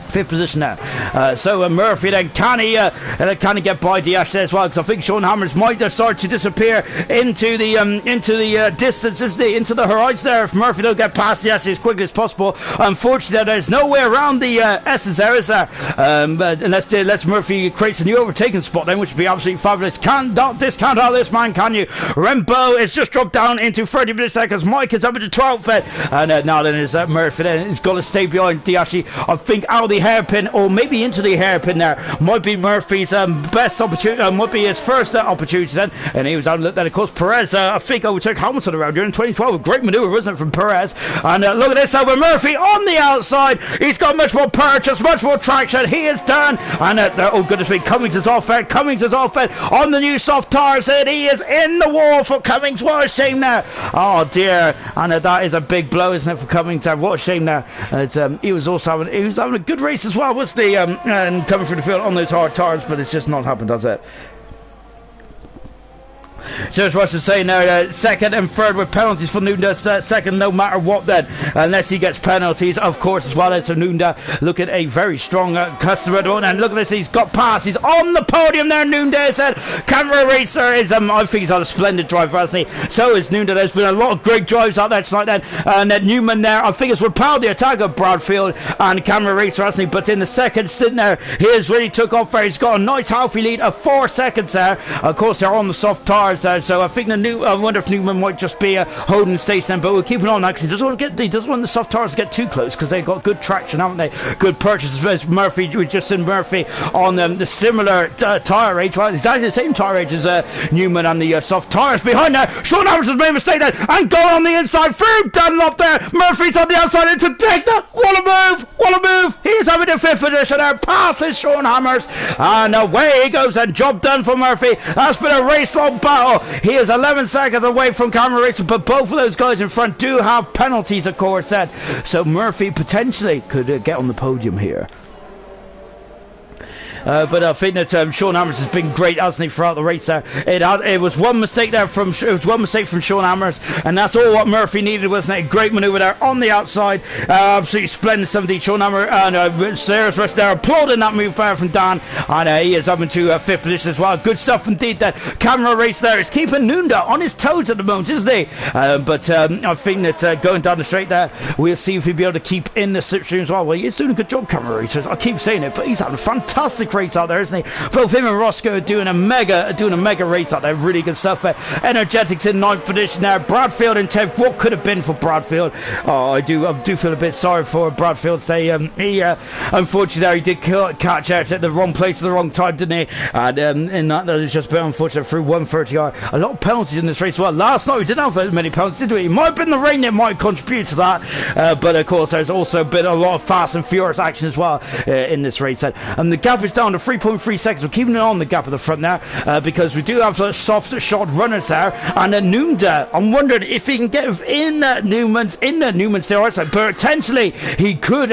Fifth position now. So Murphy then can he get by Diash as well? Because I think Sean Hammers might start to disappear into the distance, isn't he? Into the horizon there. If Murphy don't get past Diash as quickly as possible. Unfortunately, there's no way around the S's there, is there? But unless Murphy creates a new overtaking spot, then which would be absolutely fabulous. Cannot discount out this man, can you? Rembo is just dropped down into 30 minutes there because Mike is up into 12th, and now then is Murphy. Then he's got to stay behind Diashi. I think out of the hairpin, or maybe into the hairpin there, might be Murphy's best opportunity, might be his first opportunity then, and he was on then of course Perez I think overtook Hamilton around here in 2012. A great manoeuvre, wasn't it, from Perez? And look at this over Murphy on the outside. He's got much more purchase, much more traction. He is done, and oh goodness me, Cummings is off it. Cummings is off it on the new soft tires, and he is in the wall for Cummings. What a shame now. Oh dear, and that is a big blow, isn't it, for Cummings? What a shame now. He was having a good race as well, wasn't he? And coming through the field on those hard tires, but it's just not happened, has it? So as Russ was saying now, second and third with penalties for Nunda. Second no matter what then, unless he gets penalties, of course, as well. So Nunda looking a very strong customer, and look at this, he's got past, he's on the podium there. Nunda said Camera Racer is I think he's on a splendid drive, hasn't he? So is Nunda. There's been a lot of great drives out there tonight then, and then Newman there I think has repelled the attack of Bradfield and Camera Racer, hasn't he? But in the second stint there, he has really took off there. He's got a nice healthy lead of 4 seconds there. Of course they're on the soft tires there, so I think I wonder if Newman might just be holding station, but we'll keep an eye on that because he doesn't want the soft tires to get too close because they've got good traction, haven't they? Good purchases. Murphy, we just seen Murphy on the similar tyre range, right? Exactly the same tyre range as Newman and the soft tires behind there. Sean Hammers has made a mistake there and gone on the inside through Dunlop there. Murphy's on the outside into Digna. What a move! What a move! He's having the fifth position there. Passes Sean Hammers, and away he goes, and job done for Murphy. That's been a race-long battle. He is 11 seconds away from Camera Racer, but both of those guys in front do have penalties, of course, then. So Murphy potentially could get on the podium here. But I think that Sean Hammers has been great, hasn't he, throughout the race there. It was one mistake there from Sean Hammers, and that's all what Murphy needed, wasn't it? Great manoeuvre there on the outside. Absolutely splendid 17. Sean Hammer and Sarah's rest there applauding that move there from Dan, and he is up into fifth position as well. Good stuff indeed. That Camera Race there is keeping Nunda on his toes at the moment, isn't he? But I think that going down the straight there, we'll see if he'll be able to keep in the slipstream as well. Well, he's doing a good job, Camera Racers. I keep saying it, but he's having a fantastic race out there, isn't he? Both him and Roscoe are doing a mega race out there. Really good stuff. Energetics in 9th position there. Bradfield in 10th. What could have been for Bradfield? Oh, I do feel a bit sorry for Bradfield. He unfortunately there, he did catch out at the wrong place at the wrong time, didn't he? And that was just a bit unfortunate through 130R. A lot of penalties in this race. Well, last night we didn't have very many penalties, did we? It might have been the rain that might contribute to that, but of course there's also been a lot of fast and furious action as well in this race. And the gap is down to 3.3 seconds. We're keeping an eye on the gap at the front now, because we do have soft shot runners there, and Nunda, I'm wondering if he can get in Newman's there, potentially he could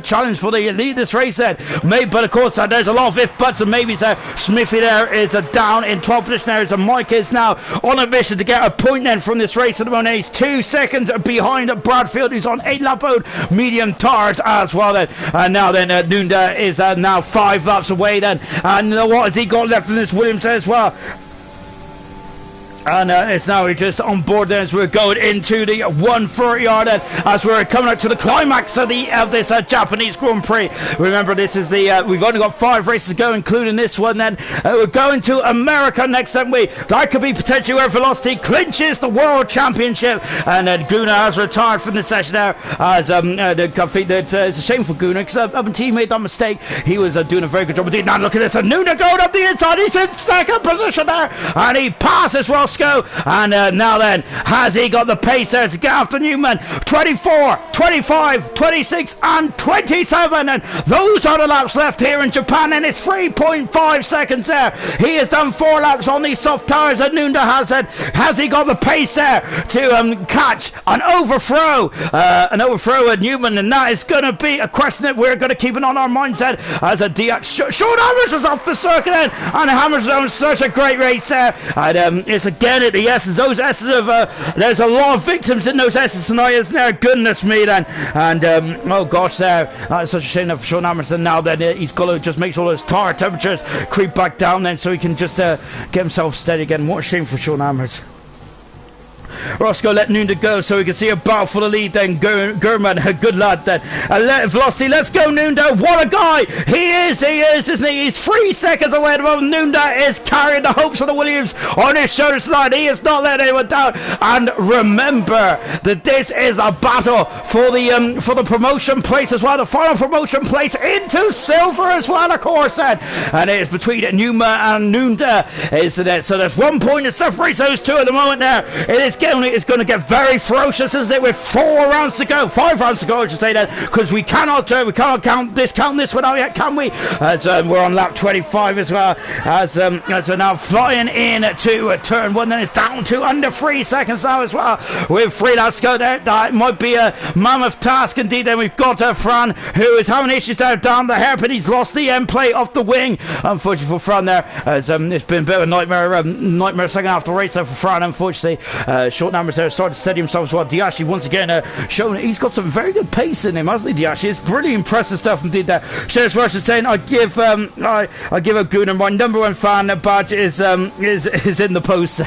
challenge for the lead this race then. Maybe, but of course there's a lot of if buts and maybes there. Smithy there is down in 12th position there, so Mike is now on a mission to get a point then from this race at the moment. He's 2 seconds behind Bradfield, who's on 8 lap old medium tires as well then. And now then Nunda is now 5 laps away then, and what has he got left in this Williams as well? And it's now just on board then as we're going into the 130R then, as we're coming out to the climax of this Japanese Grand Prix. Remember, this is the we've only got 5 races to go, including this one then. We're going to America next, aren't we? That could be potentially where Velocity clinches the World Championship. And then Guna has retired from the session there, as I think that it's a shame for Guna, because up until he made that mistake, he was doing a very good job. But now look at this, and Nuna going up the inside. He's in 2nd position there, and he passes Roscoe. And now then, has he got the pace there to get after Newman? 24, 25, 26 and 27, and those are the laps left here in Japan, and it's 3.5 seconds there. He has done 4 laps on these soft tires that Nunda has he got the pace there to catch an overthrow at Newman? And that is going to be a question that we're going to keep on our mindset as a DX. Sean Hammers is off the circuit then, and Hammers is on such a great race there, and it's a again at the S's. Those S's have, there's a lot of victims in those S's tonight, isn't there? Goodness me, then. And, oh gosh, that's such a shame that for Sean Emerson now, then he's got to just make sure those tire temperatures creep back down then so he can just get himself steady again. What a shame for Sean Emerson. Roscoe let Nunda go so we can see a battle for the lead then. Gurman, a good lad then. Velocity, let's go Nunda. What a guy! He is, isn't he? He's 3 seconds away at the moment. Nunda is carrying the hopes of the Williams on his shoulders tonight. He is not letting anyone down. And remember that this is a battle for the promotion place as well. The final promotion place into silver as well, of course then. And it is between Numa and Nunda, isn't it? So there's 1 point that separates those two at the moment there. It's going to get very ferocious, isn't it? With 4 rounds to go, 5 rounds to go, I should say that, because we cannot count this one out yet, can we? As we're on lap 25 as well. As we're now flying in to turn 1, then it's down to under 3 seconds now as well. With 3 laps to go there, that might be a mammoth task indeed. Then we've got Fran, who is having issues there down the hairpin. He's lost the end plate off the wing, unfortunately for Fran there. As it's been a bit of a nightmare second half of the race there for Fran, unfortunately. Short numbers there, started to steady himself as well. Diashi once again showing he's got some very good pace in him, hasn't he, Diashi? It's pretty impressive stuff indeed there. Sheriff's Rush saying, I give Oguna my #1 fan badge is in the post.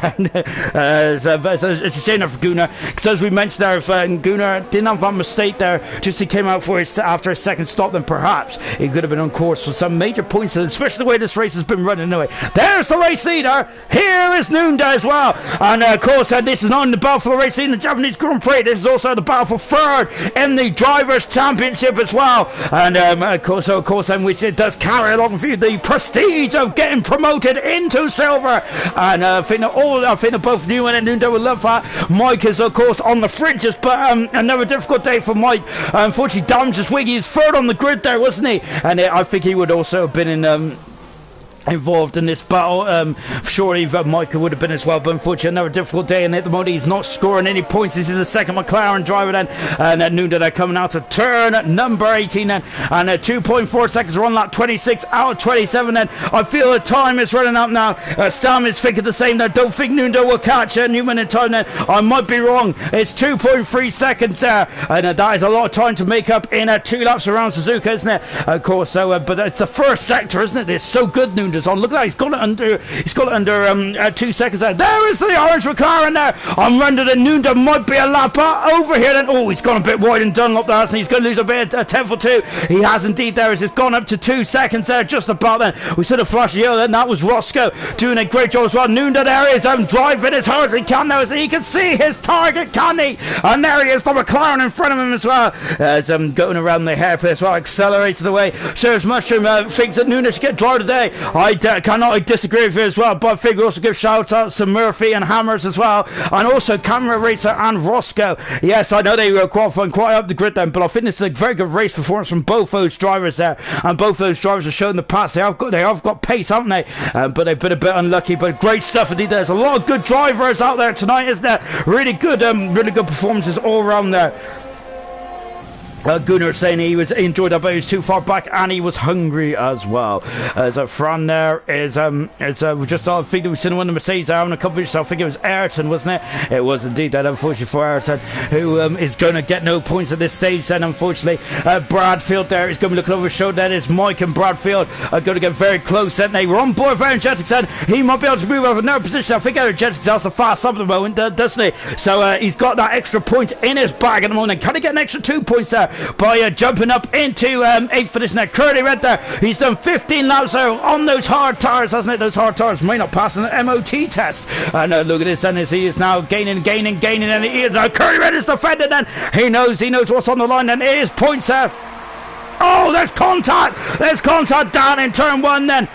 It's a shame for Guna, because as we mentioned there, if Guna didn't have that mistake there, just he came out for after a second stop, then perhaps he could have been on course for some major points, especially the way this race has been running anyway. There's the race leader. Here is Nunda as well. And of course, this is not in the battle for the race in the Japanese Grand Prix. This is also the battle for third in the Drivers' Championship as well. And of course, then which it does carry along with you the prestige of getting promoted into silver. And I think that both Newman and Nunda will love that. Mike is of course on the fringes, but another difficult day for Mike. Unfortunately, Damage's wing, he's third on the grid there, wasn't he? And I think he would also have been involved in this battle. Surely Michael would have been as well, but unfortunately another difficult day, and at the moment he's not scoring any points. This is the second McLaren driver then, and Nunda they're coming out to turn number 18 then, and 2.4 seconds are on lap 26 out of 27 then. I feel the time is running up now. Sam is thinking the same. I don't think Nunda will catch Newman in time then. I might be wrong. It's 2.3 seconds there, and that is a lot of time to make up in 2 laps around Suzuka, isn't it? Of course, so but it's the first sector, isn't it? It's so good, Nunda's on. Look at that, he's got it under 2 seconds there. There is the orange McLaren there. I'm running and Nunda might be a lap over here then. Oh, he's gone a bit wide and Dunlop there, hasn't he? He's going to lose a bit, a tenth or two. He has indeed there, as it's gone up to 2 seconds there, just about then. We sort of flashed the yellow then. That was Roscoe doing a great job as well. Nunda there is driving as hard as he can now, as he can see his target, can he? And there he is, the McLaren in front of him as well. As going around the hairpin as well, accelerated away. Sirius Mushroom thinks that Nunda should get drive today. I cannot disagree with you as well, but I think we also give shout outs to Murphy and Hammers as well, and also Camera Racer and Roscoe. Yes, I know they were qualifying quite up the grid then, but I think it's a very good race performance from both those drivers there, and both those drivers are showing the pass. They have got pace, haven't they? But they've been a bit unlucky, but great stuff indeed. There's a lot of good drivers out there tonight, isn't there? Really good performances all around there. Gunnar saying he enjoyed that, but he was too far back and he was hungry as well. As Fran there is just I think we seen one of the Mercedes having a couple of I think it was Ayrton, wasn't it? It was indeed that, unfortunately for Ayrton, who is going to get no points at this stage then, unfortunately. Bradfield there is going to be looking over his shoulder. That is Mike and Bradfield are going to get very close then. They were on board for Energetics and he might be able to move over another position. I think Energetics has the fast up at the moment, doesn't he? So he's got that extra point in his bag at the moment. Can he get an extra 2 points there by jumping up into 8th position there? Curly Red there, he's done 15 laps there on those hard tires, hasn't it? Those hard tires may not pass an MOT test. And look at this, and as he is now gaining, and he is Curly Red is defending, and he knows what's on the line, and it is points there. Oh, there's contact down in turn 1 then.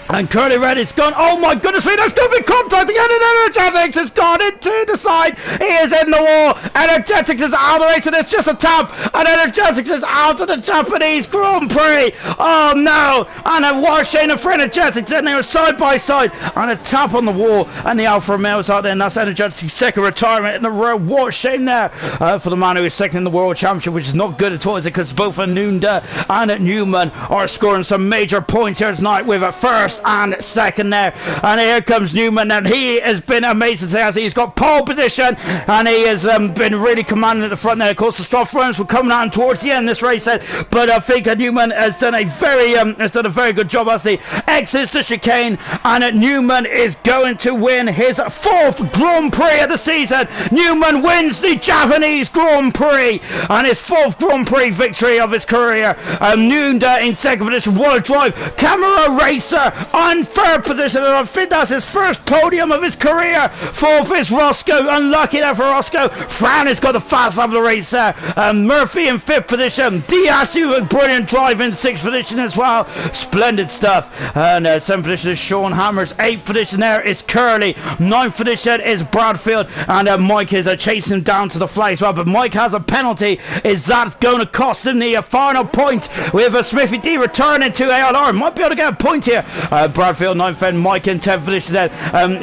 And Curly Red is gone. Oh my goodness me, there's going to be contact again, and Energetics has gone into the side. He is in the wall. Energetics is out of the race, and it's just a tap. And Energetics is out of the Japanese Grand Prix. Oh no. And a wash in for Energetics, and they were side by side. And a tap on the wall, and the Alfa Romeo's out there, and that's Energetics' second retirement in a row. What a shame there for the man who is second in the World Championship, which is not good at all, is it? Because both Nunda and Newman are scoring some major points here tonight with a first first and second there. And here comes Newman, and he has been amazing today. He's got pole position, and he has been really commanding at the front there. Of course, the soft firms were coming out towards the end of this race, but I think Newman has done a very good job as he exits the chicane, and Newman is going to win his 4th Grand Prix of the season. Newman wins the Japanese Grand Prix and his 4th Grand Prix victory of his career. Nunda in 2nd position. What a drive. Camera Racer on 3rd position, and I think that's his first podium of his career. 4th is Roscoe. Unlucky there for Roscoe. Fran has got the fast lap of the race there. Murphy in 5th position. Diasu, a brilliant drive in 6th position as well. Splendid stuff. And 7th position is Sean Hammers. 8th position there is Curly. 9th position is Bradfield. And Mike is chasing him down to the flag as well. But Mike has a penalty. Is that going to cost him the final point? We have a Smithy D returning to ALR. Might be able to get a point here. Bradfield 9th and Mike in 10th position then.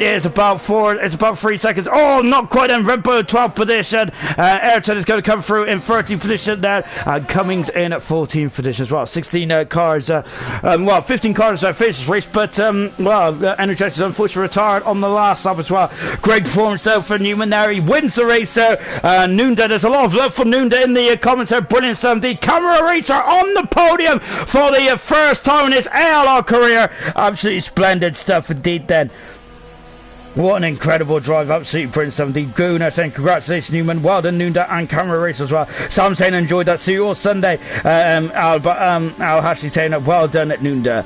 It's about 3 seconds. Oh, not quite. And Rempo 12th position. Ayrton is going to come through in 13th position there. Cummings in at 14th position as well. 16 cars. 15 cars finished this race, but Energetic is unfortunately retired on the last lap as well. Great performance though for Newman there. He wins the race there. Nunda, there's a lot of love for Nunda in the comments there. Brilliant stuff. The Camera Racer on the podium for the first time in his ALR career. Absolutely splendid stuff indeed then. What an incredible drive, absolutely brilliant stuff indeed. Gooner saying congratulations Newman, well done Nunda, and Camera Race as well. Sam saying enjoyed that, see you all Sunday. Al Hashley saying well done at Nunda,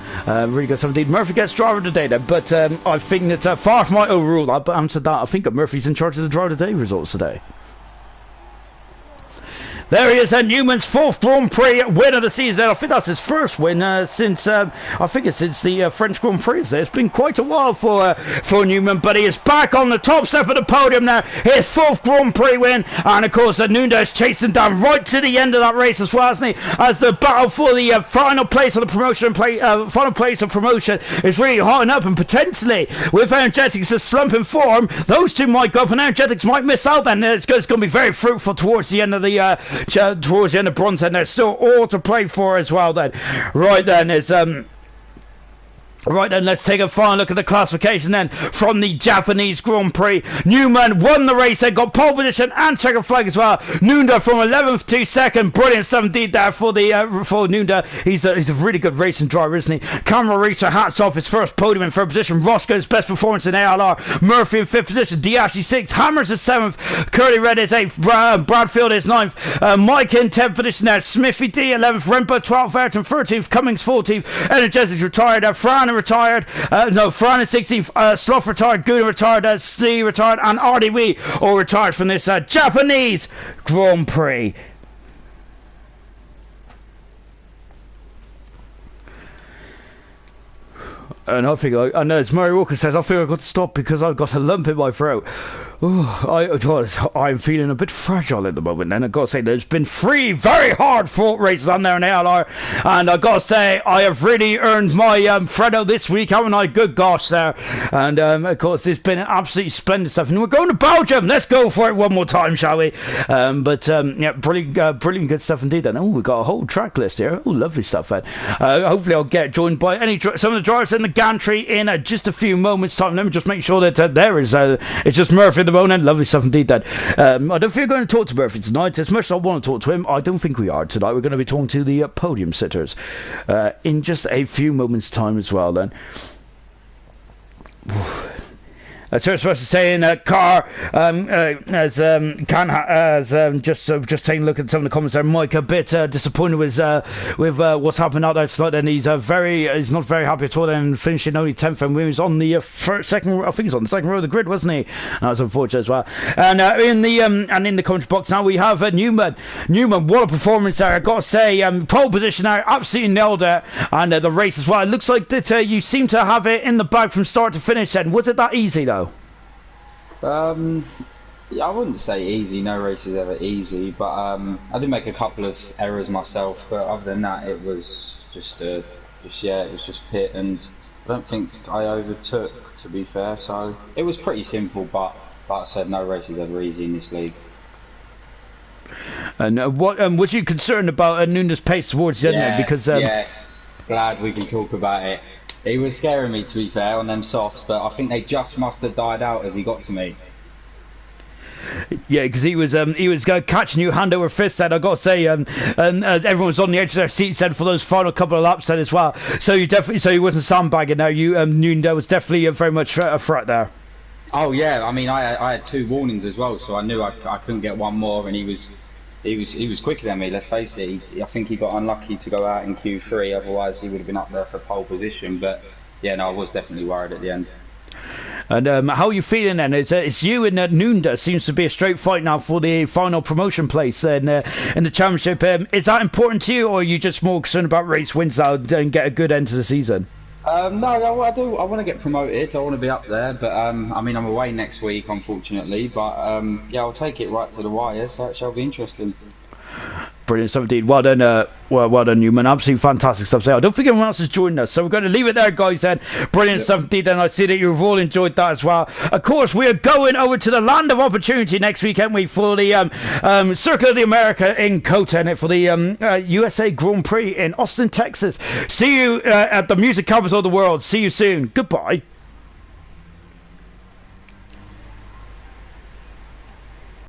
really good stuff indeed. Murphy gets driver of the day then, but I think that Farf might overrule that, but answered that, I think that Murphy's in charge of the driver of the day results today. There he is, Newman's 4th Grand Prix win of the season. I think that's his first win since the French Grand Prix. It's been quite a while for Newman, but he is back on the top step of the podium now. His 4th Grand Prix win, and of course Nunda is chasing down right to the end of that race as well, hasn't he? As the battle for the final place of the promotion, final place of promotion is really hotting up, and potentially with Energetics' slumping form, those two might go up, and Energetics might miss out. Then it's going to be very fruitful towards the end of the. Towards the end of bronze, and there's still all to play for as well then. Right then is Right then, let's take a final look at the classification then from the Japanese Grand Prix. Newman won the race and got pole position and checkered flag as well. Nunda from 11th to 2nd. Brilliant stuff indeed there for Nunda. He's a really good racing driver, isn't he? Camera Racer, hats off, his first podium in 3rd position. Roscoe's best performance in ALR. Murphy in 5th position. Diashi 6th. Hammers is 7th. Curly Red is 8th. Bradfield is 9th. Mike in 10th position there. Smithy D 11th. Rempo 12th. Ayrton 13th. Cummings 14th. Energetics retired. Fran retired. Fran is 16th. Sloth retired. Guna retired. C retired. And RDW all retired from this Japanese Grand Prix. And I think, and as Murray Walker says, I think I've got to stop because I've got a lump in my throat. I'm feeling a bit fragile at the moment. And I've got to say, there's been 3 very hard fought races on there in ALR. And I've got to say, I have really earned my Fredo this week, haven't I? Good gosh there. And of course, it's been absolutely splendid stuff. And we're going to Belgium. Let's go for it one more time, shall we? Yeah, brilliant good stuff indeed. And we've got a whole track list here. Oh, lovely stuff. Hopefully, I'll get joined by some of the drivers in the gantry in just a few moments time. Let me just make sure that there is it's just Murphy at the moment. Lovely stuff indeed then. I don't think we're going to talk to Murphy tonight as much as I want to talk to him. I don't think we are tonight. We're going to be talking to the podium sitters in just a few moments time as well then. So it's supposed to say in a car just taking a look at some of the comments there. Mike a bit disappointed with what's happened out there tonight, and he's not very happy at all. And finishing only 10th, and he was on the second. I think he's on the second row of the grid, wasn't he? That was unfortunate as well. And in the commentary box now we have Newman. What a performance there! I got to say, pole position there, absolutely nailed it, and the race as well. It looks like that you seem to have it in the bag from start to finish. Then was it that easy though? I wouldn't say easy. No race is ever easy, but I did make a couple of errors myself. But other than that, it was it was just pit, and I don't think I overtook, to be fair. So it was pretty simple, but like I said, no race is ever easy in this league. And what was you concerned about Nuna's pace towards the end? Because yes, glad we can talk about it. He was scaring me, to be fair, on them softs, but I think they just must have died out as he got to me. Yeah, because he was catching you hand over fist. Then I got to say, everyone was on the edge of their seats then for those final couple of laps then as well. So he wasn't sandbagging there. You knew there was definitely very much a threat there. Oh yeah, I mean I had 2 warnings as well, so I knew I couldn't get one more, and he was quicker than me. Let's face it. I think he got unlucky to go out in Q3. Otherwise, he would have been up there for pole position. But yeah, no, I was definitely worried at the end. And how are you feeling then? It's you and Nunda. Seems to be a straight fight now for the final promotion place in the championship. Is that important to you, or are you just more concerned about race wins now and get a good end to the season? No, I do. I want to get promoted. I want to be up there, but I mean, I'm away next week, unfortunately. But yeah, I'll take it right to the wire. So it shall be interesting. Brilliant stuff indeed. Well done, well done, Newman. Absolutely fantastic stuff there. I don't think anyone else has joined us, so we're going to leave it there, guys. Then brilliant stuff indeed. And I see that you've all enjoyed that as well. Of course, we are going over to the land of opportunity next weekend. We for the Circuit of the America in COTA for the USA Grand Prix in Austin, Texas. See you at the music capital of the world. See you soon. Goodbye.